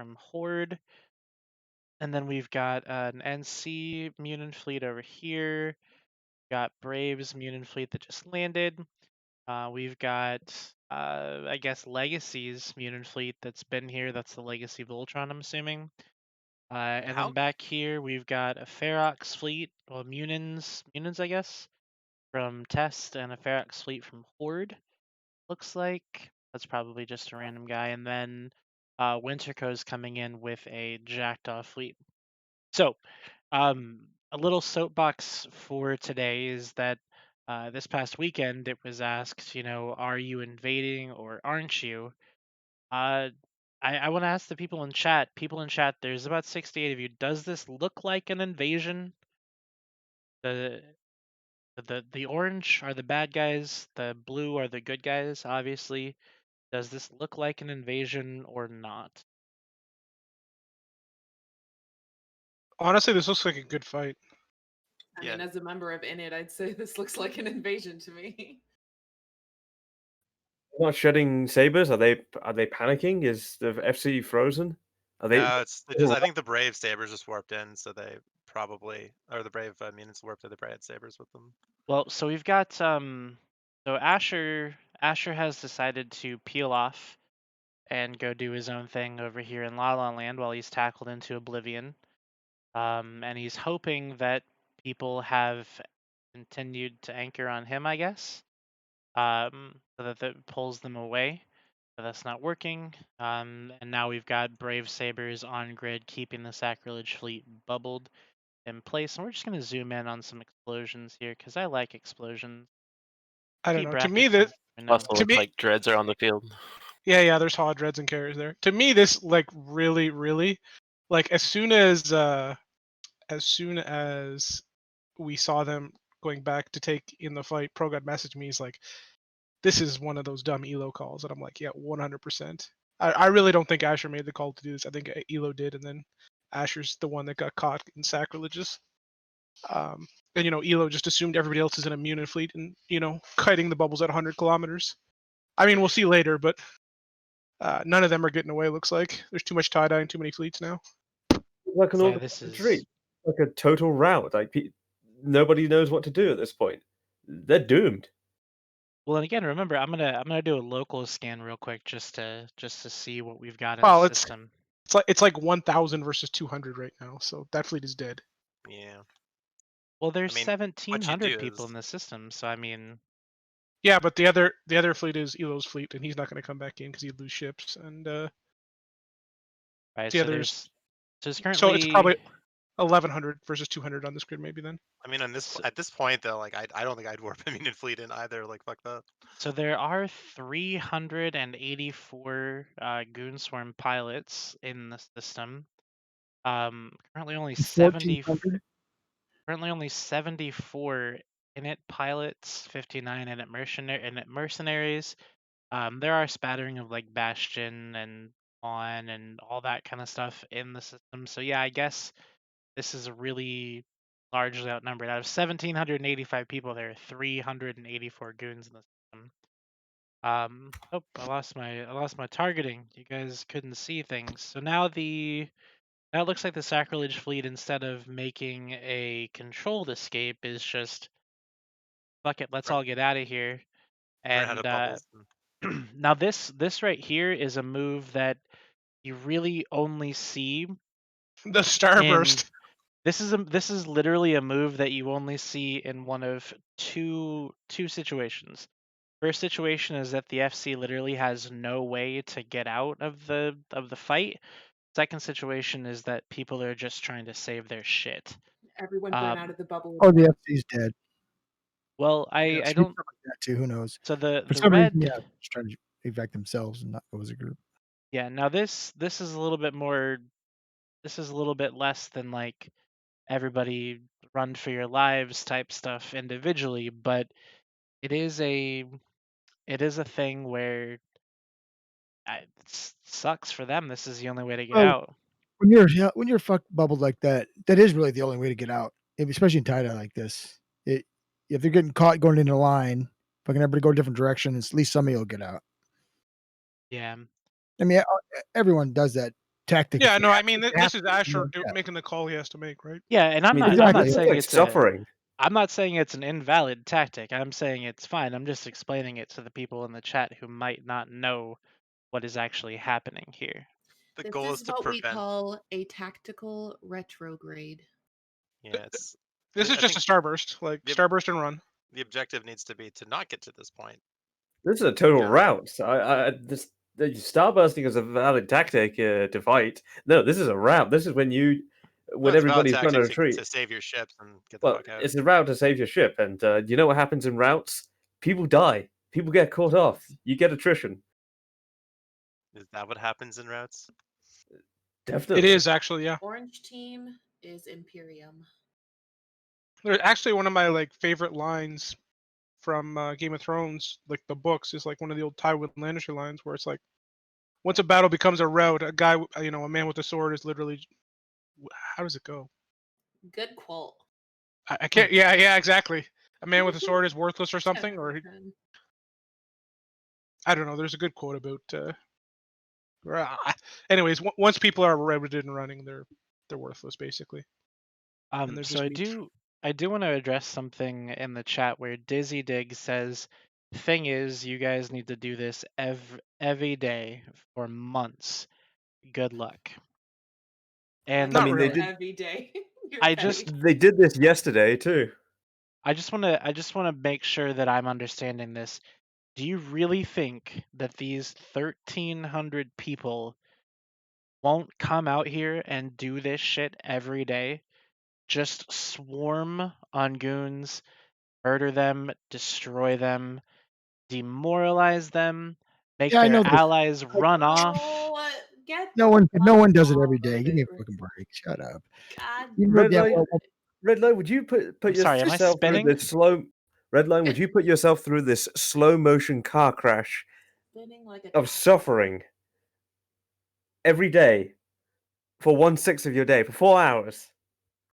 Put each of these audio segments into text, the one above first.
from Horde. And then we've got an NC mutant fleet over here. Got Braves mutant fleet that just landed. We've got, I guess, Legacy's mutant fleet that's been here. That's the Legacy of Ultron, I'm assuming. And then How back here, we've got a Ferox fleet, well, Munins, I guess, from Test, and a Ferox fleet from Horde. Looks like that's probably just a random guy. And then Winterco's coming in with a Jackdaw fleet. So, a little soapbox for today is that this past weekend it was asked, are you invading or aren't you? Uh, I want to ask the people in chat. People in chat, there's about 68 of you. Does this look like an invasion? The orange are the bad guys. The blue are the good guys. Obviously, does this look like an invasion or not? Honestly, this looks like a good fight. I Yeah. mean, as a member of Init, I'd say this looks like an invasion to me. Not shedding sabers? Are they panicking? Is the FC frozen? Are they? No, it's just I think the Brave Sabers just warped in, so they probably or the Brave Mutants warped in. They probably had sabers with them. Well, so we've got so Asher has decided to peel off and go do his own thing over here in La La Land while he's tackled into oblivion. And he's hoping that people have continued to anchor on him, I guess. So that pulls them away. But that's not working. And now we've got Brave Sabers on grid, keeping the Sacrilege fleet bubbled in place. And we're just going to zoom in on some explosions here because I like explosions. I don't Keep know. To me, brackets that on. Also To looks me- like dreads are on the field. yeah, there's Hod, Dreads, and carriers there. To me, this like really like as soon as we saw them going back to take in the fight, ProGod messaged me. He's like, "This is one of those dumb Elo calls," and I'm like, "Yeah, 100%." I really don't think Asher made the call to do this. I think Elo did, and then Asher's the one that got caught in sacrileges. And Elo just assumed everybody else is in a mutant fleet and kiting the bubbles at 100 kilometers. I mean, we'll see later, but none of them are getting away. Looks like there's too much tie dye and too many fleets now. Like an Yeah, order this retreat, is. like a total rout. Like nobody knows what to do at this point. They're doomed. Well, and again, remember, I'm gonna do a local scan real quick just to see what we've got in Well, the it's system. like 1,000 versus 200 right now, so that fleet is dead. Yeah. Well, there's mean, what you 1,700 do people is in the system, so I mean, Yeah, but the other fleet is Elo's fleet, and he's not going to come back in because he'd lose ships. And right? the So others, there's so it's currently. probably 1,100 versus 200 on this grid, maybe then. I mean, So, at this point though, like I don't think I'd warp a Mutant fleet in either. Like fuck that. so there are 384 Goonswarm pilots in the system. Currently only 1,400. currently only 74 init pilots, 59 init mercenaries. There are spattering of like Bastion and On and all that kind of stuff in the system. So yeah, I guess this is really largely outnumbered. Out of 1,785 people, there are 384 goons in the system. Oh, I lost my targeting. You guys couldn't see things. So now it looks like the Sacrilege fleet, instead of making a controlled escape, is just fuck it, let's Run, all get out of here. run out And of bubbles. now this right here is a move that you really only see The in. Starburst. This is literally a move that you only see in one of two situations. First situation is that the FC literally has no way to get out of the fight. Second situation is that people are just trying to save their shit. Everyone burn out of the bubble. Or the FC's dead. Well, Yeah, I so don't. something like that too. Who knows? So For the some reason, red. yeah, just trying to evac themselves and not go as a group. Yeah. Now this is a little bit more. This is a little bit less than like everybody run for your lives type stuff individually, but it is a thing where it sucks for them. This is the only way to get Well, out. when you're fucked bubbled like that, that is really the only way to get out, especially in tie-dye like this. If they're getting caught going into line, fucking everybody go a different direction, at least somebody will get out. Yeah. I mean, everyone does that tactic. Yeah, If no, you I have mean, to, this is Asher yeah. making the call he has to make, right? Yeah, and I'm I mean, not. this, I'm not Exactly. this is saying like it's a. suffering. I'm not saying it's an invalid tactic. I'm saying it's fine. I'm just explaining it to the people in the chat who might not know what is actually happening here. The This goal is is to what we prevent. call a tactical retrograde. Yes. This is I just a think starburst, like Yep. starburst and run. the objective needs to be to not get to this point. This is a total Go. rout. The starbursting is a valid tactic to fight. No, this is a rout. This is when No, it's a valid everybody's trying to tactic retreat. to save your ships and get the Well, fuck out. it's a route to save your ship, and you know what happens in routes? People die. People get caught off. You get attrition. Is that what happens in routes? Definitely. It is actually, yeah. Orange team is Imperium. There's actually one of my like favorite lines from Game of Thrones, like the books, is like one of the old Tywin Lannister lines where it's like, once a battle becomes a rout, a guy, a man with a sword is literally. How does it go? Good quote. I can't. Yeah, exactly. A man with a sword is worthless or something, or I don't know. There's a good quote about. Anyways, once people are routed and running, they're worthless basically. And they're So just I weak. do want to address something in the chat where Dizzy Dig says, "Thing is, you guys need to do this every day for months. Good luck." And Not really. Every day. They did this yesterday too. I just want to make sure that I'm understanding this. Do you really think that these 1,300 people won't come out here and do this shit every day? Just swarm on goons, murder them, destroy them, demoralize them, make Yeah, I their know this. allies run off. Oh, get No one does it every day. Give me a fucking break. Shut up. God. You know Red damn light, well- red light. Would you put I'm sorry, am I yourself through spinning? this slow? Red line. Would you put yourself through this slow motion car crash Spinning like a of top. suffering every day for 1/6 of your day for 4 hours?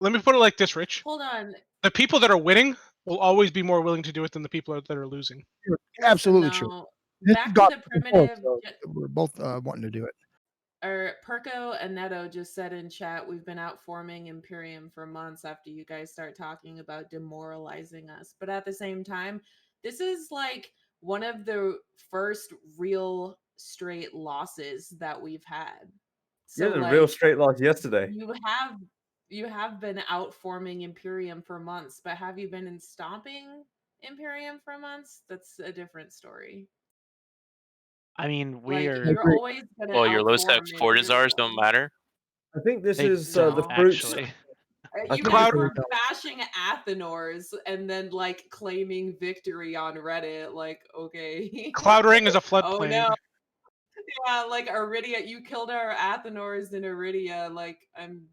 Let me put it like this, Rich. Hold on. The people that are winning will always be more willing to do it than the people that are losing. Absolutely Listen, true. now, This back has to got the back and forth, primitive. so we're both wanting to do it. Perko and Neto just said in chat, we've been out forming Imperium for months after you guys start talking about demoralizing us. But at the same time, this is like one of the first real straight losses that we've had. You So had a like real straight loss yesterday. you have been out forming Imperium for months, but have you been in stomping Imperium for months? That's a different story. I mean, Like we're you're always gonna Well, your low sec outform Fortizars don't Imperium. matter. I think this they is don't the fruits. actually. I You think guys Cloud- were bashing Athenors and then like claiming victory on Reddit. Like, okay. Cloud Ring is a Oh floodplain. no. Yeah, like Iridia, you killed our Athenors in Iridia. Like, I'm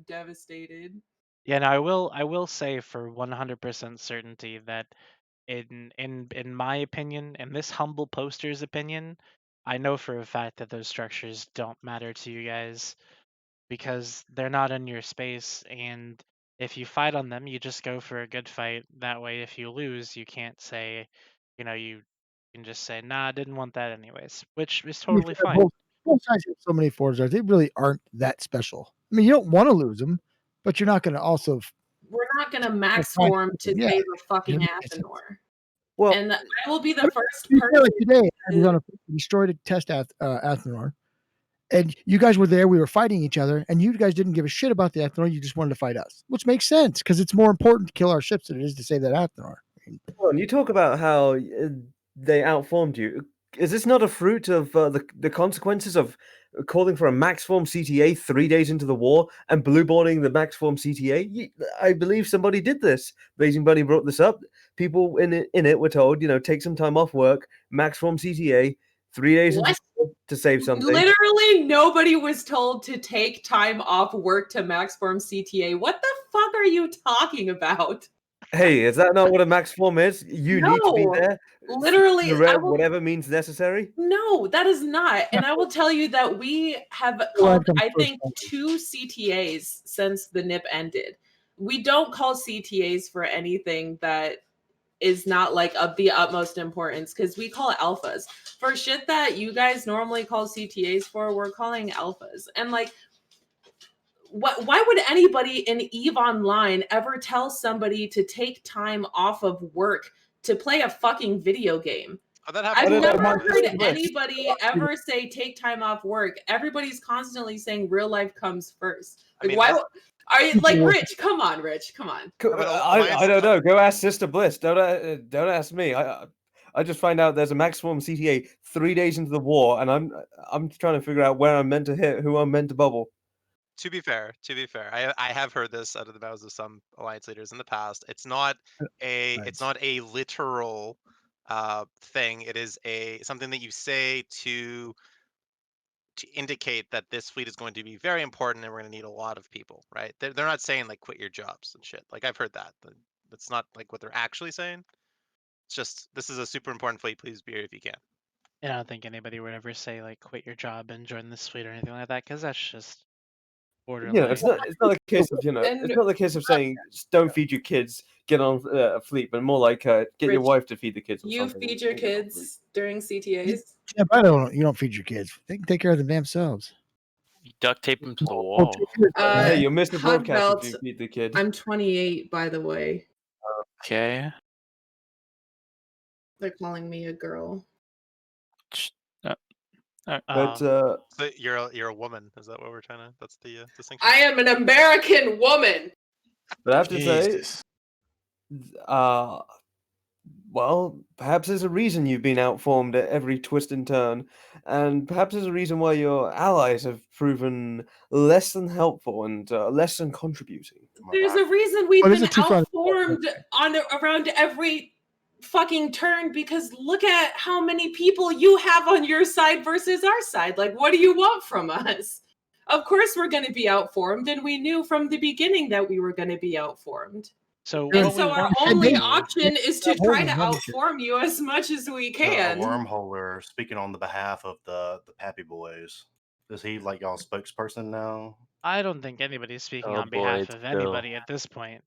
devastated. Yeah, no, I will say for 100% certainty that in my opinion, in this humble poster's opinion, I know for a fact that those structures don't matter to you guys because they're not in your space, and if you fight on them, you just go for a good fight. That way, if you lose, you can't say, you can just say, nah, I didn't want that anyways, which is totally fine. Both sides have so many Forgers. They really aren't that special. I mean, you don't want to lose them, but you're not going to also. We're not gonna max fine. form to Yeah. save a fucking Yeah, makes sense. Athenor. Well, And I will be the first You feel person. like today, I was on a destroyed a test Athenor, and you guys were there. We were fighting each other, and you guys didn't give a shit about the Athenor. You just wanted to fight us, which makes sense because it's more important to kill our ships than it is to save that Athenor. well, and you talk about how they outformed you. Is this not a fruit of the consequences of calling for a max form CTA 3 days into the war and blueballing the max form CTA? I believe somebody did this. Beijing Bunny brought this up. People in it were told, take some time off work, max form CTA 3 days into to save something. Literally nobody was told to take time off work to max form CTA. What the fuck are you talking about? Hey, is that not what a max form is? You need to be No, there. literally, whatever means necessary. No, that is not. And I will tell you that we have called, I think, 2 CTAs since the NIP ended. We don't call CTAs for anything that is not like of the utmost importance because we call it alphas for shit that you guys normally call CTAs for. We're calling alphas, and like, why would anybody in EVE Online ever tell somebody to take time off of work to play a fucking video game? Oh, that I've happens. never Mark, heard listen, anybody ever say take time off work. Everybody's constantly saying real life comes first. I Like, mean, why that's- are you like Rich? Come on, Rich. Come on. but I don't know. Go ask Sister Bliss. Don't ask me. I just find out there's a maximum CTA 3 days into the war, and I'm trying to figure out where I'm meant to hit, who I'm meant to bubble. To be fair, I have heard this out of the mouths of some alliance leaders in the past. It's not a literal thing. It is something that you say to indicate that this fleet is going to be very important and we're going to need a lot of people, right? They're not saying like quit your jobs and shit. Like I've heard that. That's not like what they're actually saying. It's just this is a super important fleet. Please be here if you can. I don't think anybody would ever say like quit your job and join this fleet or anything like that, because that's just borderline. You know, it's not a case of And- it's not the case of saying just don't feed your kids, get on a fleet, but more like get your Rich, wife to feed the kids. Or You something feed your and get on a fleet. kids during CTAs. Yeah, but you don't feed your kids. They can take care of them themselves. You duct tape them to the Don't wall. take care of them, Hey, man. you'll miss the Hug broadcast belt. if you feed the kid. I'm 28, by the way. Okay. They're calling me a girl. But So you're a woman. Is that what we're trying to? That's the distinction. I am an American woman. I have to say, Jesus. well, perhaps there's a reason you've been outformed at every twist and turn, and perhaps there's a reason why your allies have proven less than helpful and less than contributing. There's a reason we've What is been it too far? outformed around every fucking turn because look at how many people you have on your side versus our side. Like, what do you want from us? Of course we're going to be outformed, and we knew from the beginning that we were going to be outformed. So And what so we our want to only do- option is to Yeah, try to holy shit. outform you as much as we can. Wormholer speaking on the behalf of the Pappy Boys. Is he like y'all's spokesperson now? I don't think anybody's speaking Oh on boy, behalf it's of Bill. anybody at this point.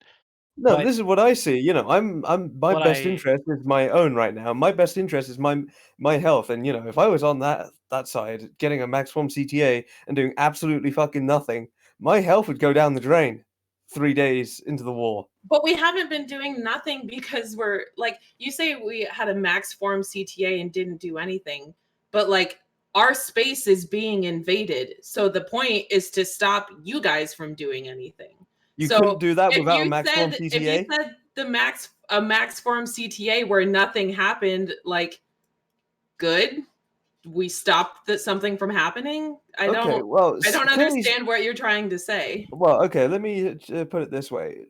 No, But- this is what I see. You know, I'm my What best I- interest is my own right now. My best interest is my health, and you know, if I was on that side, getting a max form CTA and doing absolutely fucking nothing, my health would go down the drain 3 days into the war. But we haven't been doing nothing because we're like, you say we had a max form CTA and didn't do anything, but like our space is being invaded. So the point is to stop you guys from doing anything. You So couldn't do that If without a you max form said, if CTA. you said a max form CTA where nothing happened, like good, we stopped something from happening. I Okay, don't well, clearly- understand what you're trying to say. Well, okay, let me put it this way.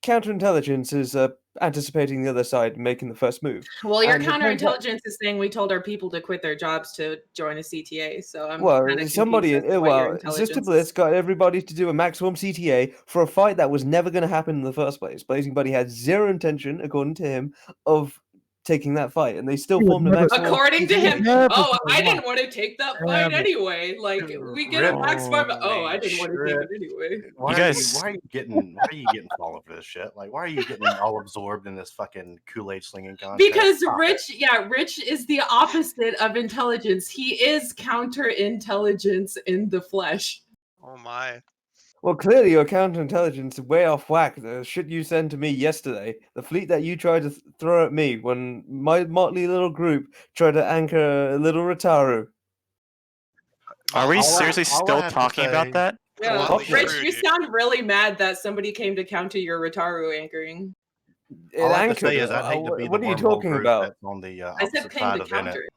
Counterintelligence is anticipating the other side making the first move. Well, your And it turns out- counterintelligence is saying we told our people to quit their jobs to join a CTA. So I'm Well, kinda somebody, confused as to what your Sister intelligence Bliss is. got everybody to do a maximum CTA for a fight that was never going to happen in the first place. Blazing Buddy had zero intention, according to him, of taking that fight, and they still He would formed a never- maximum. According to him, Never oh, I forget. didn't want to take that fight Never. anyway. Like we get a max farm. Oh, I didn't want to take Shit. it anyway. Why guys- are you getting all of this shit? Like, why are you getting all absorbed in this fucking Kool-Aid slinging contest? Because Stop it. Rich is the opposite of intelligence. He is counterintelligence in the flesh. Oh my. Well, clearly your counterintelligence is way off whack. The shit you sent to me yesterday, the fleet that you tried to throw at me when my motley little group tried to anchor little Rataru. Are we All I- seriously all I still have to talking about say- that? Yeah, Motley Rich, Crue, you dude. sound really mad that somebody came to counter your Rataru anchoring. It All I have to anchored. say is I'd hate to be what the are you wormhole talking group about? that's on the I said opposite came side to of Venet. counter.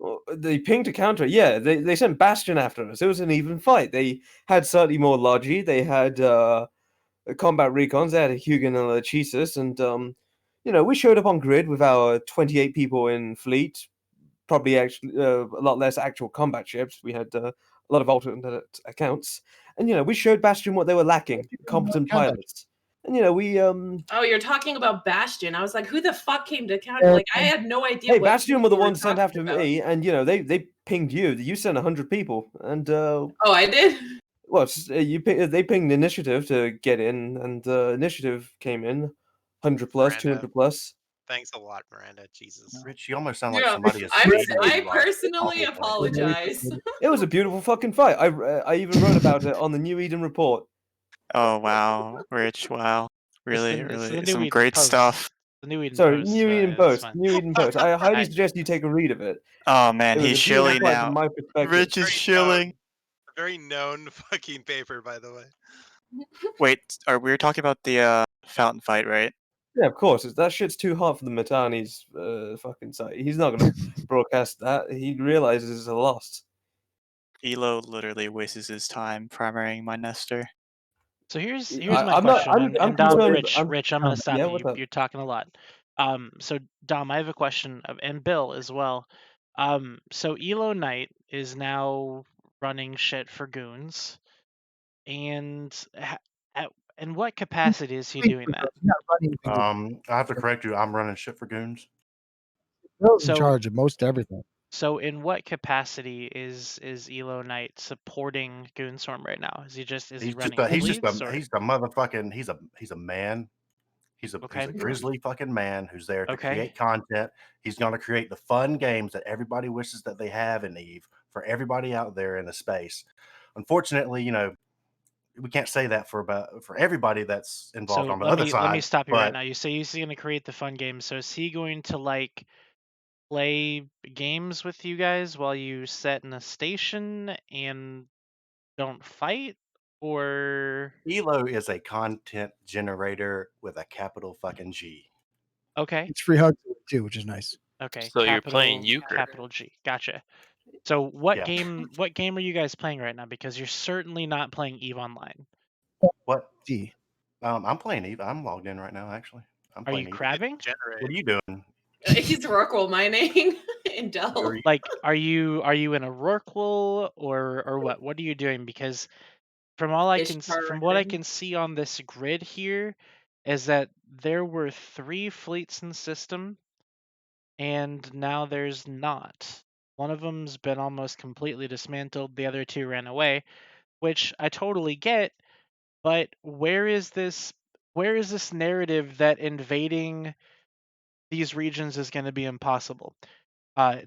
Well, they pinged to counter. Yeah, they sent Bastion after us. It was an even fight. They had slightly more Logi. They had combat recons. They had a Hugin and a Lachesis. And, you know, we showed up on grid with our 28 people in fleet. Probably actually a lot less actual combat ships. We had a lot of alternate accounts. And, you know, we showed Bastion what they were lacking. Competent Combat. pilots. And, you know, we... Oh, you're talking about Bastion. I was like, who the fuck came to counter? Like, I had no idea. Hey, what Bastion were the you ones sent talking after about. me, and you know they pinged you. You sent 100 people, and Oh, I did. well, they pinged initiative to get in, and initiative came in, 100 plus, Ran 200 plus. Thanks a lot, Miranda. Jesus. Rich, you almost sound like Yeah, somebody is I'm, feeding I you, like, personally awful things. apologize. It was a beautiful fucking fight. I even wrote about it on the New Eden report. Oh wow, Rich! Wow, It's really, the really, New some Eden great Post. stuff. The New Eden Sorry, Post. New Eden It's Post. fine. New Eden Post. I highly I- suggest you take a read of it. Oh man, It was he's a beautiful shilling fight now. from my perspective. Rich is Very shilling. A very known fucking paper, by the way. Wait, we were talking about the fountain fight, right? Yeah, of course. That shit's too hot for the Matani's fucking site. He's not going to broadcast that. He realizes it's a loss. Elo literally wastes his time primarying my Nestor. So here's I- my I'm not- question, I'm and Dom, concerned- Rich, I'm- Rich, I'm gonna stop yeah, you. what's up? You're talking a lot. So Dom, I have a question, and Bill as well. So Elo Knight is now running shit for goons, and in what capacity is he doing that? He's not running anything. I have to correct you. I'm running shit for goons. Bill's in So- charge of most everything. So in what capacity is Elo Knight supporting Goonswarm right now? Is he He's running just a, he's fleets, just a or- he's a motherfucking he's a man. He's Okay. a grizzly fucking man who's there to Okay. create content. He's going to create the fun games that everybody wishes that they have in Eve for everybody out there in the space. Unfortunately, we can't say that for everybody that's involved So on the other side. let me stop you right but now. You say he's going to create the fun games. So is he going to like play games with you guys while you set in a station and don't fight, or Elo is a content generator with a capital fucking G. okay, It's free hugs too, which is nice. okay. So you're playing capital- euchre. Capital G. Gotcha. So what Yeah. game are you guys playing right now? Because you're certainly not playing Eve Online. What? D. I'm playing Eve. I'm logged in right now, actually. I'm Are playing you Eve. crabbing? What Generate. are you doing? He's Rockwell mining in Who Dell. are you- Like, are you in a Rorqual or what? What are you doing? Because from all I can Ishtar from what I Rising. can see on this grid here is that there were 3 fleets in system, and now there's not. One of them's been almost completely dismantled. The other 2 ran away, which I totally get. But where is this narrative that invading these regions is going to be impossible?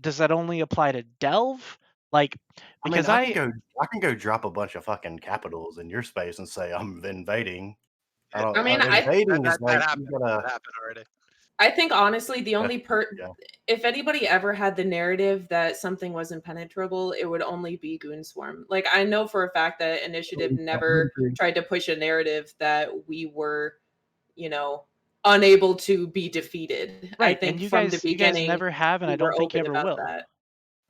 Does that only apply to Delve? Like, because I can go drop a bunch of fucking capitals in your space and say I'm invading. I mean, invading That is like happened. you gotta. That happened already. I think honestly, the only Yeah. if anybody ever had the narrative that something was impenetrable, it would only be Goonswarm. Like I know for a fact that Initiative never tried to push a narrative that we were, unable to be defeated. right, I think and you from guys the beginning never have, and we I don't were think you open ever about will. that.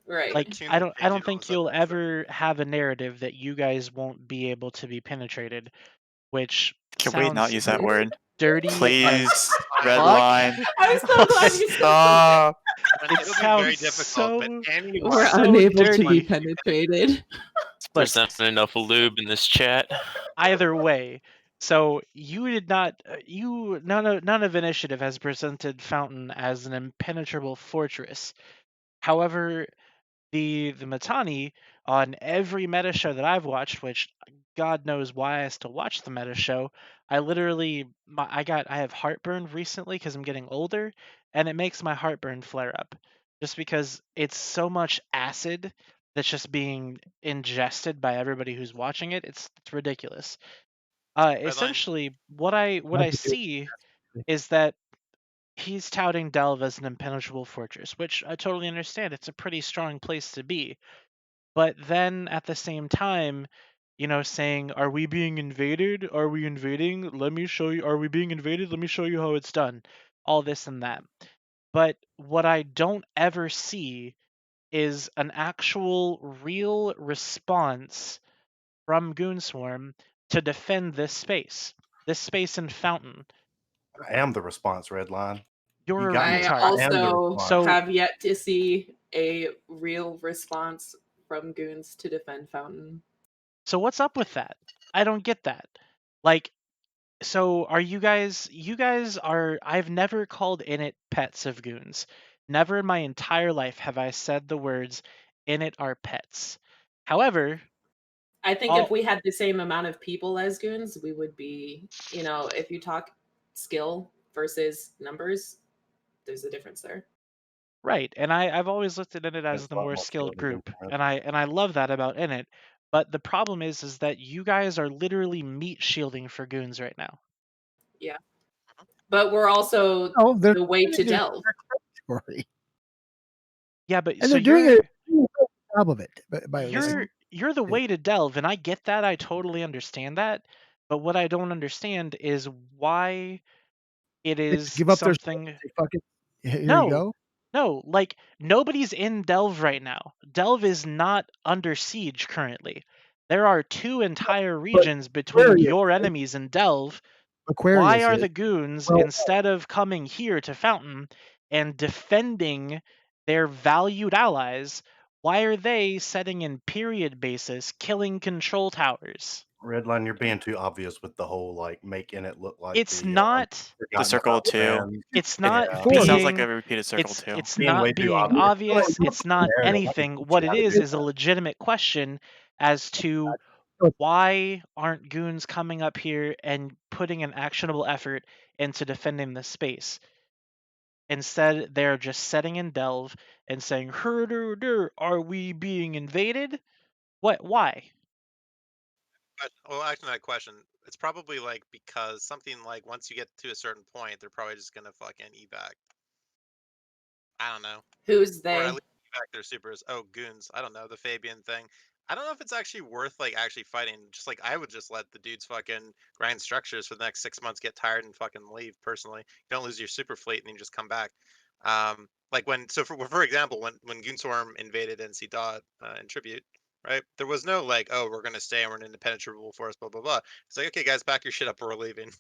Right. Like Seems I don't changing all think of a you'll sudden, ever have a narrative that you guys won't be able to be penetrated, which Can we not sounds use that word? dirty. Please, red fuck. line. I'm so glad you said Stop. It'll be sounds very difficult, but so- anyone we're so unable to be dirty. penetrated. There's not enough lube in this chat. Either way, so you did not none of Initiative has presented Fountain as an impenetrable fortress. However, the Matani on every meta show that I've watched, which God knows why I still watch the meta show, I literally I have heartburn recently because I'm getting older, and it makes my heartburn flare up just because it's so much acid that's just being ingested by everybody who's watching it. It's ridiculous. Essentially, what I see is that he's touting Delve as an impenetrable fortress, which I totally understand. It's a pretty strong place to be. But then at the same time, saying, "Are we being invaded? Are we invading? Let me show you. Are we being invaded? Let me show you how it's done." All this and that. But what I don't ever see is an actual real response from Goonswarm to defend this space in Fountain. I am the response, Redline. You're You a got me. I retard. I am the also response. So- have yet to see a real response from Goons to defend Fountain. So what's up with that? I don't get that. Like, so are you guys are I've never called Init pets of goons. Never in my entire life have I said the words Init are pets. However, I think All- if we had the same amount of people as Goons, we would be, if you talk skill versus numbers, there's a difference there. Right, and I've always looked at it There's as a the lot more more skilled skill to group, implement. and I love that about Init. But the problem is that you guys are literally meat shielding for goons right now. Yeah, but we're also Oh, they're the way to doing it in delve. their territory. Yeah, but And so they're doing you're a good job of it. By the way, you're the way to delve, and I get that. I totally understand that. But what I don't understand is why it they just is give up their something. say, fuck it. Here you No, go. no, like nobody's in Delve right now. Delve is not under siege currently. There are 2 entire But regions between Aquarius, your right? enemies and Delve. Why Aquarius are is the goons, well. instead of coming here to Fountain and defending their valued allies, why are they setting in period basis, killing control towers? Redline, you're being too obvious with the whole like making it look like It's the not The forgotten circle of two. land. it's It, not Yeah. it sounds like being a repeated circle too. it's Being way not too being obvious. obvious, Like, it's not narrative. anything. What it is a legitimate question as to why aren't goons coming up here and putting an actionable effort into defending this space? Instead, they're just setting in Delve and saying, "Herder, are we being invaded? What? Why?" Well, actually, that question, it's probably like because something like once you get to a certain point, they're probably just gonna fucking evac. I don't know. Who's Or at they? least evac their supers. Oh, goons. I don't know, the Fabian thing. I don't know if it's actually worth like actually fighting. Just like I would just let the dudes fucking grind structures for the next 6 months, get tired and fucking leave personally. You don't lose your super fleet and you just come back. Like when so for example, when Goonswarm invaded NC Dot in tribute, right? There was no like, oh, we're gonna stay and we're an impenetrable force, blah blah blah. It's like, okay, guys, pack your shit up, we're leaving.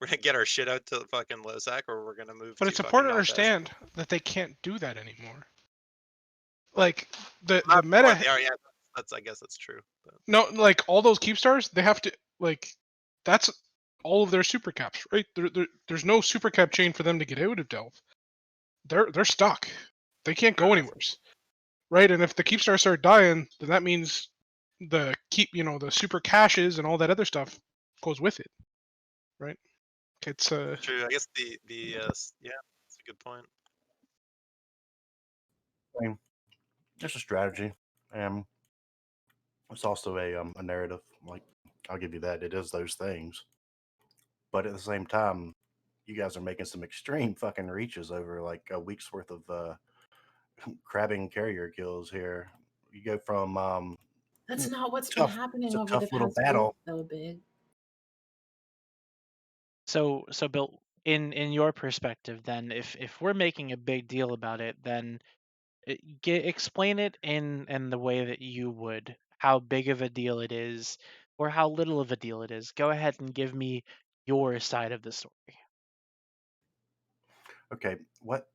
We're gonna get our shit out to fucking Losac, or we're gonna move But to it's fucking important to Maltese. understand that they can't do that anymore. Like the Not meta. what they are, yeah, that's I guess that's true. But No, like all those keep stars, they have to like. That's all of their super caps, right? There's no super cap chain for them to get out of Delve. They're stuck. They can't go anywhere, right? And if the keep stars start dying, then that means the the super caches and all that other stuff goes with it, right? It's true. I guess yeah, that's a good point. I mean, just a strategy. It's also a narrative. Like, I'll give you that. It is those things. But at the same time, you guys are making some extreme fucking reaches over like a week's worth of crabbing carrier kills here. You go from That's not what's been tough. happening It's a over the tough little past week, battle. though, Big. So Bill, in your perspective, then, if we're making a big deal about it, then explain it in the way that you would, how big of a deal it is, or how little of a deal it is. Go ahead and give me your side of the story. Okay, what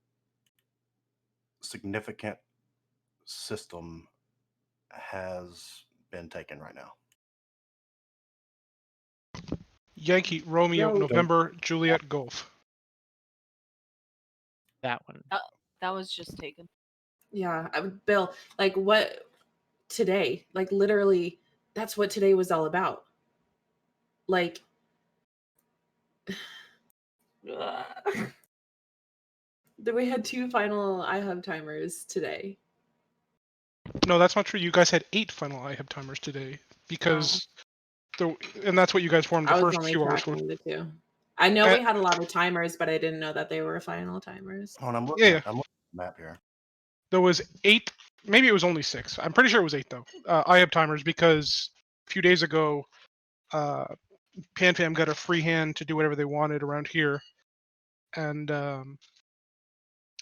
significant system has been taken right now? Yankee Romeo Yo, November Juliet Golf. That one. That was just taken. yeah, Bill, like what today? Like literally, that's what today was all about. Like, we had 2 final iHub timers today. No, that's not true. You guys had 8 final iHub timers today because and that's what you guys formed the I was first only few hours. tracking the 2. I know we had a lot of timers, but I didn't know that they were final timers. Oh, and I'm Yeah, I'm looking at the map here. there was 8. Maybe it was only 6. I'm pretty sure it was 8 though. iHub timers because a few days ago, PanFam got a free hand to do whatever they wanted around here, and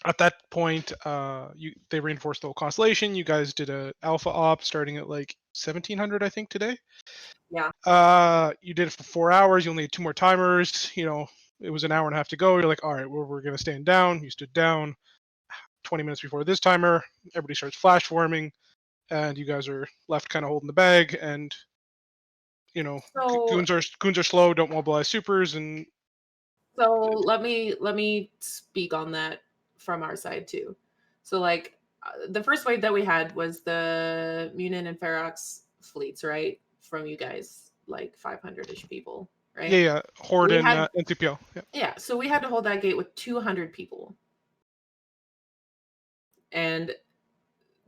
at that point, they reinforced the whole constellation. You guys did a alpha op starting at like 1700, I think, today. Yeah. You did it for 4 hours. You only had 2 more timers. It was an hour and a half to go. You're like, all right, well, we're gonna stand down. You stood down. 20 minutes before this timer, everybody starts flash forming, and you guys are left kind of holding the bag. And So goons are slow, don't mobilize supers, and So let me speak on that from our side too. So like the first wave that we had was the Munin and Ferox fleets, right? From you guys, like 500-ish people, right? yeah, Horde We and had NTPL. Yeah. Yeah, so we had to hold that gate with 200 people. And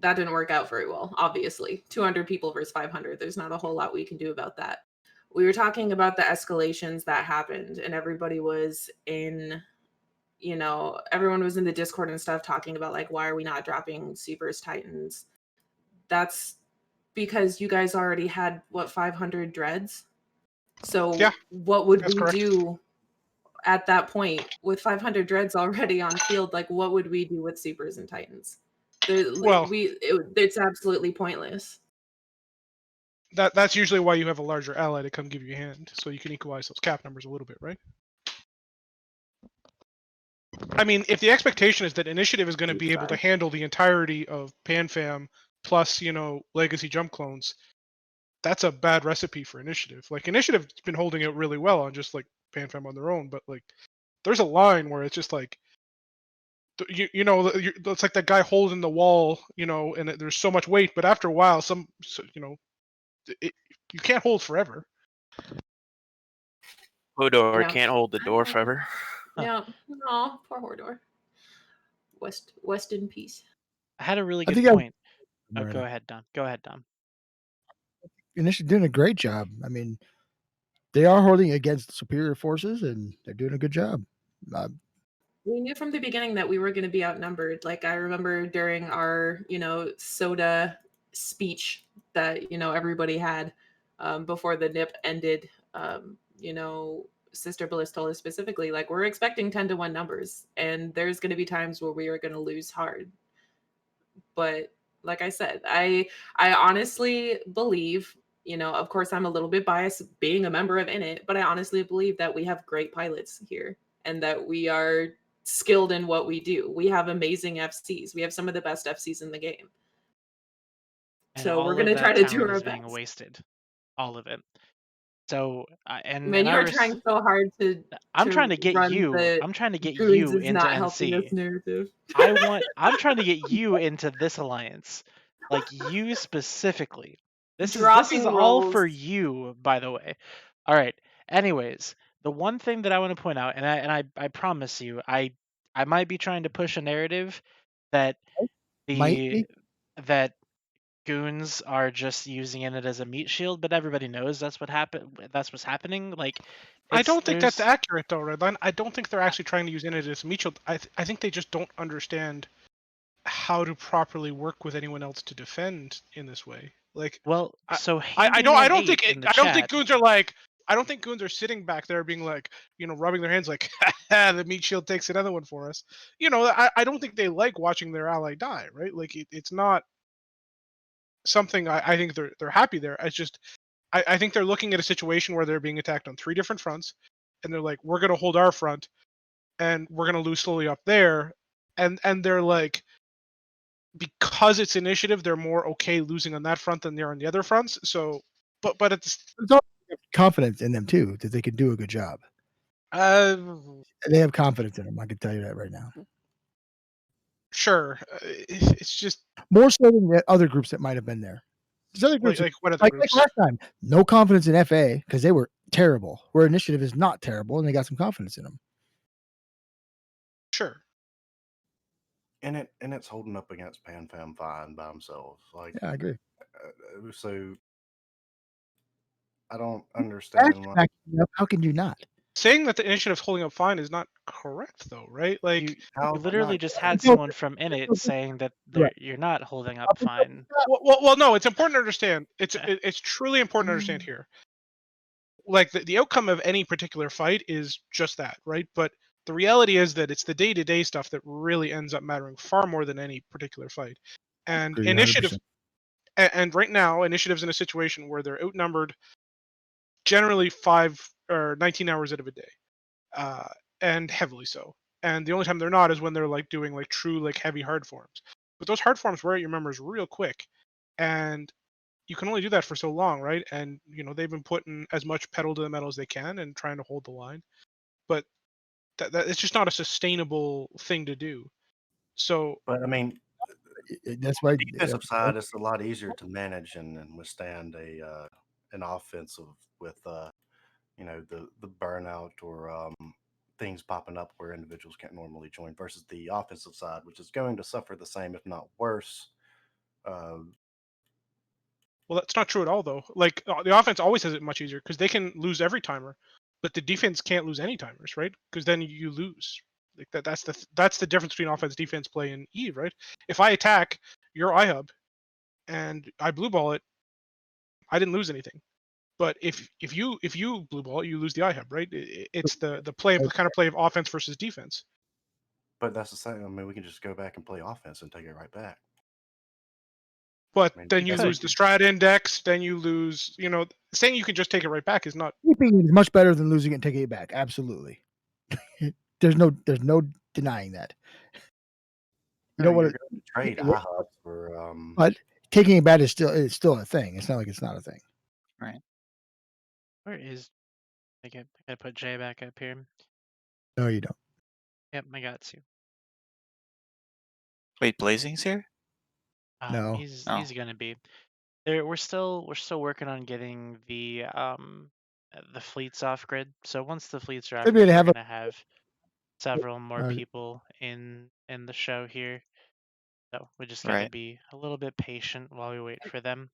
that didn't work out very well, obviously. 200 people versus 500. There's not a whole lot we can do about that. We were talking about the escalations that happened, and everybody was in, everyone was in the Discord and stuff talking about, like, why are we not dropping Supers Titans? That's because you guys already had, 500 dreads? So Yeah, what would that's we correct. do at that point with 500 dreads already on field? Like, what would we do with Supers and Titans? Well, It's absolutely pointless. that's usually why you have a larger ally to come give you a hand, so you can equalize those cap numbers a little bit, right? I mean, if the expectation is that Initiative is going to be able to handle the entirety of PanFam plus, Legacy Jump Clones, that's a bad recipe for Initiative. Like, Initiative's been holding it really well on just, like, PanFam on their own, but, like, there's a line where it's just, like, it's like that guy holding the wall, and there's so much weight, but after a while, you can't hold forever. Hodor Yeah. can't hold the door forever. Yeah. No, poor Hodor. West in peace. I had a really I good think point. Oh, Miranda. go ahead, Don. Go ahead, Don. Initiative doing a great job. I mean, they are holding against superior forces, and they're doing a good job. We knew from the beginning that we were going to be outnumbered. Like, I remember during our, soda speech that, everybody had before the NIP ended, Sister Bliss told us specifically, like, we're expecting 10-1 numbers, and there's going to be times where we are going to lose hard. But like I said, I honestly believe, of course I'm a little bit biased being a member of Init, but I honestly believe that we have great pilots here and that we are skilled in what we do. We have amazing FCs. We have some of the best FCs in the game. And So we're all going of to try that to do talent our is being best. wasted. All of it. So, and Man, you I are trying so hard to I'm trying to get run you. the I'm trying to get Goons you is into not helping us NC. narrative. I'm trying to get you into this alliance. Like, you specifically. This is Dropping all roles. for you, by the way. All right. Anyways, the one thing that I want to point out, and I promise you, I might be trying to push a narrative that Might be. that goons are just using it as a meat shield, but everybody knows that's what happened. That's what's happening. Like, I don't think that's there's accurate, though, Redline. I don't think they're actually trying to use Init as a meat shield. I think they just don't understand how to properly work with anyone else to defend in this way. Like, well, I, so I handing don't an think 8 in the I don't think chat. goons are like. I don't think goons are sitting back there being like, rubbing their hands like, the meat shield takes another one for us. I don't think they like watching their ally die, right? Like, it's not something I think they're happy there. It's just, I think they're looking at a situation where they're being attacked on 3 different fronts, and they're like, we're going to hold our front, and we're going to lose slowly up there, and they're like, because it's Initiative, they're more okay losing on that front than they are on the other fronts. So, but it's There's also confidence in them too that they can do a good job. They have confidence in them. I can tell you that right now. Sure, it's just more so than the other groups that might have been there. There's other groups, like what other like groups? last time, no confidence in FA because they were terrible. Where Initiative is not terrible, and they got some confidence in them. Sure. And it's holding up against PanFam fine by themselves. Like, yeah, I agree. So I don't understand why. How can you not? Saying that the Initiative's holding up fine is not correct, though, right? Like, You literally just had No, someone from Init saying that Right. you're not holding up fine. well, no, it's important to understand. It's truly important to understand here. Like, the outcome of any particular fight is just that, right? But the reality is that it's the day-to-day stuff that really ends up mattering far more than any particular fight. And Agree, Initiative, 100%. and right now, Initiative's in a situation where they're outnumbered generally 5 or 19 hours out of a day, and heavily so. And the only time they're not is when they're like doing like true like heavy hard forms. But those hard forms wear out your members real quick, and you can only do that for so long, right? And they've been putting as much pedal to the metal as they can and trying to hold the line, but that it's just not a sustainable thing to do. So, But I mean, that's why defensive side is a lot easier to manage and withstand an offensive with the burnout or things popping up where individuals can't normally join, versus the offensive side, which is going to suffer the same, if not worse. Well, that's not true at all, though. Like the offense always has it much easier because they can lose every timer, but the defense can't lose any timers, right? Because then you lose. Like that's the difference between offense defense play in Eve, right? If I attack your iHub and I blue ball it, I didn't lose anything. But if you blue ball it, you lose the iHub, right? It's the kind of play of offense versus defense. But that's the same. I mean, we can just go back and play offense and take it right back. But I mean, then you that's lose the strat index. Then you lose. Saying you can just take it right back is not. Keeping it is much better than losing it and taking it back. Absolutely. There's no denying that. You don't you're want going to trade taking it- iHubs for but taking it back is still a thing. It's not like it's not a thing. Right. Where is? I gotta put Jay back up here. No, you don't. Yep, I got to. Wait, Blazing's here? No. He's Oh. gonna be. There, we're still working on getting the fleets off grid. So once the fleets are off Maybe grid, they we're have a- gonna have several more Right. people in the show here. So we just gotta Right. be a little bit patient while we wait for them.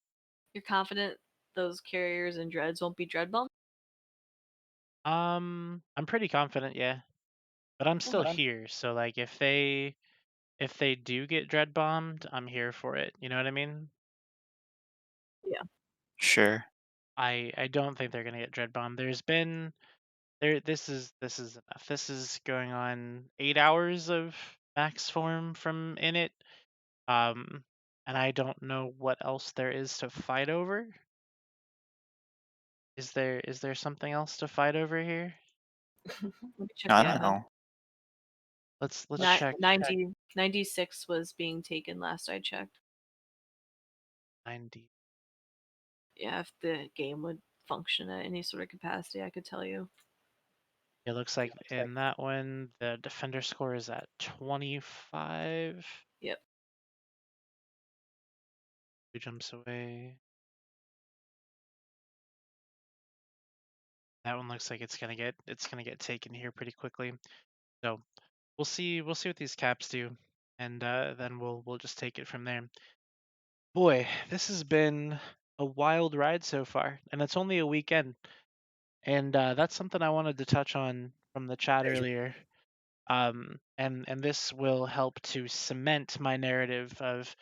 You're confident those carriers and dreads won't be dread bombed? I'm pretty confident, yeah. But I'm still here, so like if they do get dread bombed, I'm here for it. You know what I mean? Yeah. Sure. I don't think they're gonna get dread bombed. There's been this is enough. This is going on 8 hours of max form from Init. And I don't know what else there is to fight over. Is there something else to fight over here? Let me check I the don't admin. know. Let's Ni- check 96 was being taken last I checked. 90. Yeah, if the game would function at any sort of capacity, I could tell you. It looks like in that one the defender score is at 25. Yep. Who jumps away? That one looks like it's gonna get taken here pretty quickly. So we'll see what these caps do, and then we'll just take it from there. Boy, this has been a wild ride so far, and it's only a weekend. And that's something I wanted to touch on from the chat earlier. And this will help to cement my narrative of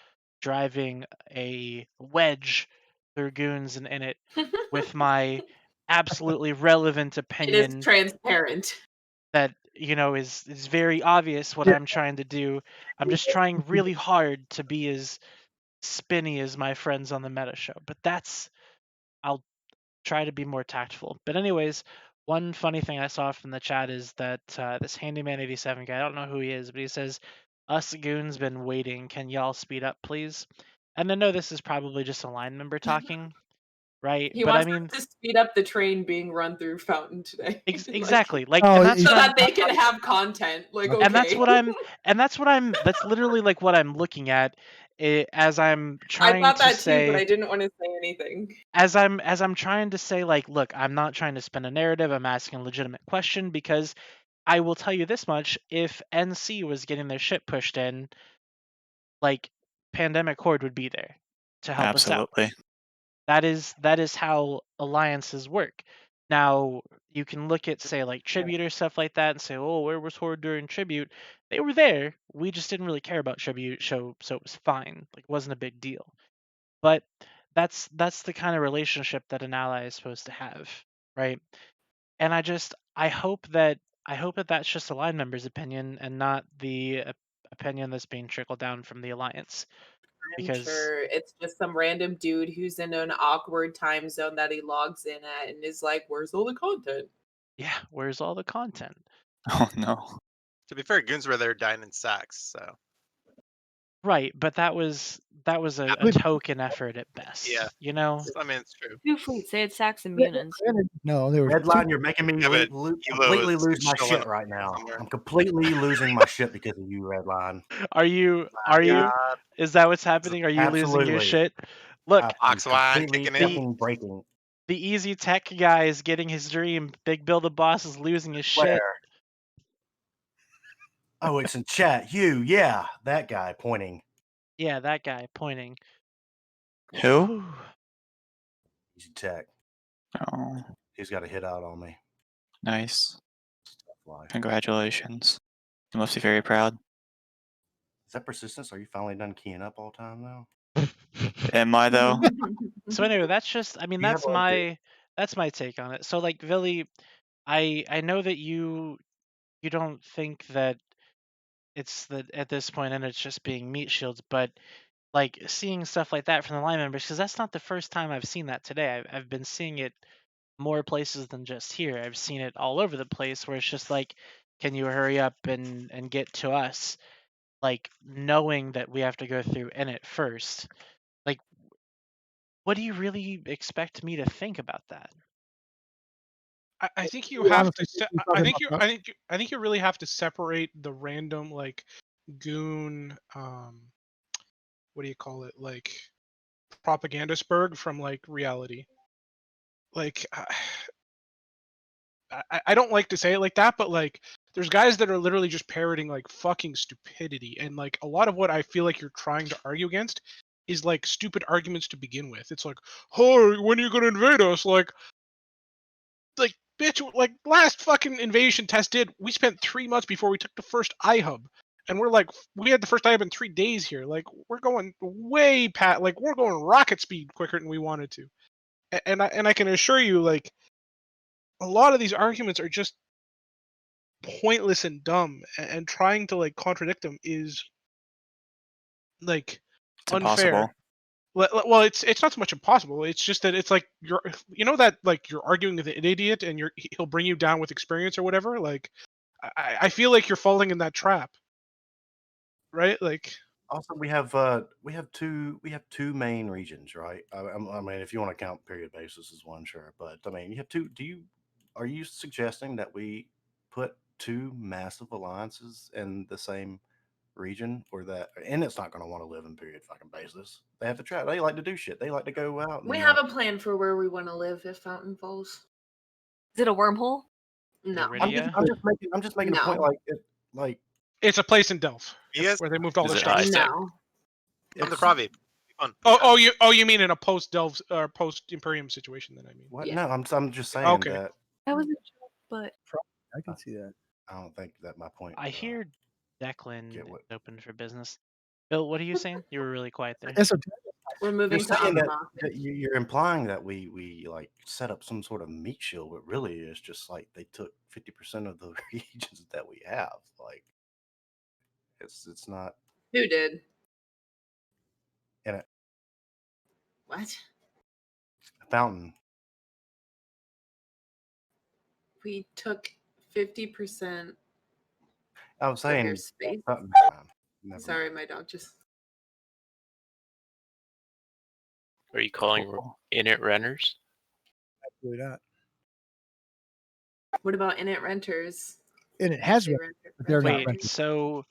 driving a wedge through goons in it with my absolutely relevant It opinion is transparent. that is very obvious what Yeah. I'm trying to do. I'm just trying really hard to be as spinny as my friends on the meta show, but I'll try to be more tactful. But anyways, one funny thing I saw from the chat is that this handyman 87 guy, I don't know who he is, but he says, "Us goons been waiting. Can y'all speed up, please?" And I know this is probably just a line member talking, right? He But wants I mean, to speed up the train being run through Fountain today. exactly. Like, Oh, and that's so what that they can have content. Like, okay. and that's literally like what I'm looking at as I'm I trying thought to that say, too, but I didn't want to say anything. as I'm trying to say, like, look, I'm not trying to spin a narrative. I'm asking a legitimate question because I will tell you this much: if NC was getting their shit pushed in, like, Pandemic Horde would be there to help us out. Absolutely. That is how alliances work. Now, you can look at, say, like Tribute or stuff like that and say, oh, where was Horde during Tribute? They were there. We just didn't really care about Tribute, so it was fine. Like, it wasn't a big deal. But that's the kind of relationship that an ally is supposed to have, right? And I hope that that's just a line member's opinion and not the opinion that's being trickled down from the alliance. I'm Because sure it's just some random dude who's in an awkward time zone that he logs in at and is like, where's all the content? yeah, where's all the content? Oh no. To be fair, goons were there dying in sacks, so Right, but that was a token effort at best. Yeah. You know? I mean it's true. Two fleets, they had Sax and Munins. No, they were Redline, you're making me Yeah, but completely is lose my showing shit up right now. somewhere. I'm completely losing my shit because of you, Redline. Are you God. is that what's happening? Are you losing your Absolutely. shit? Look, I'm Oxwine completely kicking in. fucking breaking. the easy tech guy is getting his dream. Big Bill the boss is losing his shit. Where? Oh, it's in chat. Yeah, that guy pointing. Yeah, that guy pointing. Who? Whew. Easy tech. Oh, He's got a hit out on me. nice. Tough life. Congratulations. You must be very proud. Is that persistence? Are you finally done keying up all time now? Am I though? So anyway, that's just. I mean, You have that's my take on it. So like, Villy, I know that you don't think that it's that at this point and it's just being meat shields, but like seeing stuff like that from the line members, because that's not the first time I've seen that today. I've been seeing it more places than just here. I've seen it all over the place where it's just like, can you hurry up and get to us? Like knowing that we have to go through Init first. Like, what do you really expect me to think about that? I think you Yeah, have honestly, to. Se- you're I talking think about I think you really have to separate the random like goon. What do you call it? Like propagandisberg from like reality. Like I don't like to say it like that, but like there's guys that are literally just parroting like fucking stupidity, and like a lot of what I feel like you're trying to argue against is like stupid arguments to begin with. It's like, oh, when are you gonna invade us? Like bitch, like last fucking invasion test did. We spent 3 months before we took the first iHub, and we're like, we had the first iHub in 3 days here. Like we're going way past, like we're going rocket speed quicker than we wanted to, and I can assure you, like a lot of these arguments are just pointless and dumb, and trying to like contradict them is like It's unfair. impossible. Well, it's not so much impossible. It's just that it's like that like you're arguing with an idiot, and he'll bring you down with experience or whatever. Like I feel like you're falling in that trap, right? Like Also, we have two main regions, right? I mean, if you want to count period basis as one, sure, but I mean, you have two. Are you suggesting that we put two massive alliances in the same region, or that? And it's not going to want to live in period fucking basis. They have to try. They like to do shit. They like to go out and We have a plan for where we want to live if Fountain falls. Is it a wormhole? No. Iridia? I'm just making a point. No. Like it's a place in Delph Yes. where they moved all Is their it stuff. high tech? No. From the No. Krabi. Fun. You mean in a post Delph or post Imperium situation? Then I mean. what? Yeah. No, I'm just saying Okay. that That was a joke, but I can see that. I don't think that my point. I hear Declan get is what- open for business. Bill, what are you saying? You were really quiet there. That's We're You're moving to saying that, Akama. you're implying that we like set up some sort of meat shield, but really it's just like they took 50% of the regions that we have. Like it's not. Who did? And What? a fountain. We took 50% I was of your saying space. fountain. Never Sorry, mind. my dog just. Are you calling Cool. init renters? Absolutely not. What about Init renters? And it has They rent, rent- but they're not Wait, renting. so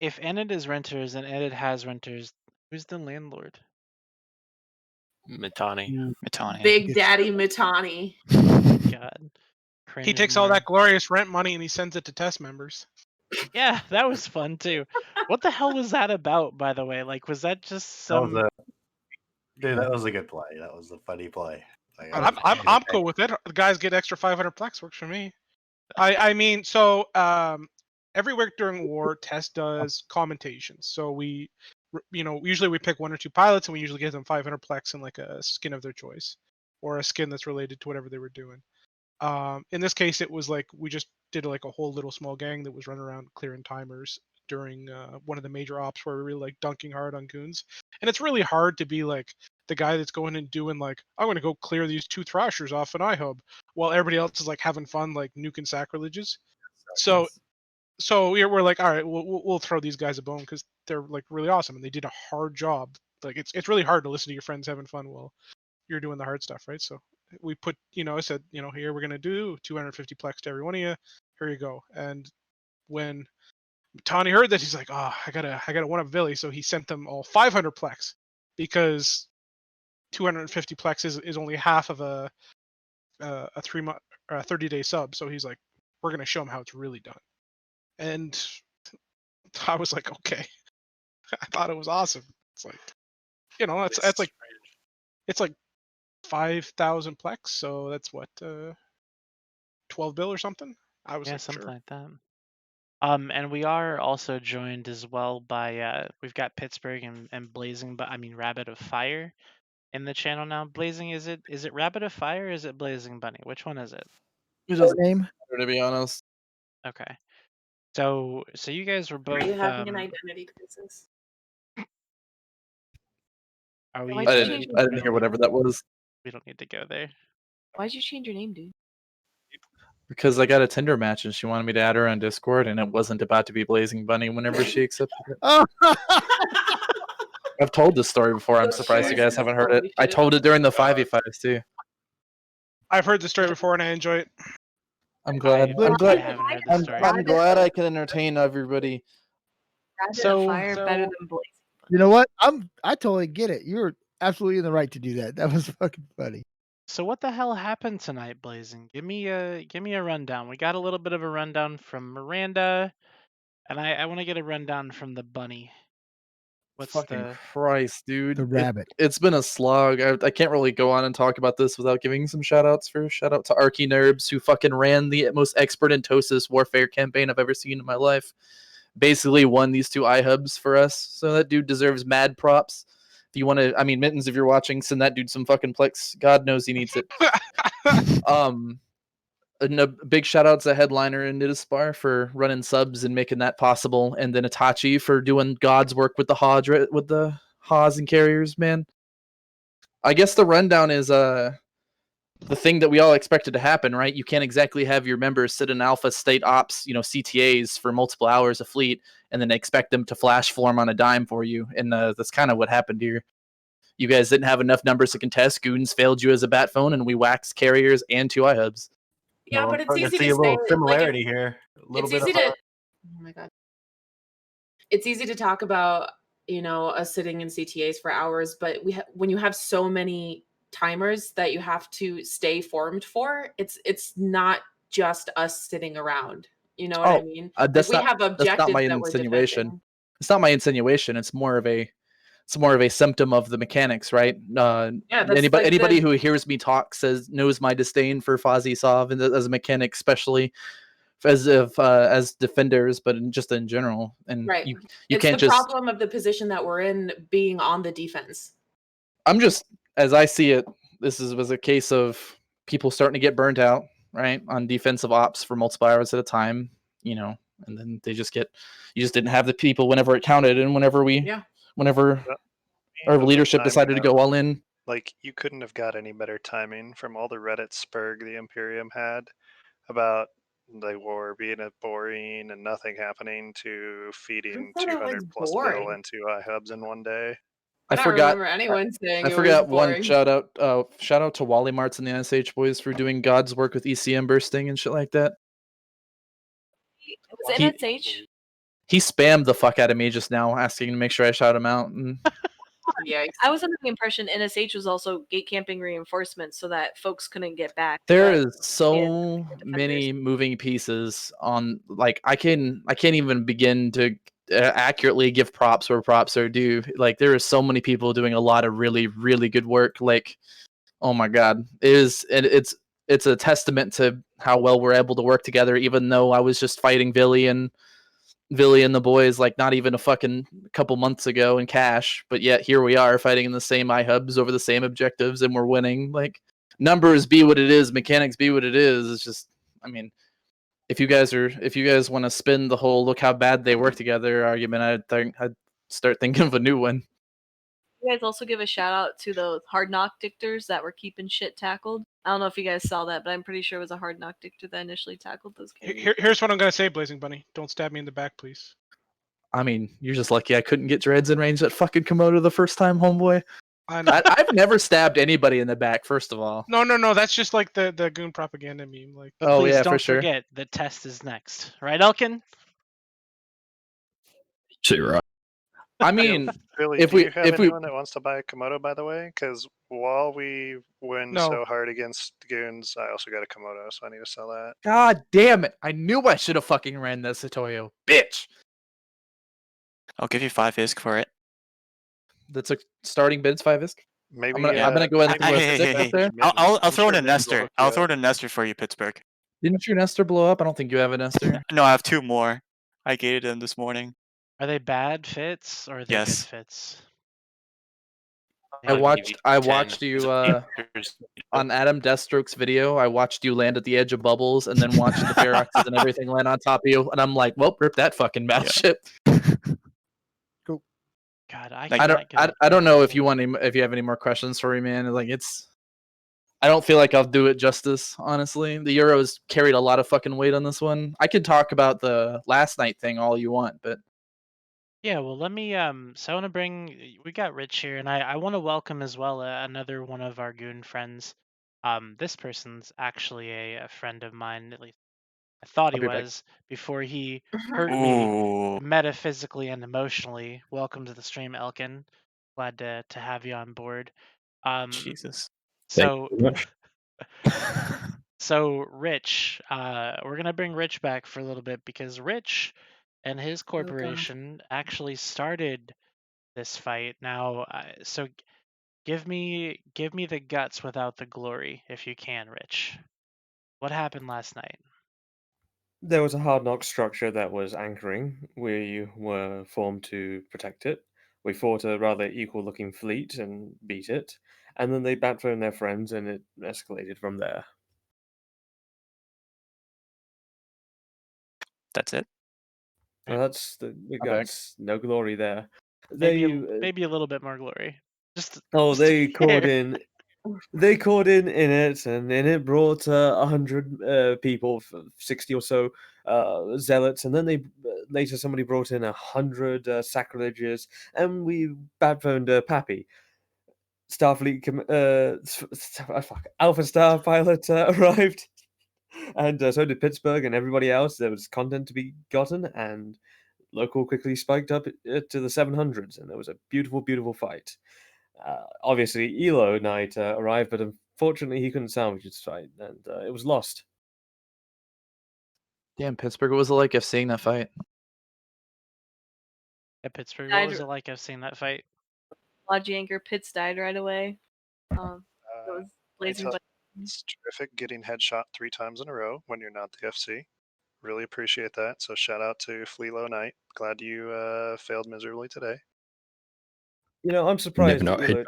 if Enid is renters and Enid has renters, who's the landlord? Mitani. Mitani. Big Daddy Mitani. God. He Cringe takes all more. that glorious rent money and he sends it to test members. Yeah, that was fun too. What the hell was that about, by the way? Like, was that just That was some? dude. That was a good play. That was a funny play. Like, I'm cool with it. The guys get extra 500 plex. Works for me. I mean, so every week during war, Test does commentations. So we usually we pick one or two pilots and we usually give them 500 plex and like a skin of their choice, or a skin that's related to whatever they were doing. In this case, it was like we just did like a whole little small gang that was running around clearing timers during one of the major ops where we were really like dunking hard on goons. And it's really hard to be like the guy that's going and doing like, I'm going to go clear these 2 thrashers off an iHub while everybody else is like having fun, like nuking sacrileges. So we're like, all right, we'll throw these guys a bone because they're like really awesome and they did a hard job. Like it's really hard to listen to your friends having fun while you're doing the hard stuff, right? So we put, I said, here we're gonna do 250 plex to every one of you. Here you go. And when Tawny heard that, he's like, oh, I gotta one up Villy. So he sent them all 500 plex because 250 plex is only half of a 3 month or a 30-day sub. So he's like, we're gonna show him how it's really done. and I was like, okay. I thought it was awesome. It's like, it's like 5,000 plex, so that's what 12 bill or something. I was Yeah, like, something sure. like that. And we are also joined as well by we've got Pittsburgh and Blazing, but I mean Rabbit of Fire in the channel now. Blazing, is it Rabbit of Fire or is it Blazing Bunny? Which one is it? It doesn't Name? matter, to be honest. Okay. So you guys were Are both you having an identity crisis? are we Why'd you change your I didn't hear whatever that was. We don't need to go there. Why'd you change your name, dude? Because I got a Tinder match and she wanted me to add her on Discord, and it wasn't about to be Blazing Bunny whenever she accepted it. Oh, I've told this story before. I'm surprised you guys haven't heard it. I told it during the 5v5s too. I've heard the story before and I enjoy it. I'm glad. I I'm glad. haven't heard the story. I'm glad I can entertain everybody. Rabbit of Fire better than Blazing. you know what? I totally get it. You're absolutely in the right to do that. That was fucking funny. So what the hell happened tonight, Blazing? Give me a rundown. We got a little bit of a rundown from Miranda, and I want to get a rundown from the bunny. What's Fucking Christ, dude. The rabbit. It's been a slog. I can't really go on and talk about this without giving some shout outs first. Shout out to Arky Nerbs, who fucking ran the most expert in Tosis warfare campaign I've ever seen in my life. Basically won these 2 iHubs for us. So that dude deserves mad props. If you want to, I mean, Mittens, if you're watching, send that dude some fucking plex. God knows he needs it. And a big shout out to Headliner and Nidaspar for running subs and making that possible, and then Itachi for doing God's work with the Haws and carriers, man. I guess the rundown is the thing that we all expected to happen, right? You can't exactly have your members sit in alpha state ops, CTAs for multiple hours a fleet, and then expect them to flash form on a dime for you. And that's kind of what happened here. You guys didn't have enough numbers to contest. Goons failed you as a bat phone, and we waxed carriers and 2 iHubs. Yeah, but it's easy see to a little say, similarity here. A little it's bit easy of to. Oh my god. It's easy to talk about, us sitting in CTAs for hours, but when you have so many timers that you have to stay formed for, it's not just us sitting around. You know what I mean? That's we have objectives that's not my that we're insinuation. defending. It's not my insinuation. It's more of a symptom of the mechanics, right? Yeah, that's anybody who hears me talk knows my disdain for Fozzie Sov and as a mechanic, especially as defenders, but just in general. And right. you it's can't the just. problem of the position that we're in, being on the defense. I'm just, as I see it, this was a case of people starting to get burnt out, right, on defensive ops for multiple hours at a time, and then you just didn't have the people whenever it counted, and whenever our leadership decided to go all in. Like, you couldn't have got any better timing from all the Reddit spurg the Imperium had about the war being boring and nothing happening to feeding 200 plus bill into iHubs in one day. I don't remember anyone saying I it forgot was boring. one shout out to Wally Marts and the NSH boys for doing God's work with ECM bursting and shit like that. Was it NSH? He spammed the fuck out of me just now, asking to make sure I shout him out. And Yeah, I was under the impression NSH was also gate camping reinforcements so that folks couldn't get back. There is so many moving pieces on. Like, I can't even begin to accurately give props where props are due. Like, there are so many people doing a lot of really, really good work. Like, oh my god, it's a testament to how well we're able to work together. Even though I was just fighting Villy and the boys like not even a fucking couple months ago in cash, but yet here we are fighting in the same iHubs over the same objectives, and we're winning. Like, numbers be what it is, mechanics be what it is. It's just, I mean, if you guys want to spin the whole "look how bad they work together" argument, I'd start thinking of a new one. You guys also give a shout out to those hard knock dictors that were keeping shit tackled. I don't know if you guys saw that, but I'm pretty sure it was a hard knock dictor that initially tackled those carriers. Here's what I'm gonna say, Blazing Bunny. Don't stab me in the back, please. I mean, you're just lucky I couldn't get dreads in range at fucking Komodo the first time, homeboy. I've never stabbed anybody in the back, first of all. No, that's just like the goon propaganda meme. Like, but please don't forget the test is next, right, Elkin? Shit, right. I mean, Billy, if do we you have if we anyone that wants to buy a Komodo, by the way? Because while we win No. so hard against goons, I also got a Komodo, so I need to sell that. God damn it! I knew I should have fucking ran this Satoyo, bitch. I'll give you 5 ISK for it. That's a starting bid's 5 ISK. Maybe I'm gonna go ahead and throw a Hey, stick hey, up there. I'll throw in a Mittens will Nestor. hook you I'll throw up. in a Nestor for you, Pittsburgh. Didn't your Nestor blow up? I don't think you have a Nestor. No, I have 2 more. I gated them this morning. Are they bad fits or are they good Yes. fits? I I'll give watched you I 10 watched you Nestor's. on Adam Deathstroke's video. I watched you land at the edge of bubbles and then watched the Feroxes and everything land on top of you, and I'm like, well, rip that fucking battleship. God, I Like, cannot get I don't know if you want if you have any more questions for me, man. Like I don't feel like I'll do it justice, honestly. The Euros carried a lot of fucking weight on this one. I could talk about the last night thing all you want, but Yeah, well, let me. So I want to bring. We got Rich here, and I want to welcome as well another one of our goon friends. This person's actually a friend of mine. At least I thought he I'll be back. was before he hurt me Ooh. metaphysically and emotionally. Welcome to the stream, Elkin. Glad to have you on board. Jesus. So Thank you very much. so Rich, we're gonna bring Rich back for a little bit because Rich and his Oh, God. corporation actually started this fight. Now, so give me the guts without the glory, if you can, Rich. What happened last night? There was a hard knock structure that was anchoring. We were formed to protect it. We fought a rather equal looking fleet and beat it. And then they backboned their friends and it escalated from there. That's it. Well, that's the I'm back. guts. No glory there. Maybe They maybe a little bit more glory. Just oh, just to they be called fair. in. They called in it, and in it brought 100 people, 60 or so zealots, and then they later somebody brought in 100 sacrileges, and we badphoned Pappy. Starfleet, Alpha Star pilot arrived, and so did Pittsburgh and everybody else. There was content to be gotten, and local quickly spiked up to the 700s, and it was a beautiful, beautiful fight. Obviously, Elo Knight arrived, but unfortunately, he couldn't salvage his fight, and it was lost. Damn, Pittsburgh, what was it like of seeing that fight? Yeah, Pittsburgh, what Died- was it like of seeing that fight? Logi Anchor Pitts died right away. It was I blazing. tell you, it's terrific getting headshot 3 times in a row when you're not the FC. Really appreciate that. So shout out to Fleelo Knight. Glad you failed miserably today. You know, I'm surprised. not hit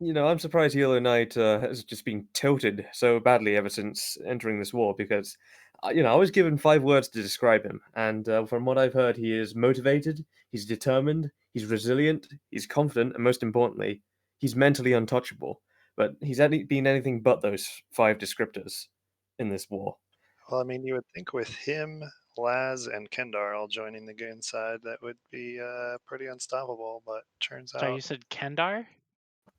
Elo, I'm surprised Elo Knight has just been tilted so badly ever since entering this war. Because, I was given 5 words to describe him, and from what I've heard, he is motivated, he's determined, he's resilient, he's confident, and most importantly, he's mentally untouchable. But he's been anything but those 5 descriptors in this war. Well, I mean, you would think with him, Laz, and Kendar all joining the goon side, that would be pretty unstoppable. But turns Sorry, out, you said Kendar?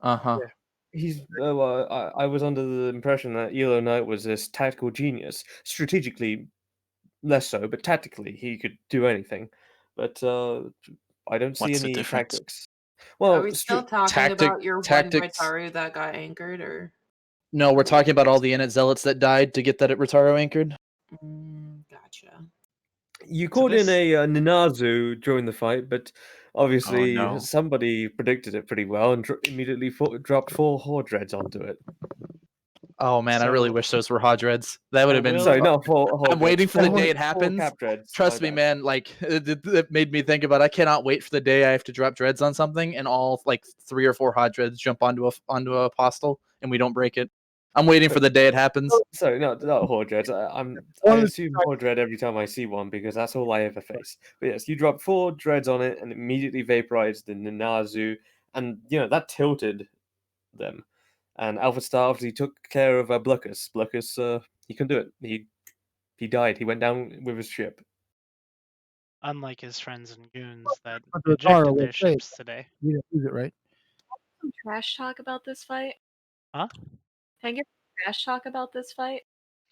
Uh-huh. Yeah. He's I was under the impression that Elo Knight was this tactical genius. Strategically, less so, but tactically, he could do anything. But I don't see What's the any difference? tactics. Are Well, we still talking Tactic- about your tactics- one Ritaru that got anchored, or? No, we're talking about all the Init zealots that died to get that at Ritaro anchored. Gotcha. you called in a Ninazu during the fight, but obviously no. somebody predicted it pretty well and immediately dropped 4 Horde Dreads onto it. Oh man, I really So- wish those were Hodreds. That would have been. Sorry, not 4 Horde I'm waiting Dreads, for the 4 day it 4 happens. Cap Dreads. Trust my me, bad. man. Like it made me think about. I cannot wait for the day I have to drop dreads on something, and all like 3 or 4 hot dreads jump onto a apostle, and we don't break it. I'm waiting for the day it happens. Sorry, not Horde Dreads. I assume Horde Dread every time I see one because that's all I ever face. But yes, you drop 4 Dreads on it and immediately vaporized the Ninazu, and that tilted them. And Alpha Star obviously took care of Bluckus. Bluckus, he couldn't do it. He died. He went down with his ship. Unlike his friends and goons that But the ejected Ritaro their will say ships today. You didn't use it, right? Some trash talk about this fight. Huh? Can I get trash talk about this fight?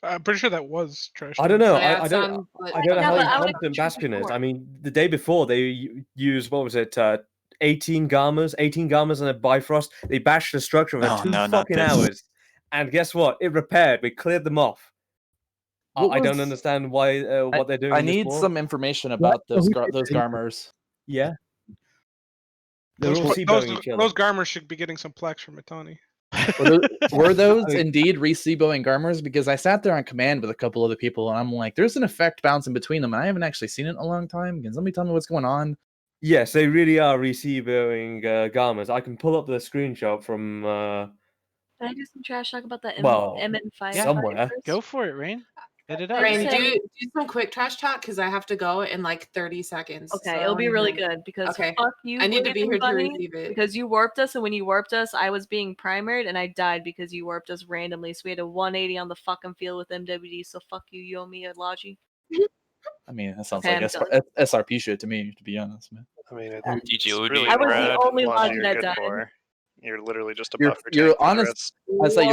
I'm pretty sure that was trash. I don't know. So, yeah, I it don't. sounds like- I don't know Yeah, how but I would incompetent have Bastion is. before. I mean, the day before they used what was it? 18 Gammas and a Bifrost. They bashed the structure for Oh, 2 no, not fucking this. hours. And guess what? It repaired. We cleared them off. I don't understand why what they're doing. I in this need war. some information about those Garmers. Yeah. They're all Those seaboing each other. Garmers should be getting some plex from Mitani. Were those indeed re-Seaboing Garmers? Because I sat there on command with a couple other people, and I'm like, there's an effect bouncing between them, and I haven't actually seen it in a long time. Can somebody tell me what's going on? Yes, they really are receiving Garmers. I can pull up the screenshot from Can I do some trash talk about that well, MN5? somewhere. Go for it, Rain. Hit it up. Rain, do some quick trash talk because I have to go in like 30 seconds. Okay, so it'll be I really wanna- good because Okay. fuck you. I need to be Blazing here to Bunny, receive it. because you warped us, and when you warped us, I was being primered, and I died because you warped us randomly. So we had a 180 on the fucking field with MWD. So fuck you, you owe me a logi. I mean, that sounds Okay, like I'm done. SRP shit to me, to be honest, man. I mean, Yeah. it's GGOD, really I was rad the only logic logi you're that good died. for. You're literally just a You're buffer tank for the honest. rest. I say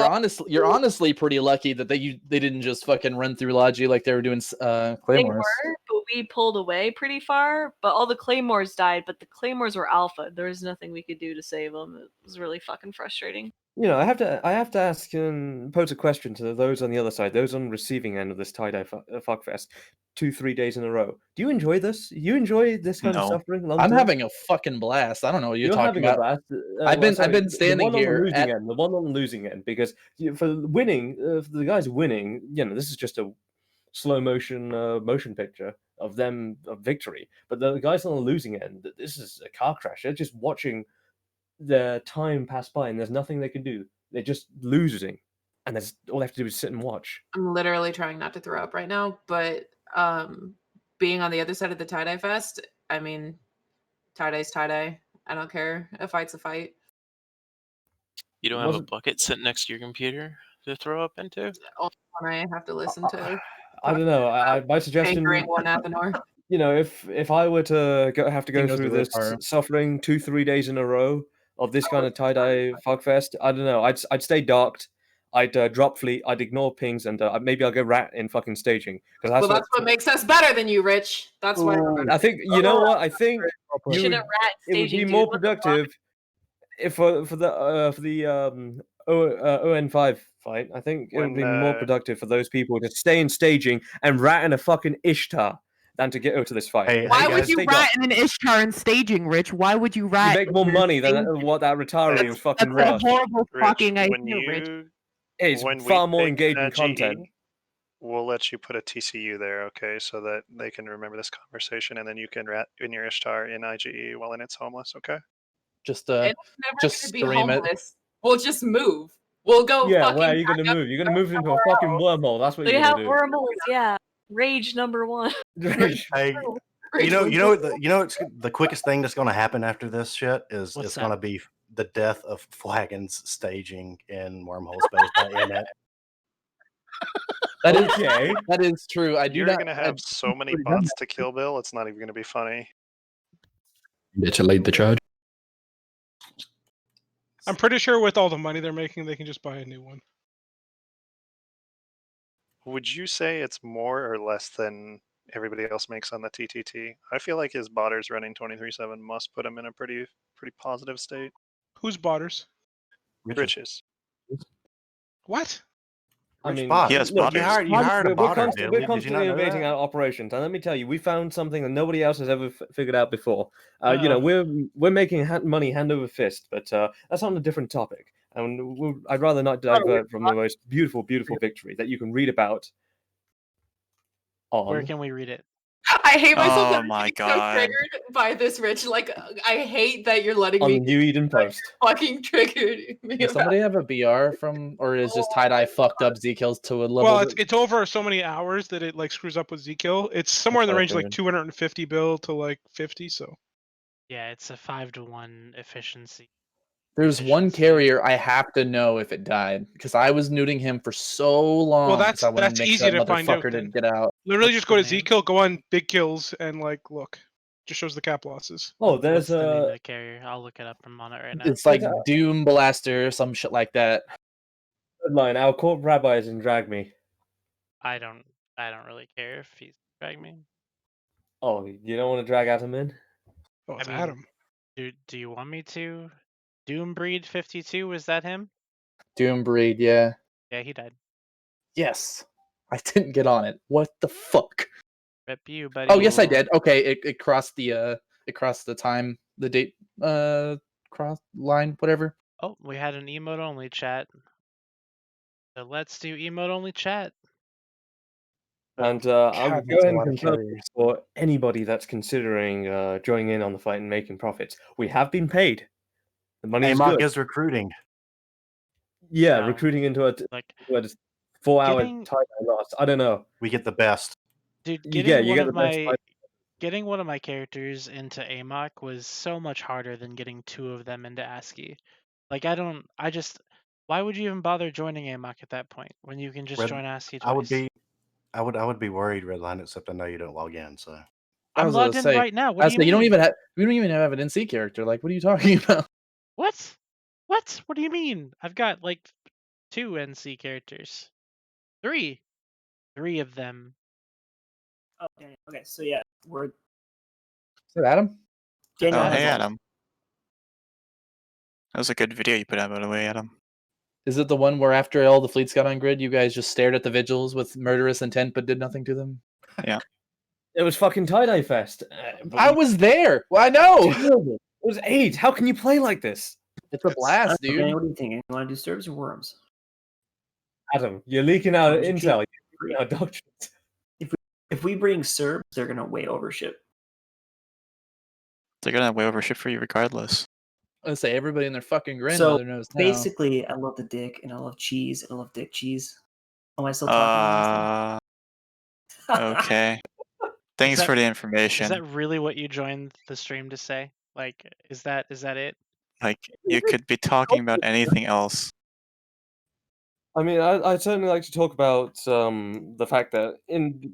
you're honestly pretty lucky that they didn't just fucking run through Logi like they were doing They Claymores. were, but we pulled away pretty far. But all the Claymores died, but the Claymores were alpha. There was nothing we could do to save them. It was really fucking frustrating. You know, I have to ask and pose a question to those on the other side, those on the receiving end of this tie-dye fuckfest, 2-3 days in a row. Do you enjoy this? You enjoy this kind of No, suffering? I'm having a fucking blast. I don't know what you're talking having about. a blast. I've Well, sorry, been standing the one here on the losing at end, the one on the losing end, because for winning, for the guys winning, you know, this is just a slow motion motion picture of them of victory. But the guys on the losing end, this is a car crash. They're just watching their time pass by, and there's nothing they can do. They're just losing, and that's all they have to do is sit and watch. I'm literally trying not to throw up right now, but being on the other side of the tie-dye fest, I mean, tie-dye's tie-dye. I don't care. A fight's a fight. You don't have a bucket sitting next to your computer to throw up into? Only one I have to listen to. I don't know. My suggestion, Anchoring one Athenor. you know, if I were to have to go goes through to this Willpower. suffering 2-3 days in a row of this kind of tie-dye fuckfest, I don't know. I'd stay darked. I'd drop fleet. I'd ignore pings, and maybe I'll go rat in fucking staging because Well, that's what makes us better than you, Rich. That's why we're better. I think you know what I think. You shouldn't rat It would staging, be dude. more What the fuck? productive if for the ON5 fight. I think it would be more productive for those people to stay in staging and rat in a fucking Ishtar than to get over to this fight. Hey, Why hey would guys, you rat in an Ishtar in staging, Rich? Why would you You rat? make more in money than staging? what that retiree was fucking That's a worth. horrible Rich, fucking idea, when Rich. It's when far we more pick engaging that content. GE, we'll let you put a TCU there, okay, so that they can remember this conversation, and then you can rat in your Ishtar in IGE while it's homeless, okay? Just It's never just gonna be stream it. homeless. We'll just move. We'll go Yeah, fucking where are you gonna back up move? You're gonna move into a somewhere fucking else. wormhole. That's what They you're have gonna do. wormholes, yeah. Rage number 1. Hey, you know it's the quickest thing that's going to happen after this shit is What's it's going to that? be the death of Flagons staging in wormhole space by Mnet. That is Okay. that is true. I do You're not. gonna have so many already done bots to kill Bill, it's not even gonna be funny. To lead the charge. I'm pretty sure with all the money they're making, they can just buy a new one. Would you say it's more or less than everybody else makes on the TTT? I feel like his botters running 23/7 must put him in a pretty positive state. Who's botters? Riches. What? I Rich mean, bots. He has look, botters. You hired a we're botter, constantly, dude. we're Did you constantly not know innovating that? our operations, and let me tell you, we found something that nobody else has ever figured out before. You know, Uh-oh. we're making money hand over fist, but that's on a different topic, and I'd rather not divert from the most beautiful, beautiful victory that you can read about. Where On can we read it? I hate myself that Oh I'm my getting so god. triggered by this, Rich. Like, I hate that you're letting on me New Eden Post. fucking triggered me Does about. somebody have a BR from, or is just tie dye fucked up Z kills to a level? Well, it's over so many hours that it like screws up with Z kill. It's somewhere in the what I range of like figured. 250 bill to like 50. So Yeah, it's a 5-to-1 efficiency. There's one carrier I have to know if it died because I was nuding him for so long. well, 'cause I wanted to that's make easy sure to that find out. motherfucker Then. didn't get out. Literally, What's just go the to Z name? kill, go on big kills, and like look, just shows the cap losses. Oh, there's What's the name of the carrier? I'll look it up. I'm on it right now. It's like Doom Blaster or some shit like that. line. Our court rabbis and drag me. I don't really care if he's drag me. Oh, you don't want to drag Adam in? Oh, it's I mean, Adam. Do you want me to? Doombreed 52, was that him? Doombreed, yeah. Yeah, he died. Yes. I didn't get on it. What the fuck? Rip you, buddy. Oh yes, I did. Okay, it crossed the time, the date cross line, whatever. Oh, we had an emote only chat. So let's do emote only chat. And I would go ahead and confirm for anybody that's considering joining in on the fight and making profits. We have been paid. The money is AMOC good. is recruiting. Yeah, No. recruiting into a Like 4-hour getting- tie-dye loss. I don't know. We get the best. Dude, You getting get one the of best my fight. getting one of my characters into AMOC was so much harder than getting 2 of them into ASCII. Like why would you even bother joining AMOC at that point when you can just join ASCII twice? I would be worried, Redline, except I know you don't log in, so I'm logged in right now. What do you mean? We don't even have an NC character. Like, what are you talking about? What? What? What do you mean? I've got like 2 NC characters. 3 of them. Okay. Okay. So yeah, we're. Is that Adam? Daniel Oh, has hey, all- Adam. That was a good video you put out, by the way, Adam. Is it the one where after all the fleets got on grid, you guys just stared at the vigils with murderous intent but did nothing to them? Yeah. It was fucking tie-dye fest. I was there. Well, I know. Terrible. It was 8. How can you play like this? It's a blast, dude. Okay, what are you thinking? You want to do serves or worms? Adam, you're leaking out Worms are intel. cheap. You're leaking out doctrines. If we bring serbs, they're gonna way overship. They're gonna way overship for you regardless. I say everybody and their fucking So grandmother knows now. basically, I love the dick and I love cheese and I love dick cheese. Am I still talking? Okay. Thanks for the information. Is that really what you joined the stream to say? Like, is that it? Like, you could be talking about anything else. I mean, I'd certainly like to talk about the fact that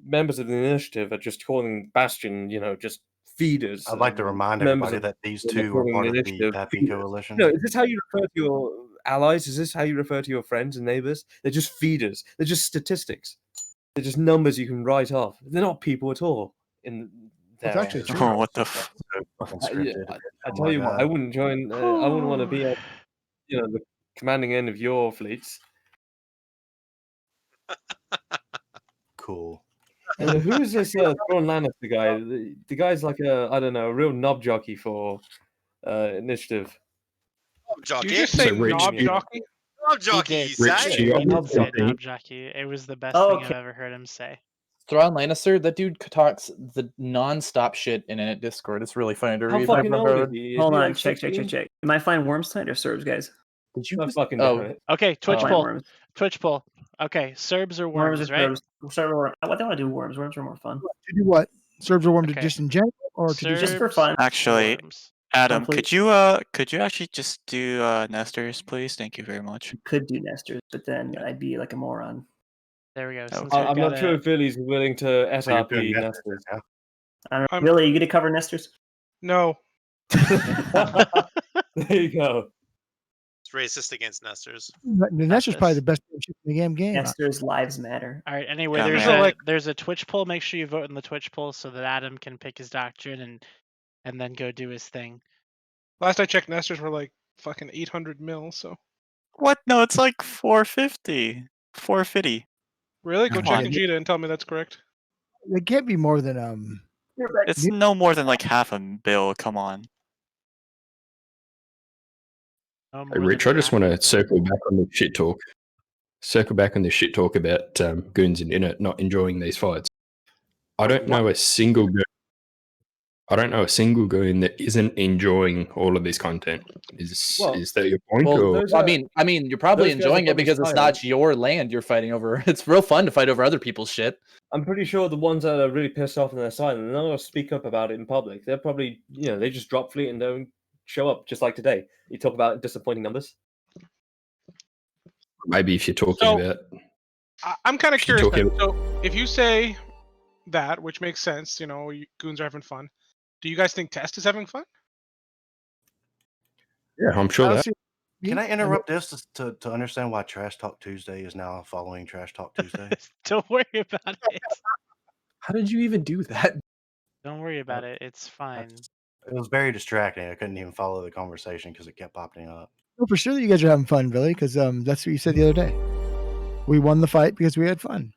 members of the initiative are just calling Bastion, just feeders. I'd like to remind members everybody of that these the two are part of the initiative Pappy feeders. Coalition. No, is this how you refer to your allies? Is this how you refer to your friends and neighbors? They're just feeders. They're just statistics. They're just numbers you can write off. They're not people at all. That's actually true. Oh, what the f- I tell you what, I wouldn't join. I wouldn't want to be at the commanding end of your fleets. Cool. And who is this Thrawn Lannister guy? The guy's like a real knob jockey for initiative. Jockey. You just say So Rich, knob you- jockey? Knob jockey, you Rich, say? you got He did knob say jockey. knob jockey. It was the best Oh, thing okay. I've ever heard him say. Thrawn Lannister, that dude talks the non-stop shit in a Discord. It's really funny to How read. fucking I've old is heard. he? Is Hold he on, like check. 16? Am I flying worms tonight or serbs, guys? Did you? God fucking Oh. damn it. Okay, Twitch Flying poll. worms. Twitch poll. Okay, Serbs or Worms worms, or right? serbs? We'll start with worms. I want to do worms. Worms are more fun. To do what? Serbs or worms Okay. just in general, or to do Just for Serbs fun. Actually, worms. Adam, Complete- could you actually just do Nestors, please? Thank you very much. Could do nesters, but then I'd be like a moron. There we go. Okay. Since we've I'm not got sure a- if Billy's willing to So you're doing SRP Nestors, Nestors. yeah? I don't know. I'm- Billy, you gonna cover nesters? No. There you go. It's racist against Nestors. That's just probably this. the best ship in the game. Nesters lives matter. All right. Anyway, Yeah, there's man. there's a Twitch poll. Make sure you vote in the Twitch poll so that Adam can pick his doctrine and then go do his thing. Last I checked, nesters were like fucking 800 mil. So What? No, it's like 450. 450. really, go Come check on. Vegeta and tell me that's correct. It can't be more than It's no more than like half a bill. Come on. No Hey, more Rich, than I just half want a to circle back on the shit talk. Circle back on the shit talk about goons and Init not enjoying these fights. I don't know a single goon. I don't know a single goon that isn't enjoying all of this content. Is that your point? Well, or? I mean, you're probably those guys are enjoying it probably because it's silent. not your land you're fighting over. It's real fun to fight over other people's shit. I'm pretty sure the ones that are really pissed off and they're silent, they're not going to speak up about it in public. They're probably, they just drop fleet and don't show up, just like today. You talk about disappointing numbers. Maybe if you're talking So- about I'm kind of If you curious. talk Then. about- So if you say that, which makes sense, goons are having fun. Do you guys think Test is having fun? yeah, I'm sure that. Can I interrupt this to understand why Trash Talk Tuesday is now following Trash Talk Tuesday? Don't worry about it. How did you even do that? Don't worry about it. It's fine. It was very distracting. I couldn't even follow the conversation because it kept popping up. No, for sure that you guys are having fun, Billy, because that's what you said the other day. We won the fight because we had fun.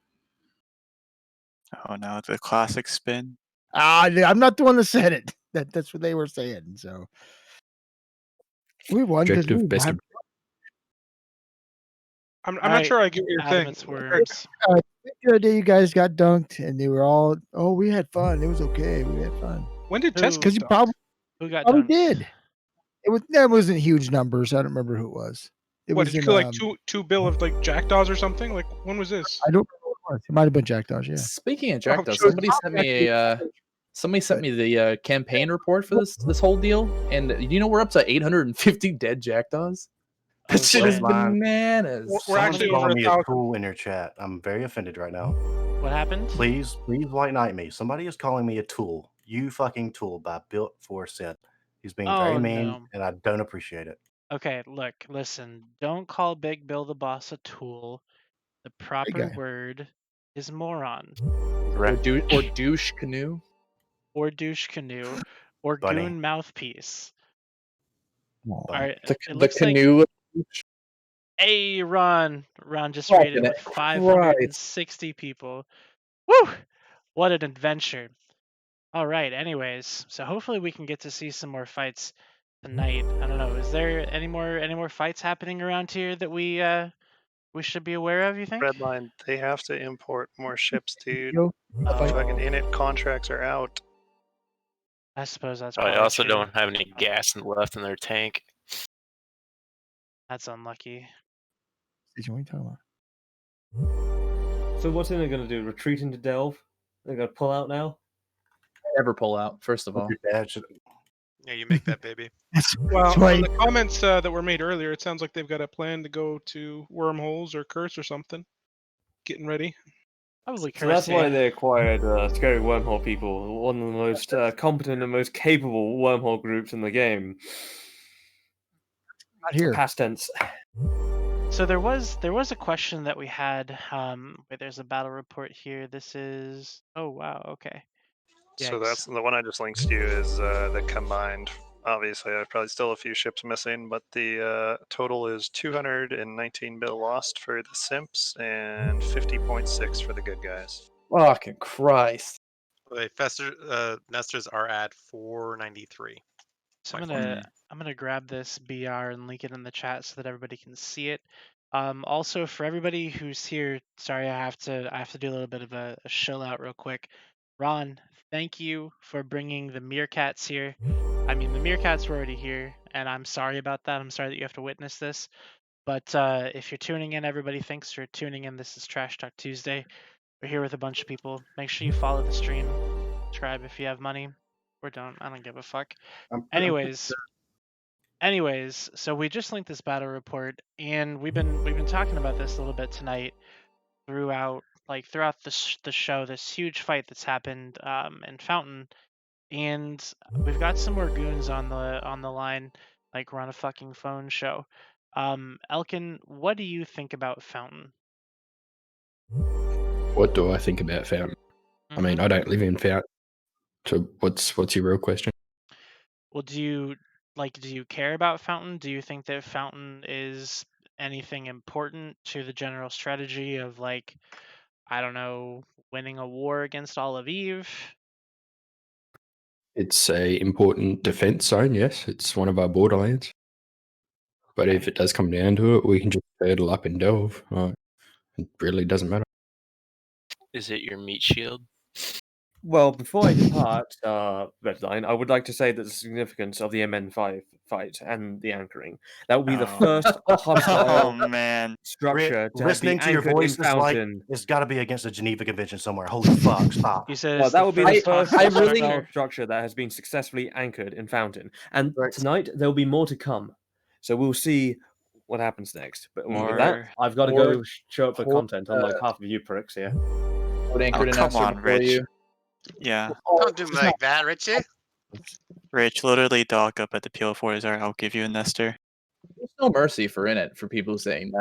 Oh no, the classic spin. I'm not the one that said it. That's what they were saying. So we won because we Objective best had of I'm All not right, sure I get what you're Adam, saying. it's Worms. the other day you guys got dunked and they were all, oh, we had fun. It was okay. We had fun. When did Who- Tess Because get you dunked? Who got probably dunked? did. That wasn't huge numbers. I don't remember who it was. It What was did you in kill like two bill of like jackdaws or something? Like when was this? I don't remember what it was. It might have been Jackdaws, yeah. Speaking of Oh, Jackdaw, sure. somebody sent me the campaign report for this whole deal, and you know we're up to 850 dead Jackdaws. That shit is shit. bananas. We're Someone's actually over calling me a 1,000. tool in your chat. I'm very offended right now. What happened? Please white knight me. Somebody is calling me a tool. You fucking tool by Built for Cent. He's being very Oh, mean, no. and I don't appreciate it. Okay, look, listen. Don't call Big Bill the Boss a tool. The proper guy. word is moron. Or douche canoe. Or douche canoe. Or Bunny. goon mouthpiece. All Bunny. right, The it looks like. canoe. Hey, Ron. Ron just Fucking raided with Christ. 560 people. Woo! What an adventure. All right, anyways, so hopefully we can get to see some more fights tonight. I don't know. Is there any more fights happening around here that we should be aware of, you think? Redline, they have to import more ships, dude. Yo, Fucking Oh, init contracts are out. I suppose that's I probably also true. don't have any gas left in their tank. That's unlucky. What are you talking about? So what's Inner going to do? Retreat into Delve? They're going to pull out now? Never pull out, first of all. Your dad should- Yeah, you make that baby. Well, That's right. from the comments that were made earlier, it sounds like they've got a plan to go to Wormholes or Curse or something. Getting ready. Probably So that's Curse, why yeah. they acquired Scary Wormhole People, one of the most competent and most capable wormhole groups in the game. Not here. Past tense. So there was a question that we had. Wait, there's a battle report here. This is. Oh wow. Okay. So Yikes. that's the one I just linked to you is the combined. Obviously, there's probably still a few ships missing, but the total is 219 bill lost for the simps and 50.6 for the good guys. Fucking Christ. The Nesters are at 493. So Like I'm gonna grab this BR and link it in the chat so that everybody can see it. Also for everybody who's here, sorry I have to do a little bit of a shill out real quick. Ron, thank you for bringing the meerkats here. I mean the meerkats were already here, and I'm sorry about that. I'm sorry that you have to witness this. But if you're tuning in, everybody, thanks for tuning in. This is Trash Talk Tuesday. We're here with a bunch of people. Make sure you follow the stream, subscribe if you have money, or don't. I don't give a fuck. Anyways, so we just linked this battle report, and we've been talking about this a little bit tonight throughout the show. This huge fight that's happened in Fountain, and we've got some more goons on the line, like we're on a fucking phone show. Elkin, what do you think about Fountain? What do I think about Fountain? I mean, I don't live in Fountain. So what's your real question? Well, do you care about Fountain? Do you think that Fountain is anything important to the general strategy of, like, I don't know, winning a war against all of Eve? It's a important defense zone, yes. It's one of our borderlands. But if it does come down to it, we can just hurdle up and delve. It really doesn't matter. Is it your meat shield? Well, before I depart, Redline, I would like to say that the significance of the MN5 fight and the anchoring. That will be the first hostile structure to Listening be to your anchored voice in is like Fountain. it's got to be against the Geneva Convention somewhere. Holy fuck! Stop. You said Well, it's that the would be the first first hostile hostile structure that has been successfully anchored in Fountain. And tonight there will be more to come. So we'll see what happens next. But with that, I've got to go show up for content, unlike half of you pricks here. Oh, come on, Rich. Yeah. Don't do me like that, Richie. Rich, literally dog up at the PL4s, I'll give you a Nestor. There's no mercy for Init for people saying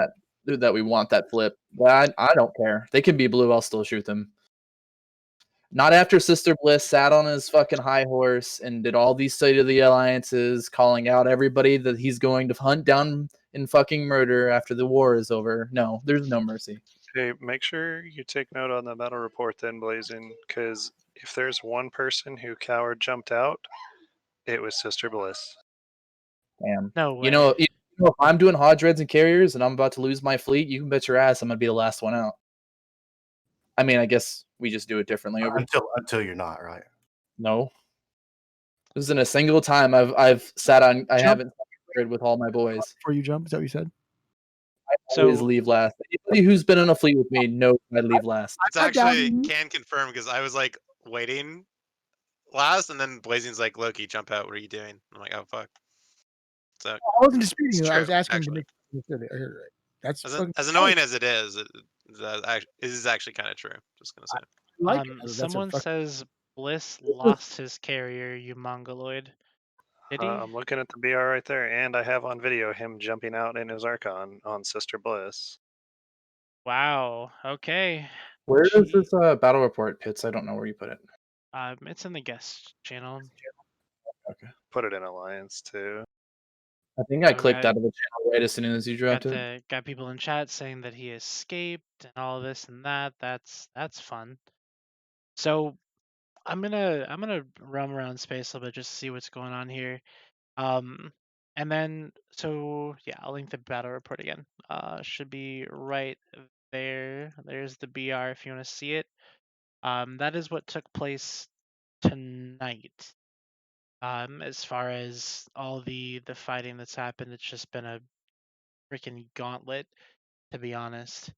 that we want that flip. But I don't care. They can be blue, I'll still shoot them. Not after Sister Bliss sat on his fucking high horse and did all these State of the Alliances, calling out everybody that he's going to hunt down and fucking murder after the war is over. No, there's no mercy. Hey, make sure you take note on the battle report then, Blazing, because if there's one person who coward jumped out, it was Sister Bliss. Damn. No way. You know, if I'm doing Hodge Reds and Carriers and I'm about to lose my fleet, you can bet your ass I'm gonna be the last one out. I mean, I guess we just do it differently over until you're not, right? No. This isn't a single time I've sat on. I haven't grid with all my boys. Before you jump, is that what you said? I always leave last. Anybody who's been in a fleet with me knows I leave last. It's actually can confirm because I was like waiting last, and then Blazing's like, "Loki, jump out! What are you doing?" I'm like, "Oh fuck." So I wasn't disputing it's you. I was true, asking actually. to make sure that I heard it right. That's as annoying as it is actually kind of true. Just gonna say. Someone says Bliss lost his carrier, you mongoloid. Did he? I'm looking at the BR right there, and I have on video him jumping out in his Archon on Sister Bliss. Wow. Okay. Where is this battle report, Pitts? I don't know where you put it. It's in the guest channel. Okay. Put it in Alliance too. I think I Oh, clicked got- out of the channel right as soon as you dropped it. Got people in chat saying that he escaped and all this and that. That's fun. So I'm gonna roam around space a little bit just to see what's going on here. And then so yeah, I'll link the battle report again. Should be right there. There's the BR if you want to see it. That is what took place tonight. As far as all the fighting that's happened, it's just been a freaking gauntlet, to be honest.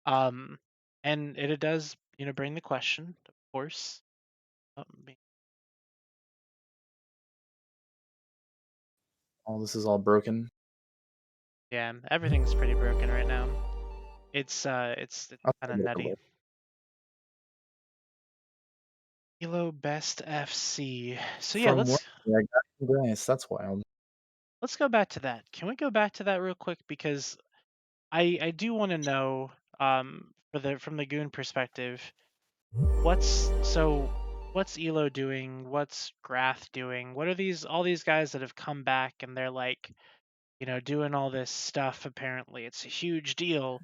And it does, bring the question, of course. Oh, this is all broken. Yeah, everything's pretty broken right now. It's kind of nutty. Elo best FC. So yeah, From nice. That's wild. Let's go back to that. Can we go back to that real quick because I do want to know from the goon perspective, what's Elo doing? What's Grath doing? What are all these guys that have come back and they're like, doing all this stuff apparently. It's a huge deal.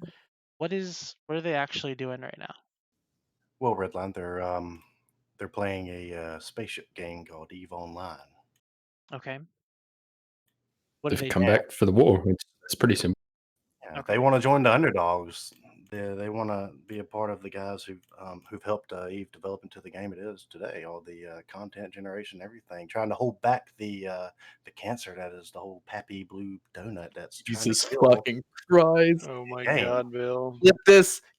What are they actually doing right now? Well, Redline, they're playing a spaceship game called E11. Okay. What They've do they come do? back for the war. It's pretty simple. Yeah, they want to join the underdogs. They want to be a part of the guys who've helped Eve develop into the game it is today. All the content generation, everything, trying to hold back the cancer that is the whole pappy blue donut that's Jesus trying to kill fucking Christ! Oh my game. God, Bill!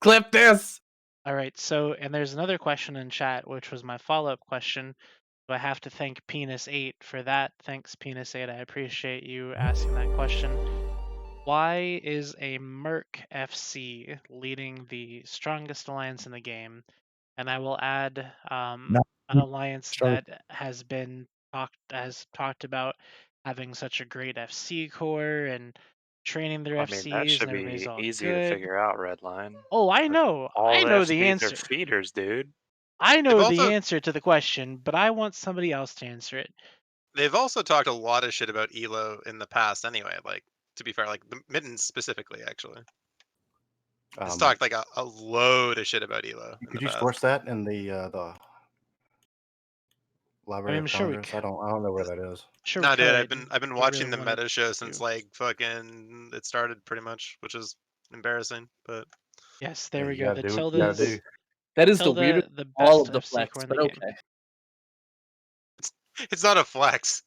Clip this. All right. So, and there's another question in chat, which was my follow-up question. So I have to thank Penis8 for that. Thanks, Penis8. I appreciate you asking that question. Why is a Merc FC leading the strongest alliance in the game? And I will add an alliance that has talked about having such a great FC core and training their I mean, that FCs should and everybody's be all easy good. to figure out, Redline. Oh, I know. All I the know the FCs answer. are feeders, dude. I know the answer to the question, but I want somebody else to answer it. They've also talked a lot of shit about Elo in the past anyway, like, to be fair, like the Mittens specifically, actually. It's talked like a load of shit about Elo in Could the you past. source that in the Library of sure we Congress? I don't know where that is. Sure, No, we dude, could. I've been If you watching really the wanted meta show since to. like fucking it started pretty much, which is embarrassing, but Yes, there we you go. gotta The do what you gotta tildes. do. That is the weirdest the of all best of the FC flex, core in but the game. okay. it's not a flex.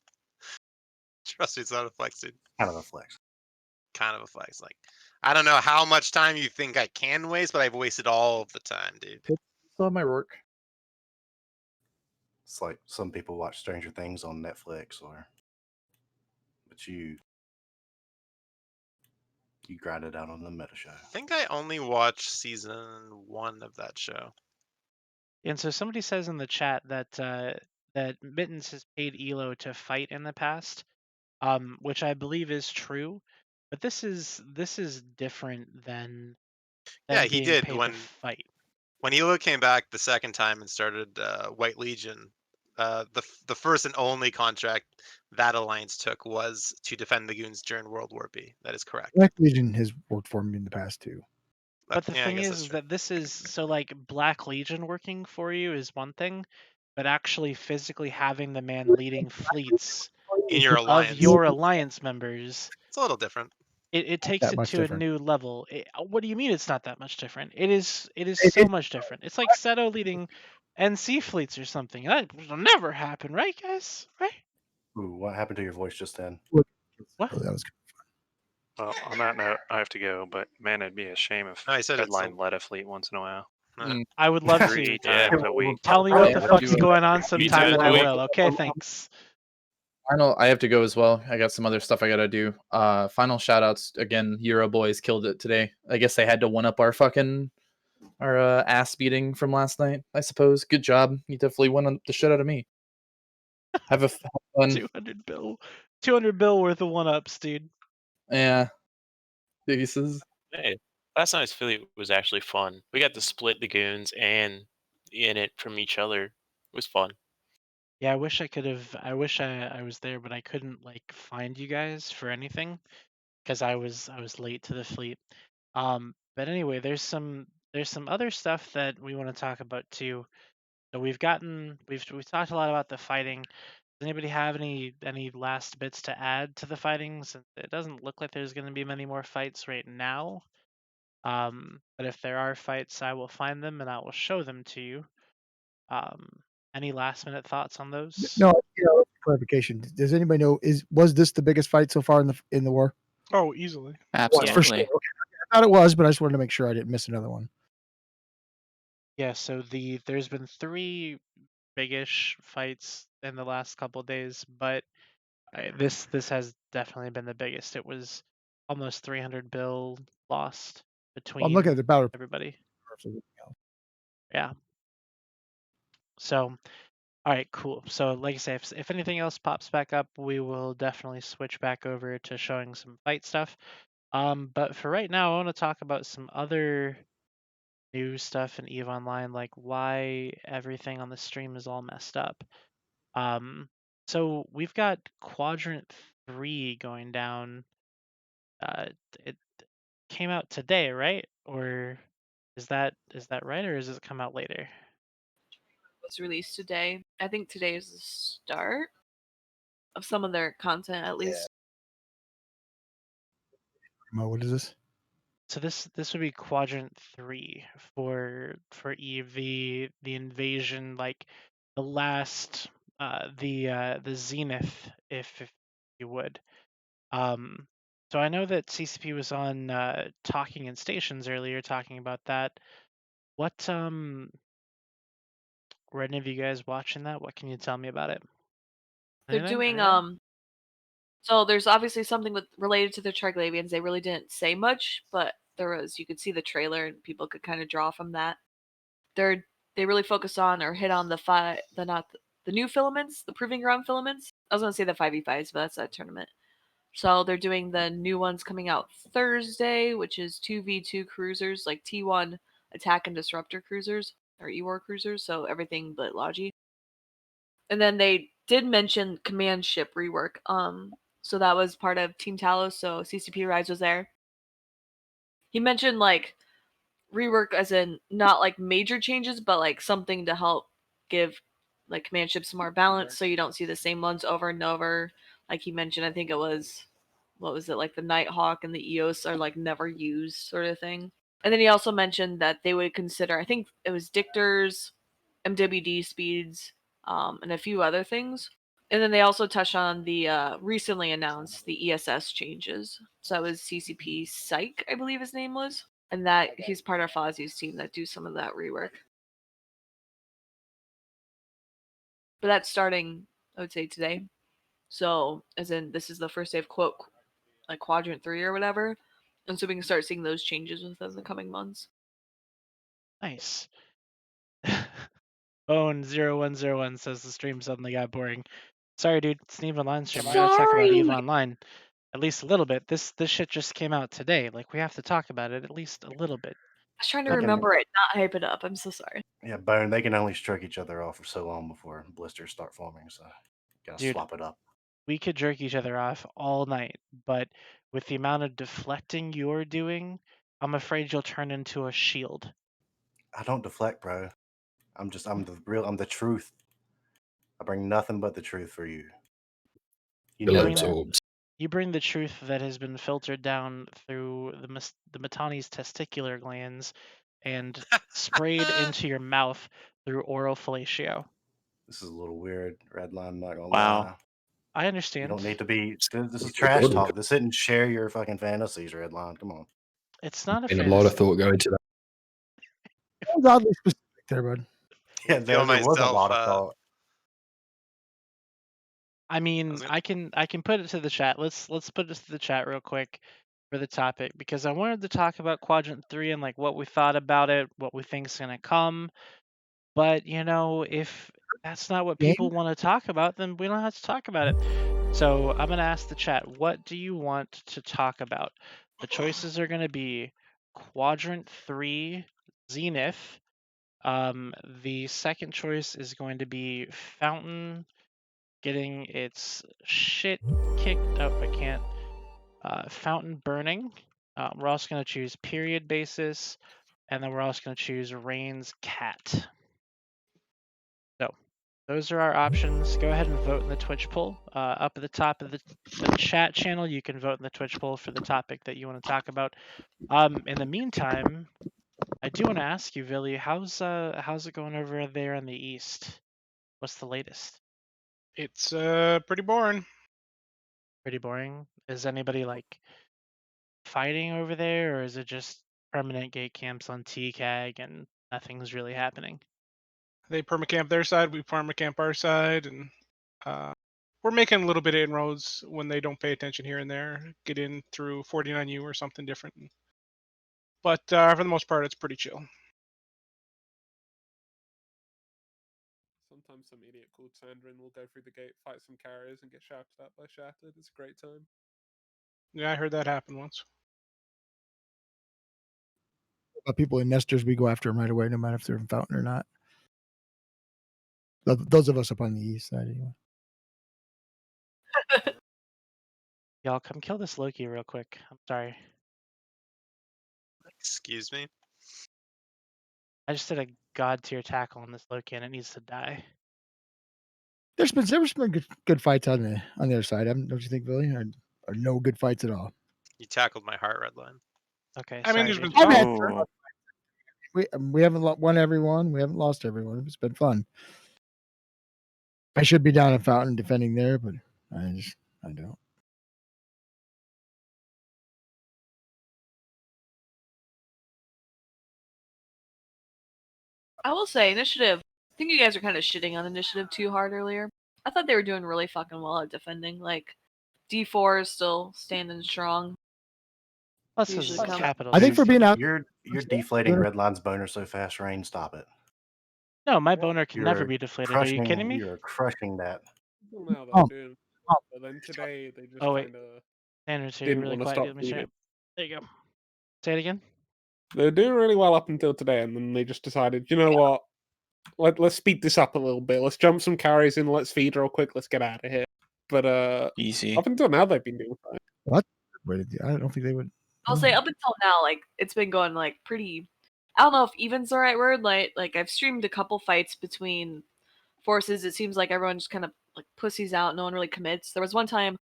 Trust me, it's not a flex, dude. Kind of a flex. Kind of a flex. Like, I don't know how much time you think I can waste, but I've wasted all of the time, dude. Still have my work. It's like some people watch Stranger Things on Netflix, but you grind it out on the meta show. I think I only watched season 1 of that show. And so somebody says in the chat that that Mittens has paid Elo to fight in the past, which I believe is true. But this is different than Yeah, he being did paid when to fight. when Elo came back the second time and started White Legion, the first and only contract that alliance took was to defend the goons during World War B. That is correct. Black Legion has worked for me in the past too. But the Yeah, I thing guess is that this is so like Black Legion working for you is one thing, but actually physically having the man leading fleets in your of alliance, your alliance members, it's a little different. it takes that it much to different. a new level. What do you mean it's not that much different? It is so much different. It's like Seto leading NC fleets or something. That will never happen, right, guys? Right? Ooh, what happened to your voice just then? What? That was Well, on that note, I have to go, but man, it'd be a shame if No, I said it's Redline led a fleet once in a while. I would love 3 to. times a week. Tell me I what the have fuck's to, going on Me sometime too, and I boy. will. Okay, thanks. I have to go as well. I got some other stuff I gotta do. Final shout outs again. Euro boys killed it today. I guess they had to one up our ass beating from last night. I suppose. Good job. You definitely won the shit out of me. Have fun. 200 bill worth of one ups, dude. Yeah. Deuces. Hey, last night's Philly was actually fun. We got to split the goons and in it from each other. It was fun. Yeah, I wish I could have. I wish I was there, but I couldn't like find you guys for anything because I was late to the fleet. But anyway, there's some other stuff that we want to talk about too. So we've talked a lot about the fighting. Does anybody have any last bits to add to the fighting? Since it doesn't look like there's going to be many more fights right now. But if there are fights, I will find them and I will show them to you. Any last minute thoughts on those? No, clarification. Does anybody know was this the biggest fight so far in the war? Oh, easily. For sure. Okay. I thought it was, but I just wanted to make sure I didn't miss another one. Yeah, so there's been 3 biggish fights in the last couple days, but this has definitely been the biggest. It was almost 300 bill lost between I'm looking at the battle. everybody. Yeah. So, all right, cool. So, like I say, if anything else pops back up, we will definitely switch back over to showing some fight stuff. But for right now, I want to talk about some other new stuff in EVE Online, like why everything on the stream is all messed up. So we've got Quadrant 3 going down. It came out today, right? Or is that right, or does it come out later? Was released today. I think today is the start of some of their content, at least. What is this? So this would be Quadrant 3 for EVE, the invasion, like the last the zenith, if you would. So I know that CCP was on Talking in Stations earlier, talking about that. What were any of you guys watching that? What can you tell me about it? They're Anything? doing so there's obviously something related to the Triglavians. They really didn't say much, but you could see the trailer and people could kind of draw from that. They really focus on or hit on the new filaments, the Proving Ground filaments. I was gonna say the 5v5s, but that's that tournament. So they're doing the new ones coming out Thursday, which is 2v2 cruisers, like T1 attack and disruptor cruisers or E-War cruisers, so everything but Logi. And then they did mention command ship rework. So that was part of Team Talos, so CCP Rise was there. He mentioned like rework as in not like major changes, but like something to help give like command ships some more balance so you don't see the same ones over and over. Like he mentioned, I think it was like the Nighthawk and the EOS are like never used sort of thing. And then he also mentioned that they would consider, I think it was dictors, MWD speeds, and a few other things. And then they also touched on the recently announced the ESS changes. So that was CCP Psych, I believe his name was. And that he's part of Fozzie's team that do some of that rework. But that's starting, I would say, today. So, as in, this is the first day of like Quadrant 3 or whatever. And so we can start seeing those changes within the coming months. Nice. Bone0101 says the stream suddenly got boring. Sorry, dude. It's an EVE Online stream. We gotta talk about EVE Online at least a little bit. This shit just came out today. Like we have to talk about it at least a little bit. was trying to They can- remember it, not hype it up. I'm so sorry. Yeah, Bone, they can only stroke each other off for so long before blisters start forming, so gotta Dude, swap it up. we could jerk each other off all night, but with the amount of deflecting you're doing, I'm afraid you'll turn into a shield. I don't deflect, bro. I'm the truth. I bring nothing but the truth for you. You know bring, that. you bring the truth that has been filtered down through the Matani's testicular glands and sprayed into your mouth through oral fellatio. This is a little weird, Redline, I'm not gonna Wow. lie. I You understand. don't need to be. This is trash talk. This isn't share your fucking fantasies, Redline. Come on. It's not a And a fantasy. lot of thought go into that. That was oddly specific there, bud. Yeah, there was a lot of thought. I mean, I can put it to the chat. Let's put it to the chat real quick for the topic, because I wanted to talk about Quadrant 3 and like what we thought about it, what we think's gonna come. But you know, if that's not what people want to talk about, then we don't have to talk about it. So I'm gonna ask the chat, what do you want to talk about? The choices are gonna be Quadrant 3 Zenith. The second choice is going to be Fountain getting its shit kicked. Oh, I can't. Fountain burning. We're also going to choose period basis, and then we're also going to choose Rain's cat. So those are our options. Go ahead and vote in the Twitch poll. Up at the top of the chat channel, you can vote in the Twitch poll for the topic that you want to talk about. In the meantime, I do want to ask you, Villy, how's it going over there in the east? What's the latest? It's pretty boring. Pretty boring. Is anybody like fighting over there, or is it just permanent gate camps on TCAG and nothing's really happening? They permacamp their side, we permacamp our side, and we're making a little bit of inroads when they don't pay attention here and there. Get in through 49U or something different. But for the most part, it's pretty chill. Sometimes some idiot called Sandrin will go through the gate, fight some carriers, and get shafted out by Shattered. It's a great time. Yeah, I heard that happen once. People in nesters, we go after them right away, no matter if they're in Fountain or not. Those of us up on the east side, anyway. Y'all come kill this Loki real quick. I'm sorry. Excuse me? I just did a god tier tackle on this Loki and it needs to die. There's been good fights on the other side, don't you think, Billy? Or no good fights at all? You tackled my heart, Redline. Okay, I mean, sorry, there's dude. been we haven't won everyone. We haven't lost everyone. It's been fun. I should be down at Fountain defending there, but I don't. I will say, Initiative. I think you guys are kind of shitting on Initiative too hard earlier. I thought they were doing really fucking well at defending. Like, D4 is still standing strong. Usually come- I think for being out, You're deflating Redline's boner so fast, Rain. Stop it. No, my boner can never You're be deflated. Are you kidding me? You're crushing that. Well, now Oh. they're doing. But then today they just Oh, wait. kind of Sanders, you're didn't really want to quiet. stop Let me share feeding. it. There you go. Say it again. They're doing really well up until today, and then they just decided, you know what? Let's speed this up a little bit. Let's jump some carries in. Let's feed real quick. Let's get out of here. But easy. Up until now, they've been doing fine. What? I don't think they would. I'll say up until now, like it's been going like pretty. I don't know if even's the right word. Like I've streamed a couple fights between forces. It seems like everyone just kind of like pussies out. No one really commits. There was one time,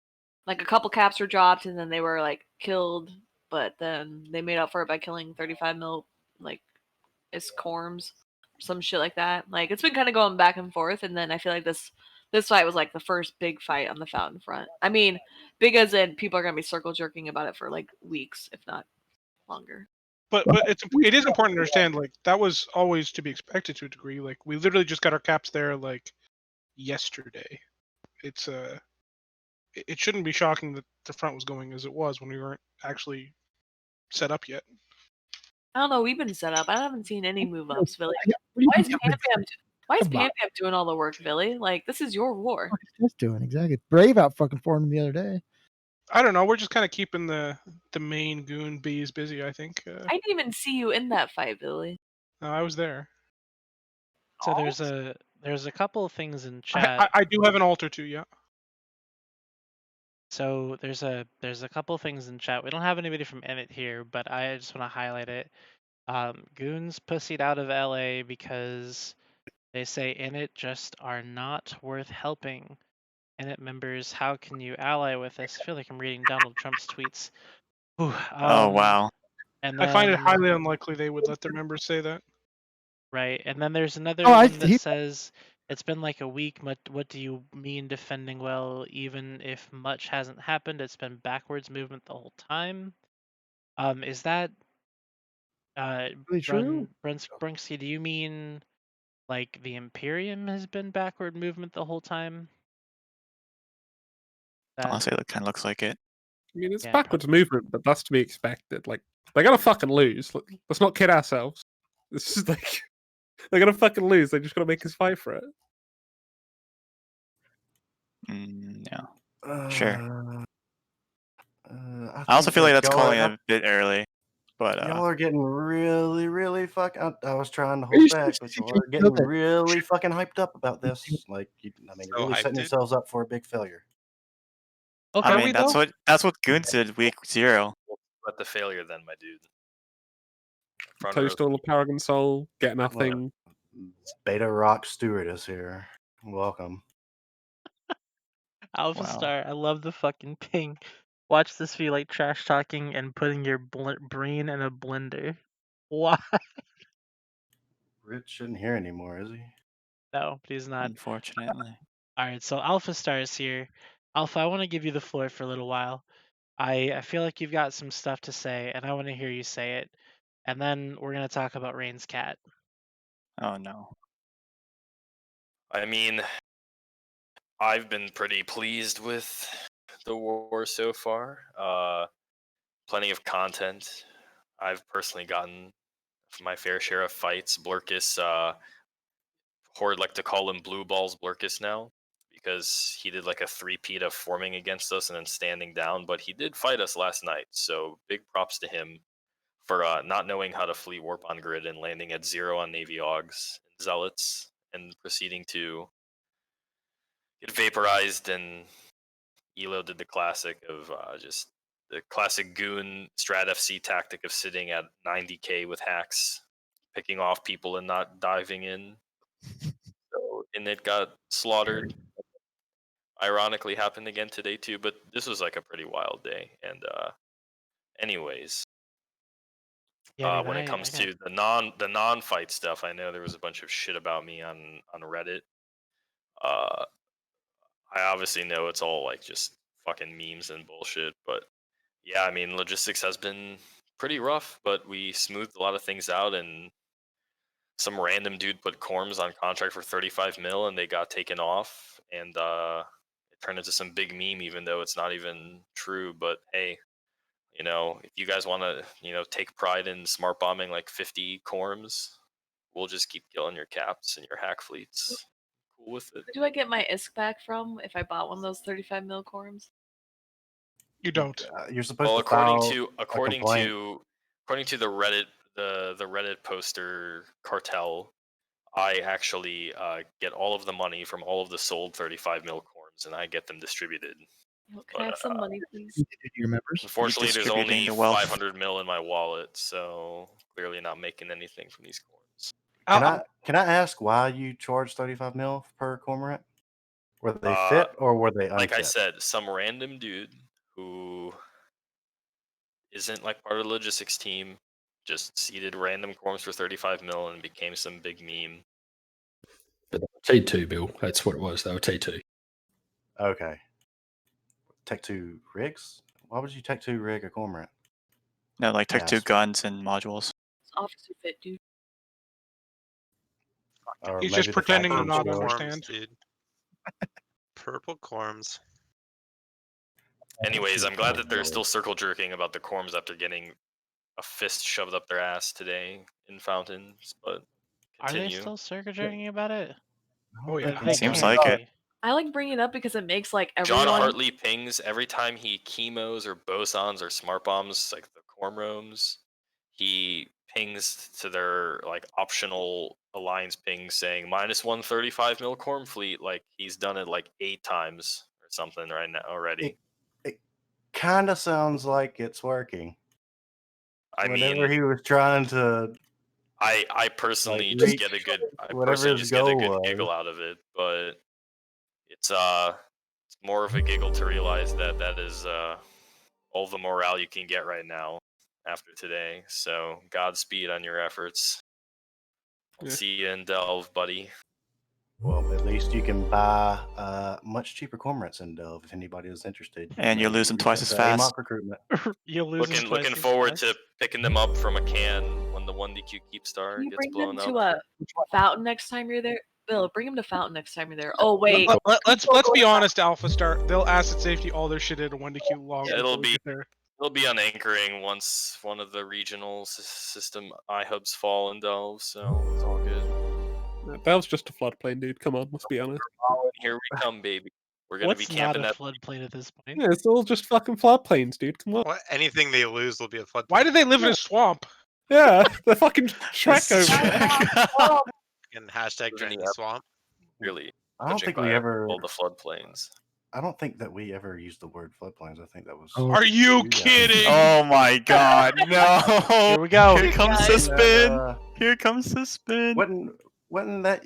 like a couple caps were dropped and then they were like killed, but then they made up for it by killing 35 mil like Iscorms or some shit like that. Like it's been kind of going back and forth, and then I feel like this fight was like the first big fight on the Fountain front. I mean, big as in people are gonna be circle jerking about it for like weeks, if not longer. But it is important to understand, like, that was always to be expected to a degree. Like, we literally just got our caps there like yesterday. It's it shouldn't be shocking that the front was going as it was when we weren't actually set up yet. I don't know. We've been set up. I haven't seen any move ups, Billy. Why is Pam Pam doing all the work, Billy? Like this is your war. Just doing exactly. Brave out fucking for him the other day. I don't know. We're just kind of keeping the main goon bees busy. I think. I didn't even see you in that fight, Billy. No, I was there. So Oh. there's a couple of things in I, chat. I do have an altar too. Yeah. So there's a couple of things in chat. We don't have anybody from Init here, but I just want to highlight it. Goons pussied out of LA because they say Init just are not worth helping. Init members, how can you ally with us? I feel like I'm reading Donald Trump's tweets. Whew, Oh wow. And I find it then highly unlikely they would let their members say that. right, and then there's another Oh, one that says it's been like a week. What do you mean defending well? Even if much hasn't happened, it's been backwards movement the whole time. Is that really true? Brunksky? Do you mean like the Imperium has been backward movement the whole time? Honestly, that kind of looks like it. I mean, it's Yeah. backwards movement, but that's to be expected. Like, they're gonna fucking lose. Let's not kid ourselves. This is like they're gonna fucking lose. They just gotta make us fight for it. Yeah. Sure. I I also think feel like that that's calling it a bit early, but y'all are getting really, really fucking. I was trying to Are you hold back, but y'all are getting okay. really fucking hyped up about this. Like, I mean, you're So really hyped, setting dude. yourselves up for a big failure. Okay, I mean, that's what Goons did week 0. Let the failure then, my dude. Front row. Toast all the Paragon Soul, get nothing. Beta Rock Stewart is here. Welcome. Alpha Wow. Star, I love the fucking ping. Watch this be like trash talking and putting your brain in a blender. Why? Rich isn't here anymore, is he? No, but he's not. Unfortunately. All right, so Alpha Star is here. Alpha, I want to give you the floor for a little while. I feel like you've got some stuff to say, and I want to hear you say it. And then we're gonna talk about Rain's cat. Oh no. I mean, I've been pretty pleased with the war so far. Plenty of content. I've personally gotten my fair share of fights. Blurkus, Horde like to call him Blue Balls Blurkus now because he did like a three-peat of forming against us and then standing down, but he did fight us last night. So big props to him for not knowing how to fleet warp on grid and landing at 0 on Navy Augs and Zealots and proceeding to get vaporized. And Elo did the classic of just the classic goon strat FC tactic of sitting at 90k with hacks, picking off people and not diving in. So, and it got slaughtered. Ironically, happened again today too, but this was like a pretty wild day. And anyways, Yeah, dude, when it comes to the non fight stuff, I know there was a bunch of shit about me on Reddit. I obviously know it's all like just fucking memes and bullshit, but yeah, I mean logistics has been pretty rough, but we smoothed a lot of things out, and some random dude put Corms on contract for 35 mil and they got taken off, and it turned into some big meme even though it's not even true. But hey, you know, if you guys want to, you know, take pride in smart bombing like 50 Corms, we'll just keep killing your caps and your hack fleets. Cool with it. Where do I get my ISK back from if I bought one of those 35 mil corms? You don't. You're supposed Well, to file according complaint. to the Reddit the Reddit poster cartel, I actually get all of the money from all of the sold 35 mil corms, and I get them distributed. Can I have some money, please? Your members. Unfortunately, there's Redistributing only the wealth. 500 mil in my wallet, so clearly not making anything from these corms. Can I ask why you charge 35 mil per cormorant? Were they fit or were they unfit? Like I said, some random dude who isn't like part of the logistics team just seeded random corms for 35 mil and became some big meme. But they were T2, Bill. That's what it was. They were T2. Okay. Tech 2 rigs? Why would you Tech 2 rig a cormorant? No, like Tech 2 Yes. guns and modules. It's officer fit, dude. Or He's maybe just the pretending to factory not show up. understand. Dude. Purple corms. Anyways, I'm glad that they're still circle jerking about the corms after getting a fist shoved up their ass today in fountains, but Are they continue. still circle jerking about it? Oh yeah. They Seems can't like it. be. I like bringing it up because it makes like John everyone. Hartley pings every time he chemos or bosons or smart bombs, like the Cormromes. He pings to their like optional alliance ping saying minus 135 mil Corm fleet. Like he's done it like 8 times or something right now already. It kind of sounds like it's working. I Whenever mean, he was trying to, I personally like, just reach get a good whatever his goal was. giggle out of it, but it's more of a giggle to realize that that is all the morale you can get right now after today. So Godspeed on your efforts. I'll Yeah. see you in Delve, buddy. Well, at least you can buy much cheaper cormorants in Delve if anybody is interested. And you lose them reach twice out as to fast. AMOC recruitment. You'll lose them Looking twice looking as forward fast. to picking them up from a can when the 1DQ Keep Star Can you gets bring them blown to up. a fountain next time you're there? Bill, bring them to fountain next time you're there. Oh wait. Let's be honest, Alpha Star. They'll asset safety all their shit in a 1DQ long It'll before we get there. It'll be on anchoring once one of the regional system iHubs fall in Delve, so it's all good. That was just a floodplain, dude. Come on, let's be honest. Here we come, baby. We're gonna be What's not camping a at floodplain at this point? Yeah, it's all just fucking floodplains, dude. Come on. What? Anything they lose will be a flood. Why do they live in a swamp? Yeah, the fucking Shrek over. And hashtag drain the swamp. Really I don't think we ever. all the floodplains. I don't think that we ever used the word floodplains. I think that was. Are you guys. kidding? Oh my god, no! Here we go. Here comes the spin. Here comes the spin. Wasn't that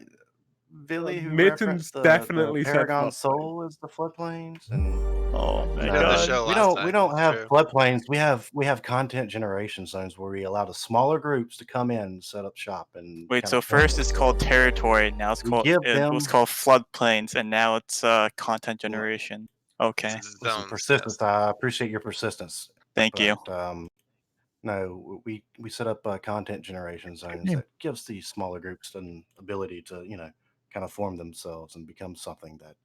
Billy who Mittens referenced definitely the said Paragon floodplain. Soul as the floodplains? And Oh my did the god. show we last don't time, we don't that's have true. floodplains. We have content generation zones where we allow the smaller groups to come in and set up shop and. Wait, kind so of first it's called territory, now it's We called give it was them- called floodplains, and now it's content generation. Okay. Listen, persistence. I appreciate your persistence. Thank you. No, we set up content generation zones name. that gives these smaller groups an ability to kind of form themselves and become something that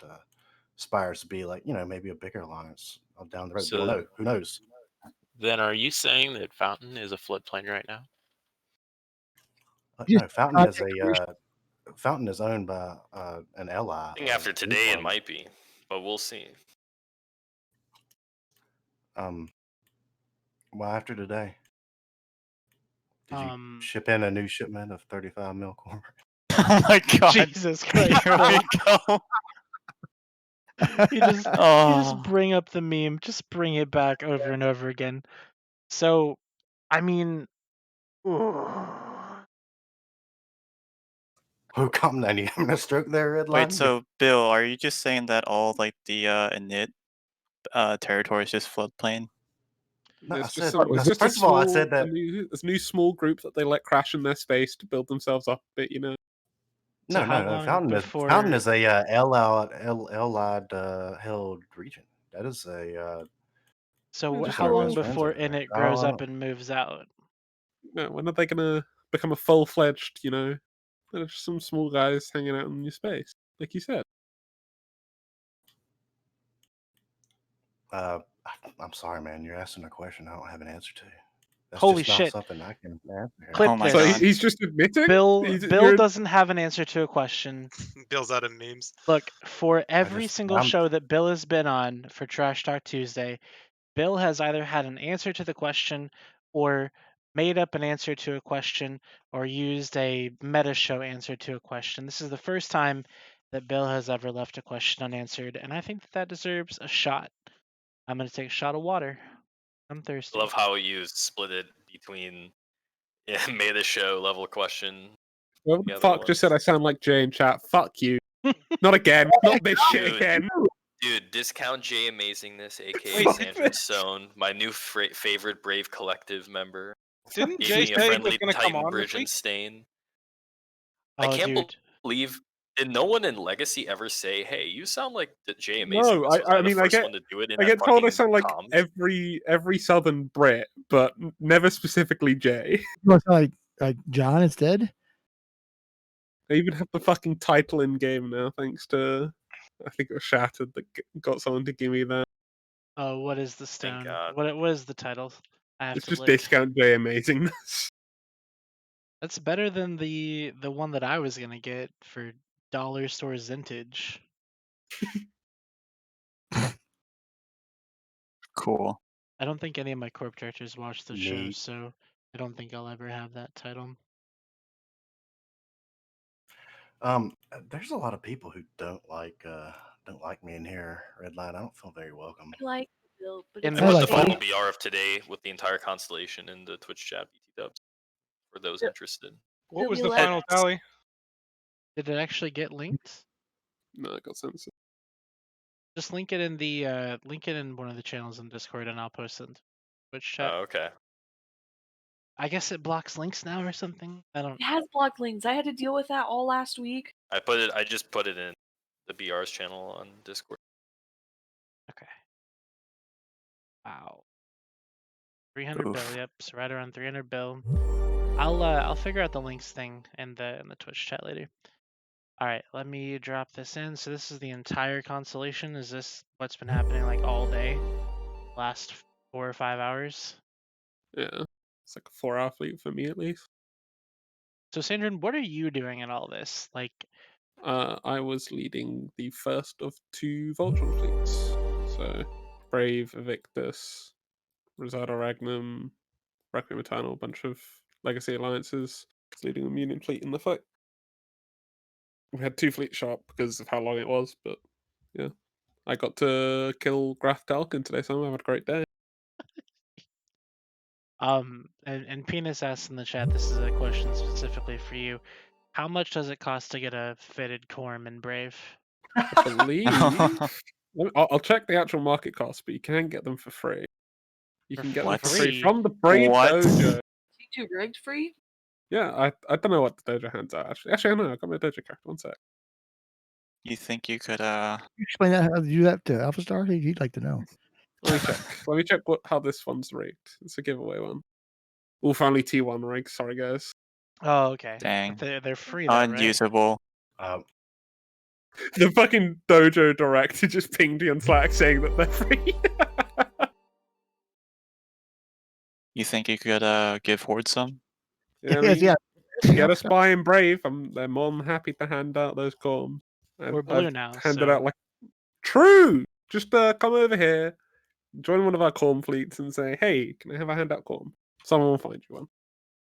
aspires to be like maybe a bigger alliance down the road. So- We'll know. Who knows? Then are you saying that Fountain is a floodplain right now? Just No, Fountain is content a Fountain is owned by an ally. I think of after today it Inform. might be, but we'll see. Well, after today, did you Um, ship in a new shipment of 35 mil corn? Oh my god. Jesus Christ. Here we go. You just Oh. bring up the meme. Just bring it back over and over again. So, I mean, Who come then? You having a stroke there, Red Line? Wait, so Bill, are you just saying that all like the init territory is just floodplain? No, It's I just said- some- it's just a first of all, I small- said that- a new small group that they let crash in their space to build themselves up a bit, So No, how no, long Fountain before- is a allied held region. That is a. So just how our long best friends before over there. Init grows Oh, up and moves out? No, when are they gonna become a full-fledged, they're just some small guys hanging out in your space, like you said. I'm sorry, man. You're asking a question I don't have an answer to. That's Holy just not shit. something I can answer. Clip Oh my this. So god. he's just admitting? Bill You're- Bill doesn't have an answer to a question. Bill's out of memes. Look, for every just- single I'm- show that Bill has been on for Trash Talk Tuesday, Bill has either had an answer to the question or made up an answer to a question or used a meta show answer to a question. This is the first time that Bill has ever left a question unanswered, and I think that deserves a shot. I'm going to take a shot of water. I'm thirsty. I love how you split it between made a show level question. Whoever the other fuck just said I ones. sound like Jay in chat? Fuck you. Not again. Not this shit Dude. again. Dude, discount J Amazingness, aka Wait, Sandra Stone, my new favorite Brave Collective member. Didn't Gave Jay me a say he was friendly gonna come Titan on this Bridge and week? Stain. Oh, I can't dude. believe. Did no one in Legacy ever say, "Hey, you sound like J Amazingness"? No, Was I the mean, I first get, one to do it in I that get told I fucking sound like comms? every Southern Brit, but never specifically Jay. You want to sound like John instead? I even have the fucking title in game now, thanks to I think it was Shattered that got someone to give me that. Oh, what is the Thank stone? God. What is the title? I have It's to just look. discount J Amazingness. That's better than the one that I was gonna get for Dollar Store Vintage. Cool. I don't think any of my corp directors watch the show, Neat. so I don't think I'll ever have that title. There's a lot of people who don't like me in here, Redline. I don't feel very welcome. I like the build, but In it's I this put like the final game, BR of today with the entire constellation in the Twitch chat, BT dubs, for those Yep. interested. What was the W11. final tally? did it actually get linked? No, I got censored. Just link it in the link it in one of the channels in Discord, and I'll post it in Twitch chat. Oh, okay. I guess it blocks links now or something. I don't. It has blocked links. I had to deal with that all last week. I just put it in the BR's channel on Discord. Okay. Wow. 300 bill. Oof. Yep, it's right around 300 bill. I'll figure out the links thing in the Twitch chat later. All right, let me drop this in. So this is the entire constellation. Is this what's been happening like all day, last 4 or 5 hours? Yeah, it's like a 4-hour fleet for me at least. So Sandrin, what are you doing in all this? Like, I was leading the first of 2 Voltron fleets. So Brave, Evictus, Rosada Ragnum, Requiem Eternal, a bunch of Legacy Alliances. I was leading a Union fleet in the fight. We had 2 fleets sharp because of how long it was, but yeah. I got to kill Graf Talcon today, so I had a great day. and Penis asked in the chat, this is a question specifically for you. How much does it cost to get a fitted Corm in Brave? I believe. I'll check the actual market cost, but you can get them for free. You For can get them for free free? from the Brave What? Dojo. T2 rigged free? Yeah, I don't know what the dojo hands are actually. Actually, I know. I got my dojo character. One sec. You think you could You explain that how to do that to Alpha Star? He'd like to know. Let me check. Let me check how this one's rigged. It's a giveaway one. Wolf only T1 rig. Sorry, guys. Oh, okay. Dang. But they're free though, right? Unusable. The fucking dojo director just pinged me on Slack saying that they're free. You think you could give Horde some? Yeah, I Yes, mean, yeah. get us by in Brave. They're more than happy to hand out those corms. We're blue now, handed so out like true. Just come over here, join one of our corm fleets, and say, "Hey, can I have a handout corm?" Someone will find you one.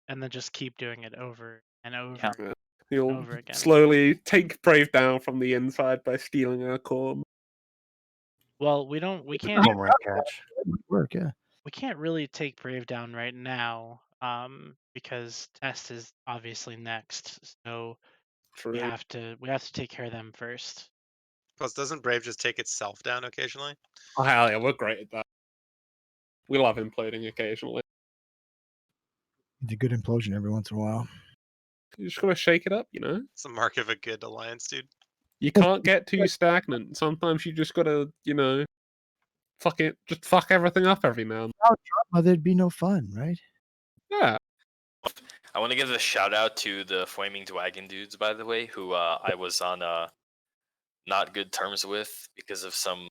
and then just keep doing it over and over Yeah. and You'll over again. slowly take Brave down from the inside by stealing our corm. Well, we can't Cormorant catch. Work, yeah. we can't really take Brave down right now, because Test is obviously next. So True. we have to take care of them first. Plus, doesn't Brave just take itself down occasionally? Oh hell yeah, we're great at that. We love imploding occasionally. It's a good implosion every once in a while. You just gotta shake it up, you know? It's a mark of a good alliance, dude. You can't get too stagnant. Sometimes you just gotta, fuck it. Just fuck everything up every now and Without drama, there'd be no fun, right? then. Yeah. I want to give a shout out to the Flaming Dragon dudes, by the way, who I was on not good terms with because of some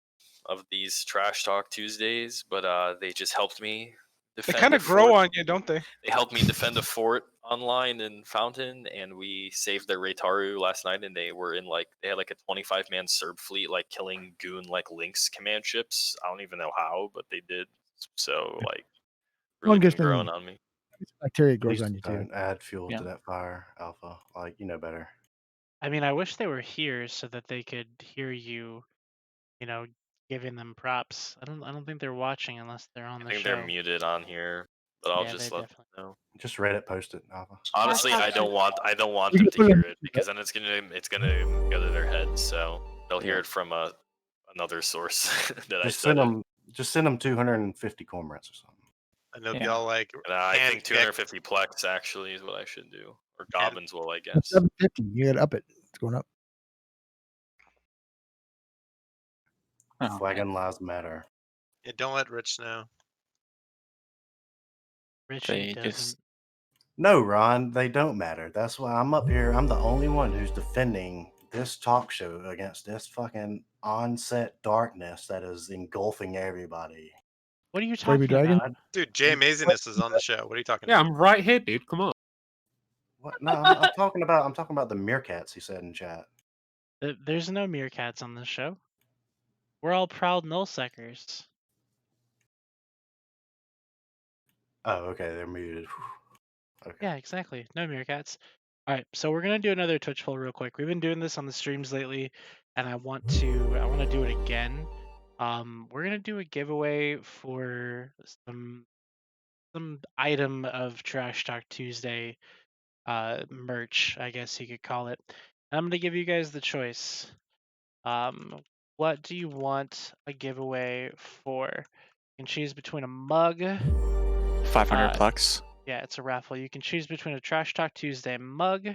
of these Trash Talk Tuesdays, but they just helped me They defend kind a of grow fort. on you, don't they? They helped me defend a fort online in Fountain, and we saved their Reitaru last night, and they were they had like a 25-man Serb fleet, like killing goon like Lynx command ships. I don't even know how, but they did. So like really Fungus been growing and on me. bacteria grows Please on you too. don't add fuel Yeah. to that fire, Alpha. Like, you know better. I mean, I wish they were here so that they could hear you, giving them props. I don't think they're watching unless they're on I the think show. they're muted on here, but I'll Yeah, just they let them definitely. know. Just Reddit post it, Alpha. Honestly, I don't want You them can to put it hear on it because then it's gonna go to their heads. So they'll hear Yeah. it from another source that I Just said send them 250 cormorants or something. And they'll Yeah. be all like, And I think hand-picked. 250 plex actually is what I should do, or And- goblins will, I guess. 750. You gotta up it. It's going up. Oh, Flagon lives matter. Yeah, don't let Rich know. Richie They doesn't. just No, Ron, they don't matter. That's why I'm up here. I'm the only one who's defending this talk show against this fucking onset darkness that is engulfing everybody. What are you Baby talking dragon? about? Dude, Jay Amaziness is on the show. What are you talking Yeah, about? I'm right here, dude. Come on. What? No, I'm talking about the meerkats. He said in chat. There's no meerkats on this show. We're all proud nullsuckers. Oh, okay, they're muted. Okay. Yeah, exactly. No meerkats. All right, so we're gonna do another Twitch poll real quick. We've been doing this on the streams lately, and I want to do it again. We're gonna do a giveaway for some item of Trash Talk Tuesday merch, I guess you could call it. I'm gonna give you guys the choice. What do you want a giveaway for? You can choose between a mug. 500 bucks. Yeah, it's a raffle. You can choose between a Trash Talk Tuesday mug.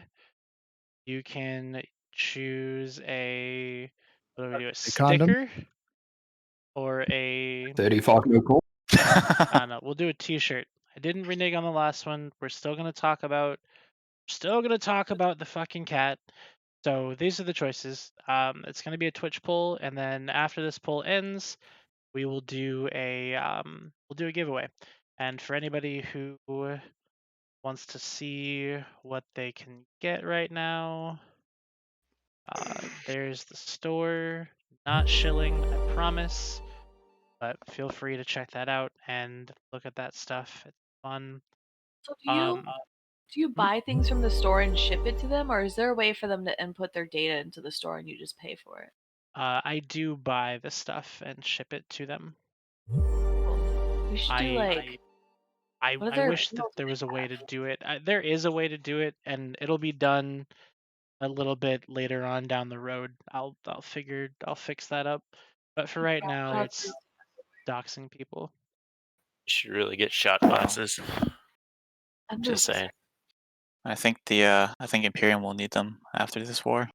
You can choose a what do we do? A condom? sticker or a 35 mil coin. I don't know. We'll do a T-shirt. I didn't renege on the last one. We're still gonna talk about the fucking cat. So these are the choices. It's gonna be a Twitch poll, and then after this poll ends, we will do a giveaway. And for anybody who wants to see what they can get right now, there's the store. Not shilling, I promise. But feel free to check that out and look at that stuff. It's fun. So do you buy things from the store and ship it to them, or is there a way for them to input their data into the store and you just pay for it? I do buy the stuff and ship it to them. We should do like. I wish that there was a way to do it. There is a way to do it, and it'll be done a little bit later on down the road. I'll fix that up. But for right now, it's doxing people. You should really get shot glasses. Just saying. I think Imperium will need them after this war.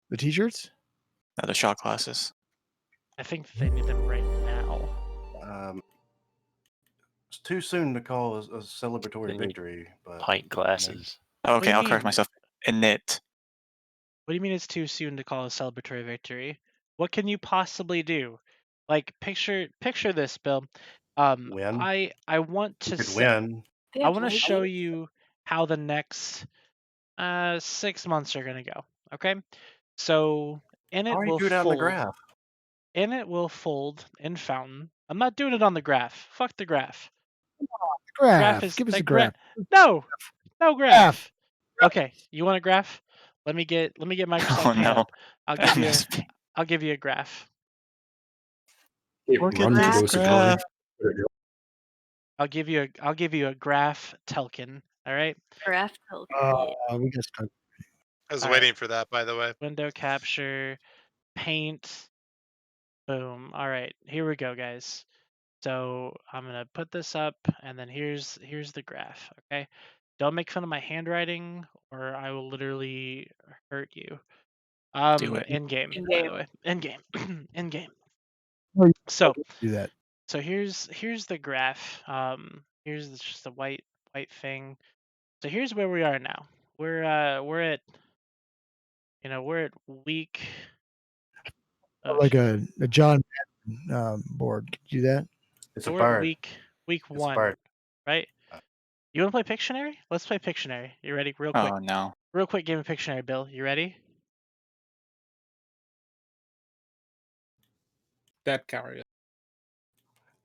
The T-shirts? No, the shot glasses. I think they need them right now. It's too soon to call a celebratory victory, but pint glasses. Oh, What do okay, you I'll correct mean? myself. Init. What do you mean it's too soon to call a celebratory victory? What can you possibly do? Like picture this, Bill. Win. I want to could win. I want to show you how the next 6 months are gonna go. Okay, so in it Already will drew it out on the fold. graph. In it will fold in fountain. I'm not doing it on the graph. Fuck the graph. Graph. Give us a graph. No graph. Okay, you want a graph? Let me get Microsoft Oh, Paint no. up. I'll give you a graph. It runs into a supply. I'll give you a graph Telkin. All right. Graph Telkin. We got stuck. I was All waiting right. for that, by the way. Window capture, paint, boom. All right, here we go, guys. So I'm gonna put this up, and then here's the graph. Okay, don't make fun of my handwriting, or I will literally hurt you. Do it. In game, by the way, in game, in game. No, you So do that. So here's the graph. Here's just a white thing. So here's where we are now. We're at we're at week. Like a John Madden, board. Could you do that? It's So a we're at bird. week It's a 1, bird. right? You want to play Pictionary? Let's play Pictionary. You ready? Real quick. Oh, no. Real quick game of Pictionary, Bill. You ready? Dead carrier.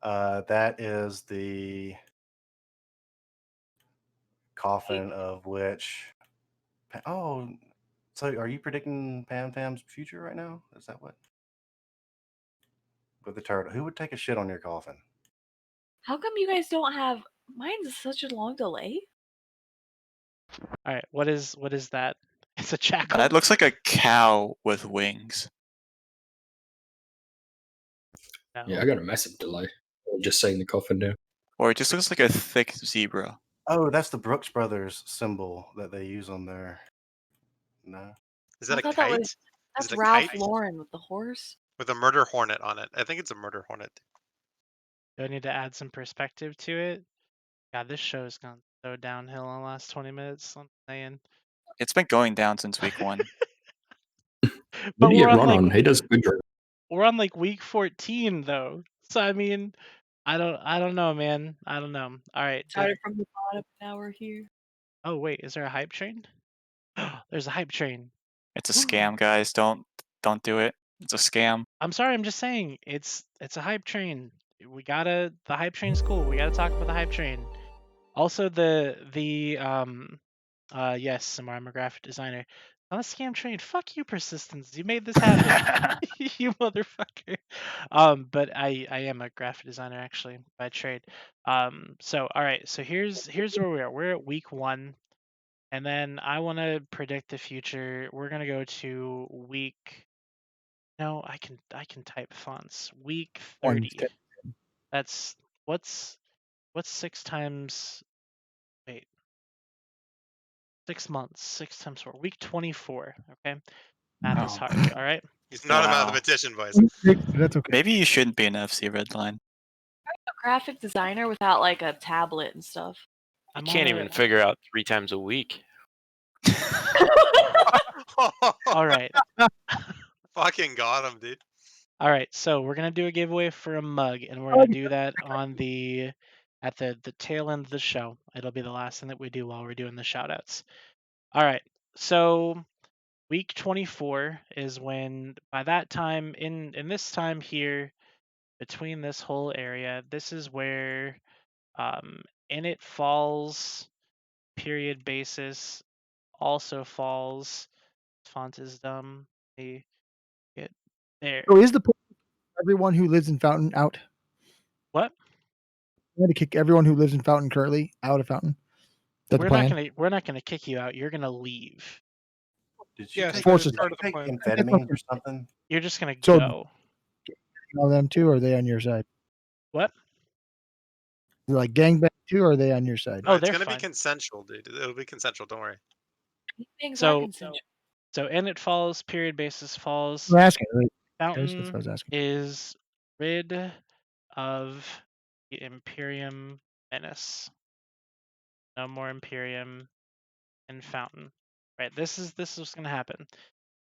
That is the coffin of which. Oh, so are you predicting Pam Fam's future right now? Is that what? With the turtle, who would take a shit on your coffin? How come you guys don't have? Mine's such a long delay. All right. What is that? It's a jackal. That looks like a cow with wings. No. Yeah, I got a massive delay. I'm just seeing the coffin now. Or it just looks like a thick zebra. Oh, that's the Brooks Brothers symbol that they use on their. No. Is that I a thought kite? that was Is that's it a Ralph kite? Lauren with the horse. With a murder hornet on it. I think it's a murder hornet. Do I need to add some perspective to it? God, this show's gone so downhill in the last 20 minutes. I'm saying. It's been going down since week 1. But What do you run on? He does good. We're on like week 14 though. So I mean, I don't know, man. I don't know. All right. Started from the bottom. Now we're here. Oh wait, is there a hype train? There's a hype train. It's a scam, guys. Don't do it. It's a scam. I'm sorry, I'm just saying it's a hype train. The hype train's cool. We gotta talk about the hype train. Also yes, Samar, I'm a graphic designer. On a scam train. Fuck you, Persistence. You made this happen. You motherfucker. But I am a graphic designer actually by trade. So all right, so here's where we are. We're at week 1. And then I want to predict the future. We're gonna go to week. No, I can type fonts. Week 30. That's what's 6 times. Wait, 6 months. 6 times 4. Week 24. Okay, math is hard. All right. He's not a Wow. mathematician, boys. That's okay. Maybe you shouldn't be an FC Redline. A graphic designer without like a tablet and stuff. You can't even figure out 3 times a week. All right. Fucking got him, dude. All right, so we're gonna do a giveaway for a mug, and we're gonna do that on at the tail end of the show. It'll be the last thing that we do while we're doing the shoutouts. All right, so week 24 is when, by that time, in this time here, between this whole area, this is where init falls, period basis also falls. Font is dumb. They get there. So is the point everyone who lives in Fountain out? What? You had to kick everyone who lives in Fountain currently out of Fountain. Is that the plan? We're not gonna kick you out. You're gonna leave. Did you Yes, take, that is Forces. part of the take plan. amphetamines or something? You're just gonna So- go. All them too, or are they on your side? What? Like gangbang too, or are they on your side? Oh, It's they're gonna fine. be consensual, dude. It'll be consensual. Don't worry. Things So- are consensual. So init falls, period basis falls. I'm asking. Right? That's what I Fountain was asking. is rid of the Imperium menace. No more Imperium in Fountain. Right. This is what's gonna happen.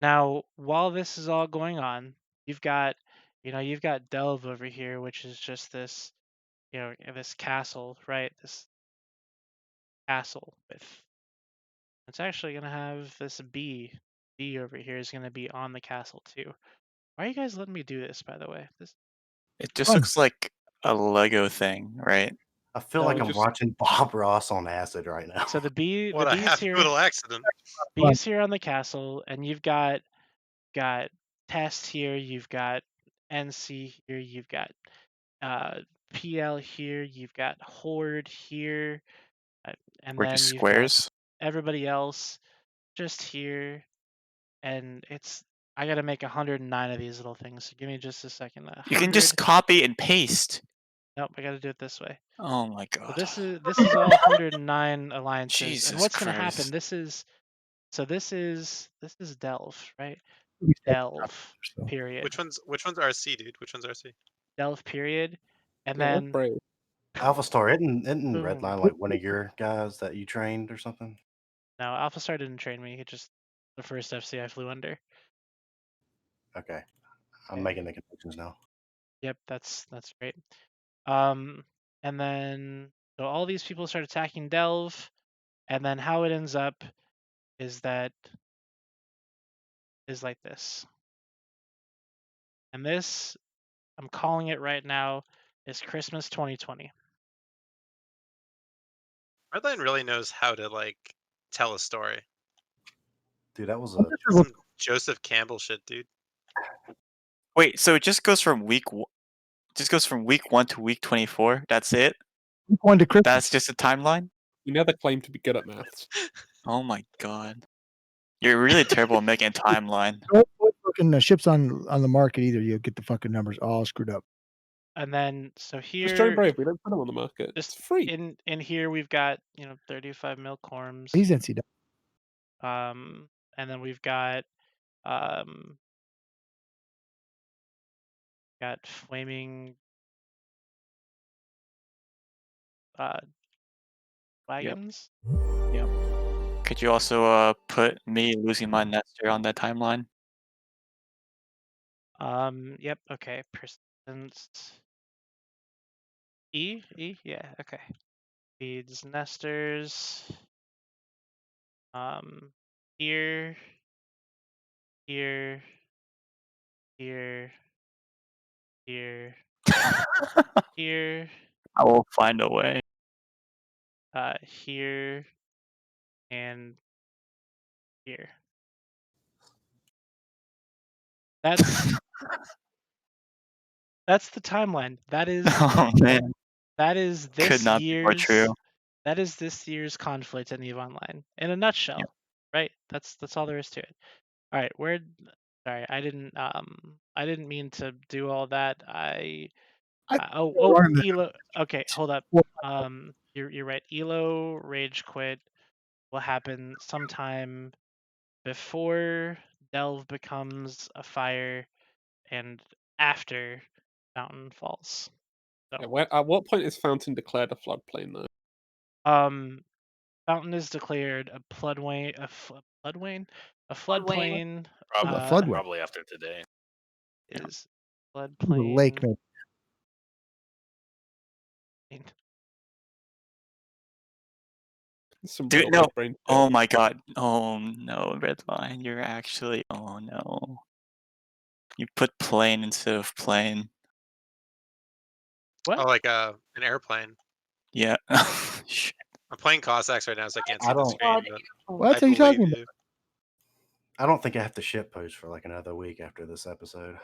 Now, while this is all going on, you've got Delve over here, which is just this, this castle, right? This castle with. It's actually gonna have this B. B over here is gonna be on the castle too. Why are you guys letting me do this, by the way? It just looks like a Lego thing, right? I feel So like I'm just- watching Bob Ross on acid right now. So the What a B's happy here. little accident. B's here on the castle, and you've got Test here. You've got NC here. You've got PL here. You've got Horde here, and We're then just you've squares. got everybody else just here. And I gotta make 109 of these little things. So give me just a second. You can just copy and paste. Nope, I gotta do it this way. Oh my So god. this is all 109 alliances. Jesus and what's gonna happen? Christ. This is Delve, right? We said Delve so. period. Which one's RC, dude? Which one's RC? Delve period. And Yeah, then brave. Alpha Star, isn't Boom. Redline like one of your guys that you trained or something? no, Alpha Star didn't train me. It just the first FC I flew under. Okay, I'm Yeah. making the connections now. Yep, that's great. And then so all these people start attacking Delve, and then how it ends up is like this. And this, I'm calling it right now, is Christmas 2020. Redline really knows how to tell a story. Dude, that was I'm a not sure what- Some Joseph Campbell shit, dude. Wait, so it just goes from week 1 to week 24? That's it? I'm going to Christmas. That's just a timeline? You never claim to be good at maths. Oh my god. You're really terrible at making a timeline. Don't put fucking ships on the market either. You'll get the fucking numbers all screwed up. And then so Just join here, Brave. We don't put them on the market. just It's free. in here we've got 35 mil corms. He's NCW. And then we've got flaming wagons. Yep. Could you also put me losing my Nestor on that timeline? Yep. Okay. Persistence. E. Yeah. Okay. Feeds nesters. Here. here, here, here, here, I will find a way. here, and here. That's the timeline. That is Oh man, that is could this not be more year's true. that is this year's conflict in EVE Online in a nutshell. Right? That's all there is to it. All right, sorry, I didn't mean to do all that. Elo. Okay, hold up. You're right. Elo rage quit will happen sometime before Delve becomes a fire and after Mountain falls. Yeah, at what point is Fountain declared a floodplain though? Fountain is declared a floodplain. A floodplain. Probably after today. Is The floodplain. lake, maybe. Some Dude, real no. big brain shit. Oh my god. Oh no, Redline. You're actually. Oh no. You put plane instead of plane. What? Oh, like an airplane. Yeah. I'm playing Cossacks right now, so I can't see I the don't- screen. But What I are you talking believe about? you. I don't think I have to shit post for like another week after this episode.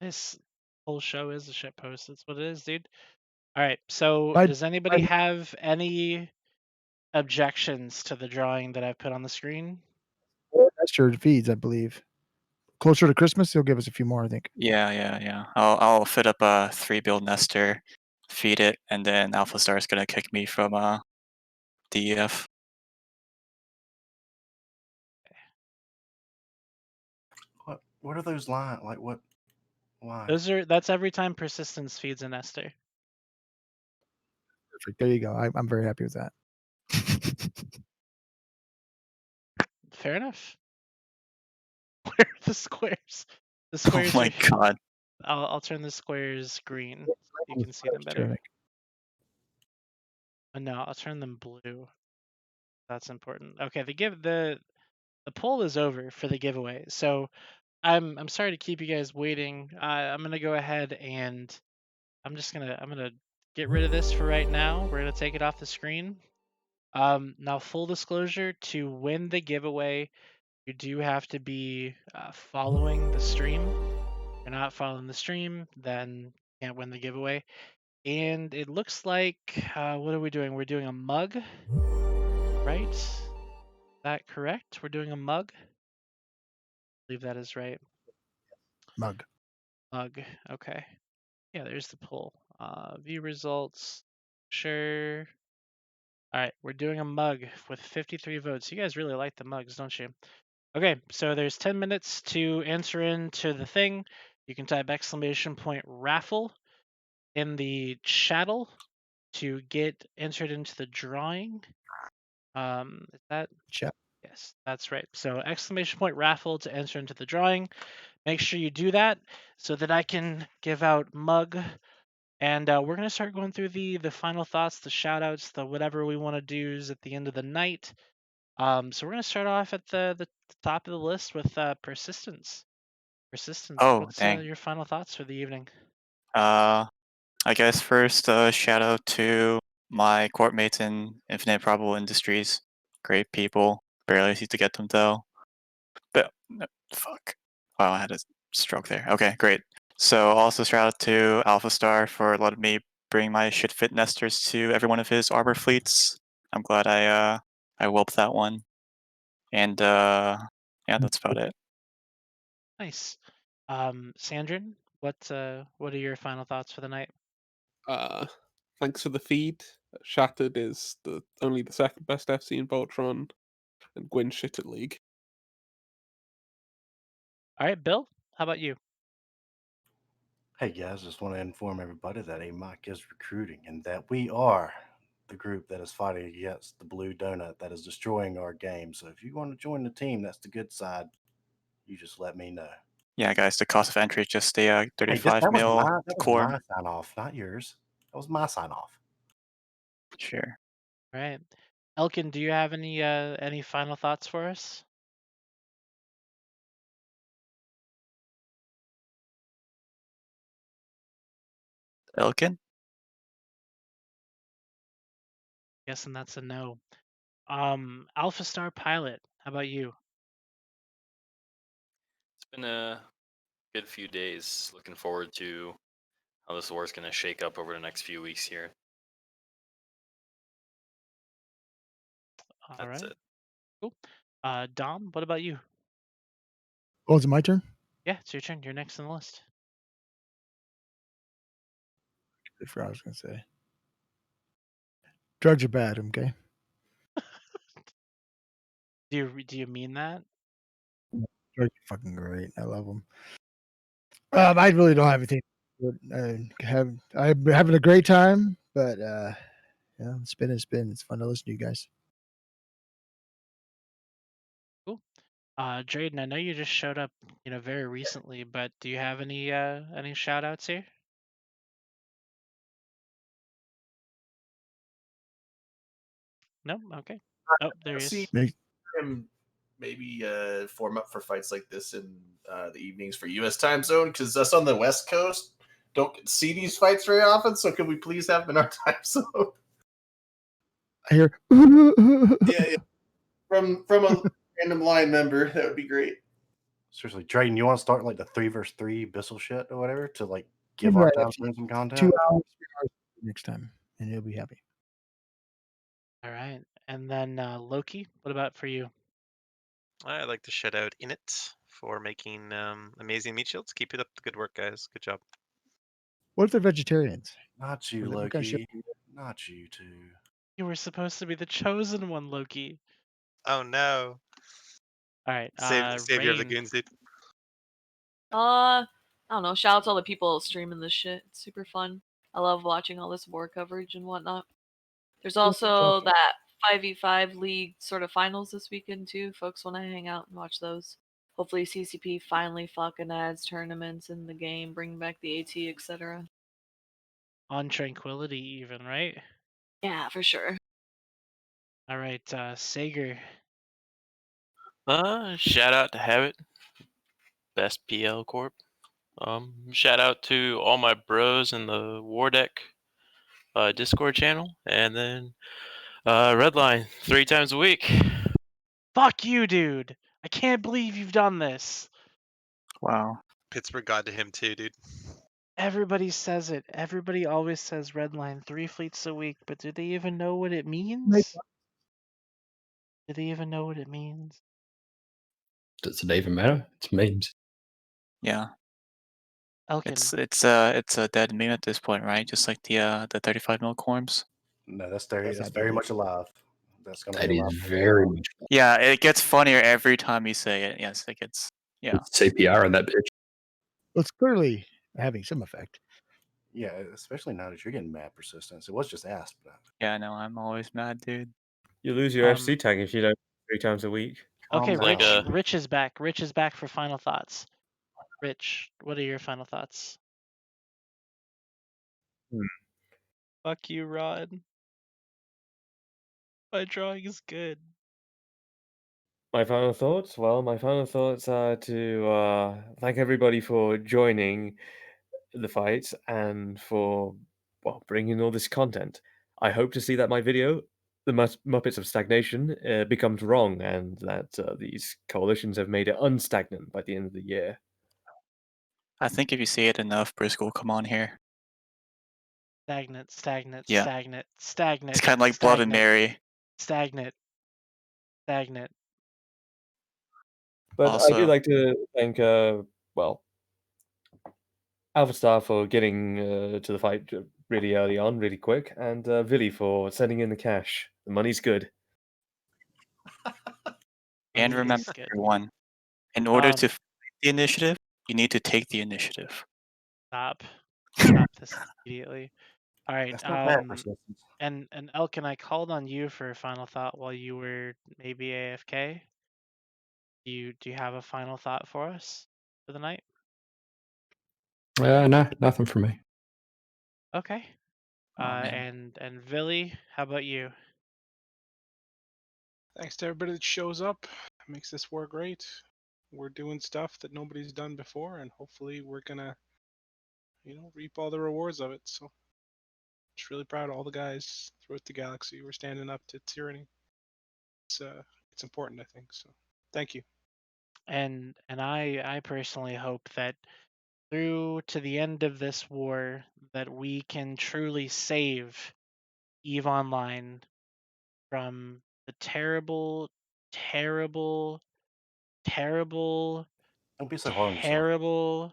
This whole show is a shit post. That's what it is, dude. All right. So, I- does anybody have any objections to the drawing that I've put on the screen? Nester feeds, I believe. Closer to Christmas, he'll give us a few more, I think. Yeah. I'll fit up a 3-build nester, feed it, and then Alpha Star is gonna kick me from DEF. What are those lines? Like what? Why? That's every time Persistence feeds a nester. Perfect. There you go. I'm very happy with that. Fair enough. Where are the squares? The squares Oh my god. I'll turn the squares green so you can see them better. No, I'll turn them blue. That's important. Okay, the poll is over for the giveaway. So I'm sorry to keep you guys waiting. I'm gonna go ahead and I'm gonna get rid of this for right now. We're gonna take it off the screen. Now full disclosure, to win the giveaway, you do have to be following the stream. If you're not following the stream, then you can't win the giveaway. And it looks like what are we doing? We're doing a mug, right? Is that correct? We're doing a mug. I believe that is right. Mug. Okay. Yeah, there's the poll. View results. Sure. All right, we're doing a mug with 53 votes. You guys really like the mugs, don't you? Okay, so there's 10 minutes to answer into the thing. You can type !raffle in the chattel to get entered into the drawing. Is that? Chat. Yes, that's right. So !raffle to enter into the drawing. Make sure you do that so that I can give out mug. And we're going to start going through the final thoughts, the shout outs, the whatever we want to do is at the end of the night. So we're going to start off at the top of the list with Persistence. Persistence, Oh, what's dang. your final thoughts for the evening? I guess first, shout out to my court mates in Infinite Probable Industries. Great people. Barely easy to get them though. But fuck. Wow, I had a stroke there. Okay, great. So also shout out to Alpha Star for letting me bring my shit fit nesters to every one of his arbor fleets. I'm glad I whelped that one. And yeah, that's about it. Nice. Sandrin, what are your final thoughts for the night? Thanks for the feed. Shattered is only the second best FC in Voltron, and Gwyn shit at League. All right, Bill, how about you? Hey guys, just want to inform everybody that AMOC is recruiting and that we are the group that is fighting against the blue donut that is destroying our game. So if you want to join the team, that's the good side. You just let me know. Yeah, guys, the cost of entry is just a Hey, 35 that was mil core. my sign off, not yours. That was my sign off. Sure. All right. Elkin, do you have any final thoughts for us? Elkin? Guessing that's a no. Alpha Star Pilot, how about you? It's been a good few days. Looking forward to how this war is going to shake up over the next few weeks here. All That's right. it. Cool. Dom, what about you? Oh, is it my turn? Yeah, it's your turn. You're next on the list. I forgot what I was gonna say. Drugs are bad. Okay. Do you mean that? Drugs are fucking great. I love them. I really don't have anything. I'm having a great time, but yeah, it's been. It's fun to listen to you guys. Cool. Drayden, I know you just showed up, very recently, but do you have any shout outs here? No? Okay. Oh, there he See is. him maybe form up for fights like this in the evenings for U.S. time zone because us on the West Coast don't see these fights very often. So could we please have them in our time zone? I hear. Yeah. From a random line member, that would be great. Seriously, Drayden, you want to start like the 3v3 Bissell shit or whatever to like give Maybe our I time have zone some 2 content? hours, 3 hours next time, and he'll be happy. All right. And then Loki, what about for you? I'd like to shout out Init for making amazing meat shields. Keep it up the good work, guys. Good job. What if they're vegetarians? Not you, What kind of shit? Loki. Not you too. You were supposed to be the chosen one, Loki. Oh no. All right. Savior of the Rain. goons, dude. I don't know. Shout out to all the people streaming this shit. It's super fun. I love watching all this war coverage and whatnot. There's also that 5v5 league sort of finals this weekend too. Folks want to hang out and watch those. Hopefully CCP finally fucking adds tournaments in the game, bring back the AT, etc. On Tranquility, even, right? Yeah, for sure. All right. Sager. Shout out to Habit, best PL Corp. Shout out to all my bros in the War Deck Discord channel, and then Redline 3 times a week. Fuck you, dude. I can't believe you've done this. Wow. Pittsburgh God to him too, dude. Everybody says it. Everybody always says Redline 3 fleets a week, but do they even know what it means? Do they even know what it means? Does it even matter? It's memes. Yeah. Elkin. It's a dead meme at this point, right? Just like the 35 mil corms. No, that's very much alive. That's gonna be That alive. is very much. Yeah, it gets funnier every time you say it. Yes, it gets. Yeah. It's CPR on that bitch. Well, it's clearly having some effect. Yeah, especially now that you're getting mad persistence. It was just asked, but Yeah, no, I'm always mad, dude. You lose your FC tag if you don't 3 times a week. Okay, calm Rich. down. Rich is back. Rich is back for final thoughts. Rich, what are your final thoughts? Fuck you, Rod. My drawing is good. My final thoughts? Well, my final thoughts are to thank everybody for joining the fight and for bringing all this content. I hope to see that my video, the Muppets of Stagnation, becomes wrong and that these coalitions have made it unstagnant by the end of the year. I think if you see it enough, Briscoe will come on here. Stagnant, stagnant, Yeah. stagnant, stagnant. It's kind of like Blood and Mary. Stagnant. Stagnant. But I Also- do like to thank, Alpha Star for getting to the fight really early on, really quick, and Villy for sending in the cash. The money's good. And remember, everyone, in order to fight the initiative, you need to take the initiative. Stop this immediately. All right. That's not bad persistence. And Elkin, I called on you for a final thought while you were maybe AFK. Do you have a final thought for us for the night? No, nothing for me. Okay. man. And Villy, how about you? Thanks to everybody that shows up. Makes this war great. We're doing stuff that nobody's done before, and hopefully we're gonna reap all the rewards of it. So just really proud of all the guys throughout the galaxy who are standing up to tyranny. It's important, I think. So thank you. And I personally hope that through to the end of this war that we can truly save EVE Online from the terrible, terrible, terrible, Don't be so hard on yourself. terrible,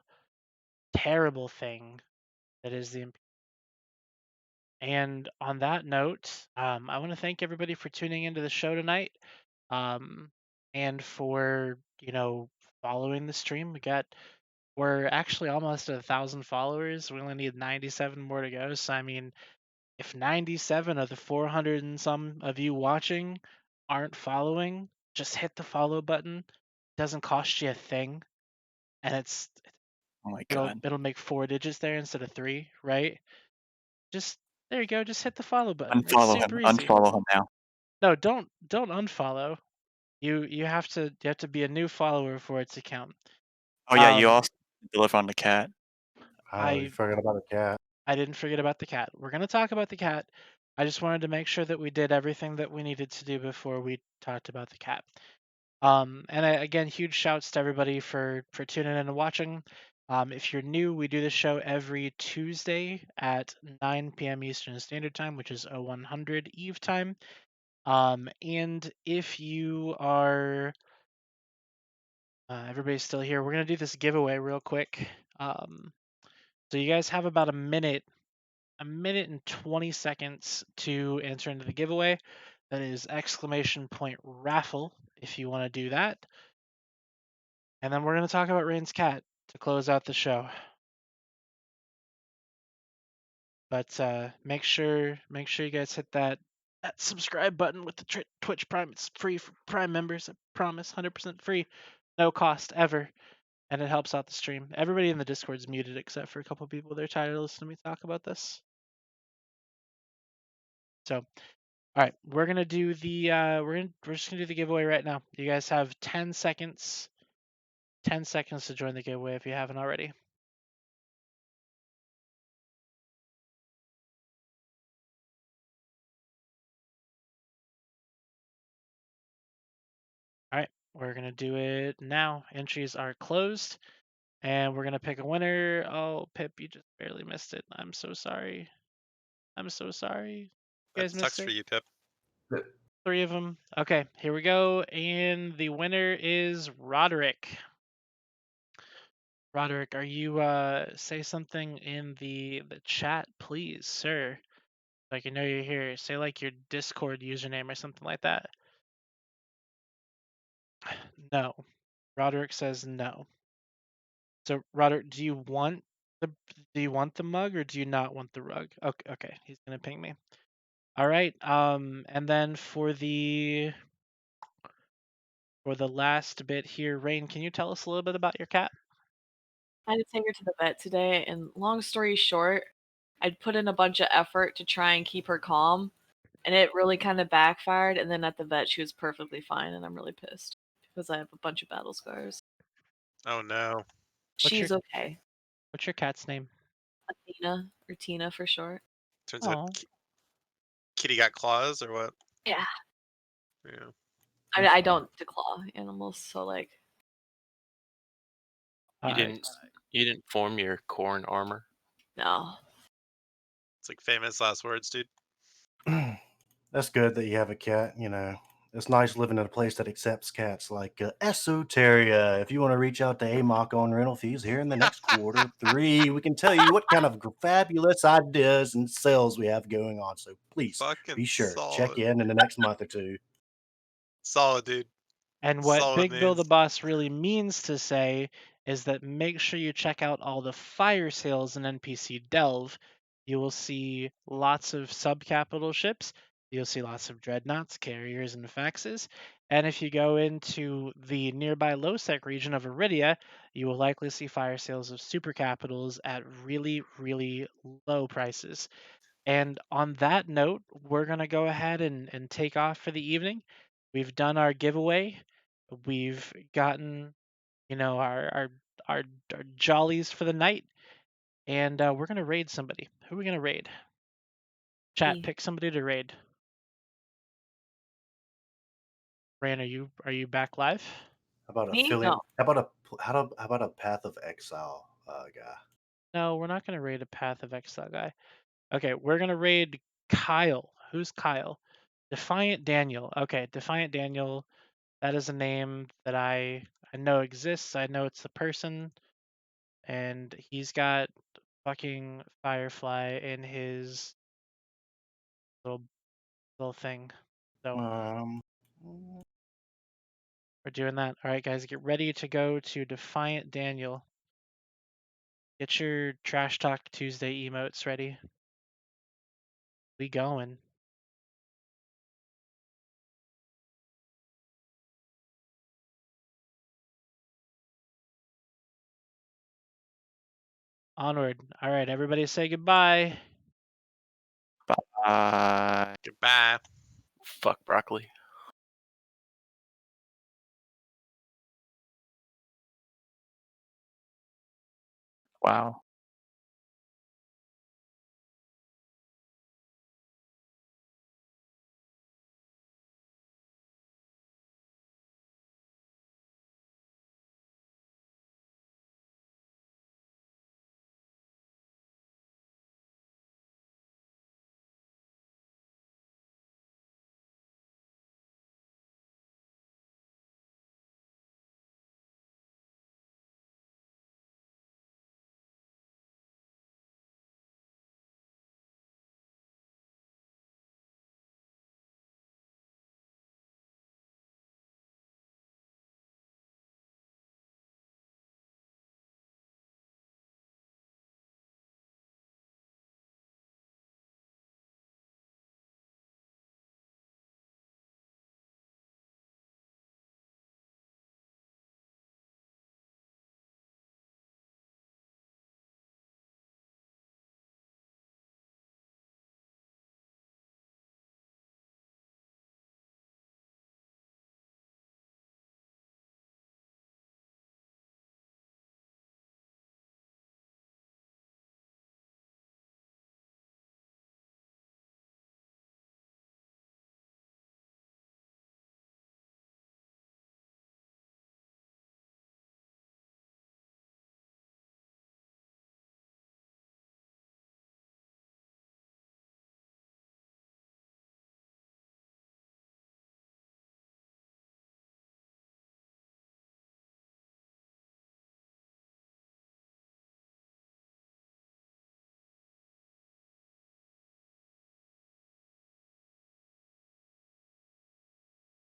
terrible thing that is the And on that note, I want to thank everybody for tuning into the show tonight, and for following the stream. We're actually almost at 1,000 followers. We only need 97 more to go. So I mean, if 97 of the 400 and some of you watching aren't following, just hit the follow button. It doesn't cost you a thing, and Oh my it'll god. it'll make 4 digits there instead of 3, right? Just there you go. Just hit the follow button. It's Unfollow him. super easy. Unfollow him now. No, don't unfollow. You have to be a new follower for it to count. Oh yeah, you Um, also deliver on the cat. Oh, you I forgot about the cat. I didn't forget about the cat. We're gonna talk about the cat. I just wanted to make sure that we did everything that we needed to do before we talked about the cat. And again, huge shouts to everybody for tuning in and watching. If you're new, we do this show every Tuesday at 9 p.m. Eastern Standard Time, which is 0100 Eve time. And if you are everybody's still here, we're gonna do this giveaway real quick. So you guys have about a minute and 20 seconds to enter into the giveaway. That is !raffle if you want to do that. And then we're gonna talk about Rain's cat to close out the show. But make sure you guys hit that subscribe button with the Twitch Prime. It's free for Prime members. I promise, 100% free, no cost ever, and it helps out the stream. Everybody in the Discord's muted except for a couple people. They're tired of listening to me talk about this. So, all right, we're gonna do the we're just gonna do the giveaway right now. You guys have 10 seconds. 10 seconds to join the giveaway if you haven't already. All right, we're gonna do it now. Entries are closed, and we're gonna pick a winner. Oh, Pip, you just barely missed it. I'm so sorry. I'm so sorry. You That guys missed sucks it. for you, Pip. 3 of them. Okay, here we go. And the winner is Roderick. Roderick, are you say something in the chat, please, sir? Like I know you're here. Say like your Discord username or something like that. No. Roderick says no. So Roderick, do you want the mug or do you not want the rug? Okay, he's gonna ping me. All right. And then for the last bit here, Rain, can you tell us a little bit about your cat? I had to take her to the vet today, and long story short, I'd put in a bunch of effort to try and keep her calm, and it really kind of backfired. And then at the vet, she was perfectly fine, and I'm really pissed because I have a bunch of battle scars. Oh no. She's okay. What's your cat's name? Athena, or Tina for short. Turns out Kitty got claws or what? Yeah. Yeah. I don't declaw animals, so like. You didn't form your corn armor? No. It's like famous last words, dude. That's good that you have a cat. It's nice living in a place that accepts cats like Esoteria. If you want to reach out to AMOC on rental fees here in the next quarter 3, we can tell you what kind of fabulous ideas and sales we have going on. So please be sure to check in the next month or 2. Solid, dude. And what Solid Big Bill news. the Boss really means to say is that make sure you check out all the fire sales in NPC Delve. You will see lots of subcapital ships. You'll see lots of dreadnoughts, carriers, and faxes. And if you go into the nearby low-sec region of Iridia, you will likely see fire sales of super capitals at really, really low prices. And on that note, we're going to go ahead and take off for the evening. We've done our giveaway. We've gotten, our jollies for the night. and we're gonna raid somebody. Who are we gonna raid? Chat, Me. pick somebody to raid. Ran, are you back live? How about a Me? Philly? No. How about a Path of Exile guy? No, we're not gonna raid a Path of Exile guy. Okay, we're gonna raid Kyle. Who's Kyle? Defiant Daniel. Okay, Defiant Daniel. That is a name that I know exists. I know it's a person, and he's got fucking Firefly in his little thing. So we're doing that. All right, guys, get ready to go to Defiant Daniel. Get your Trash Talk Tuesday emotes ready. We going. Onward. All right, everybody say goodbye. Bye. Goodbye. Fuck broccoli. Wow.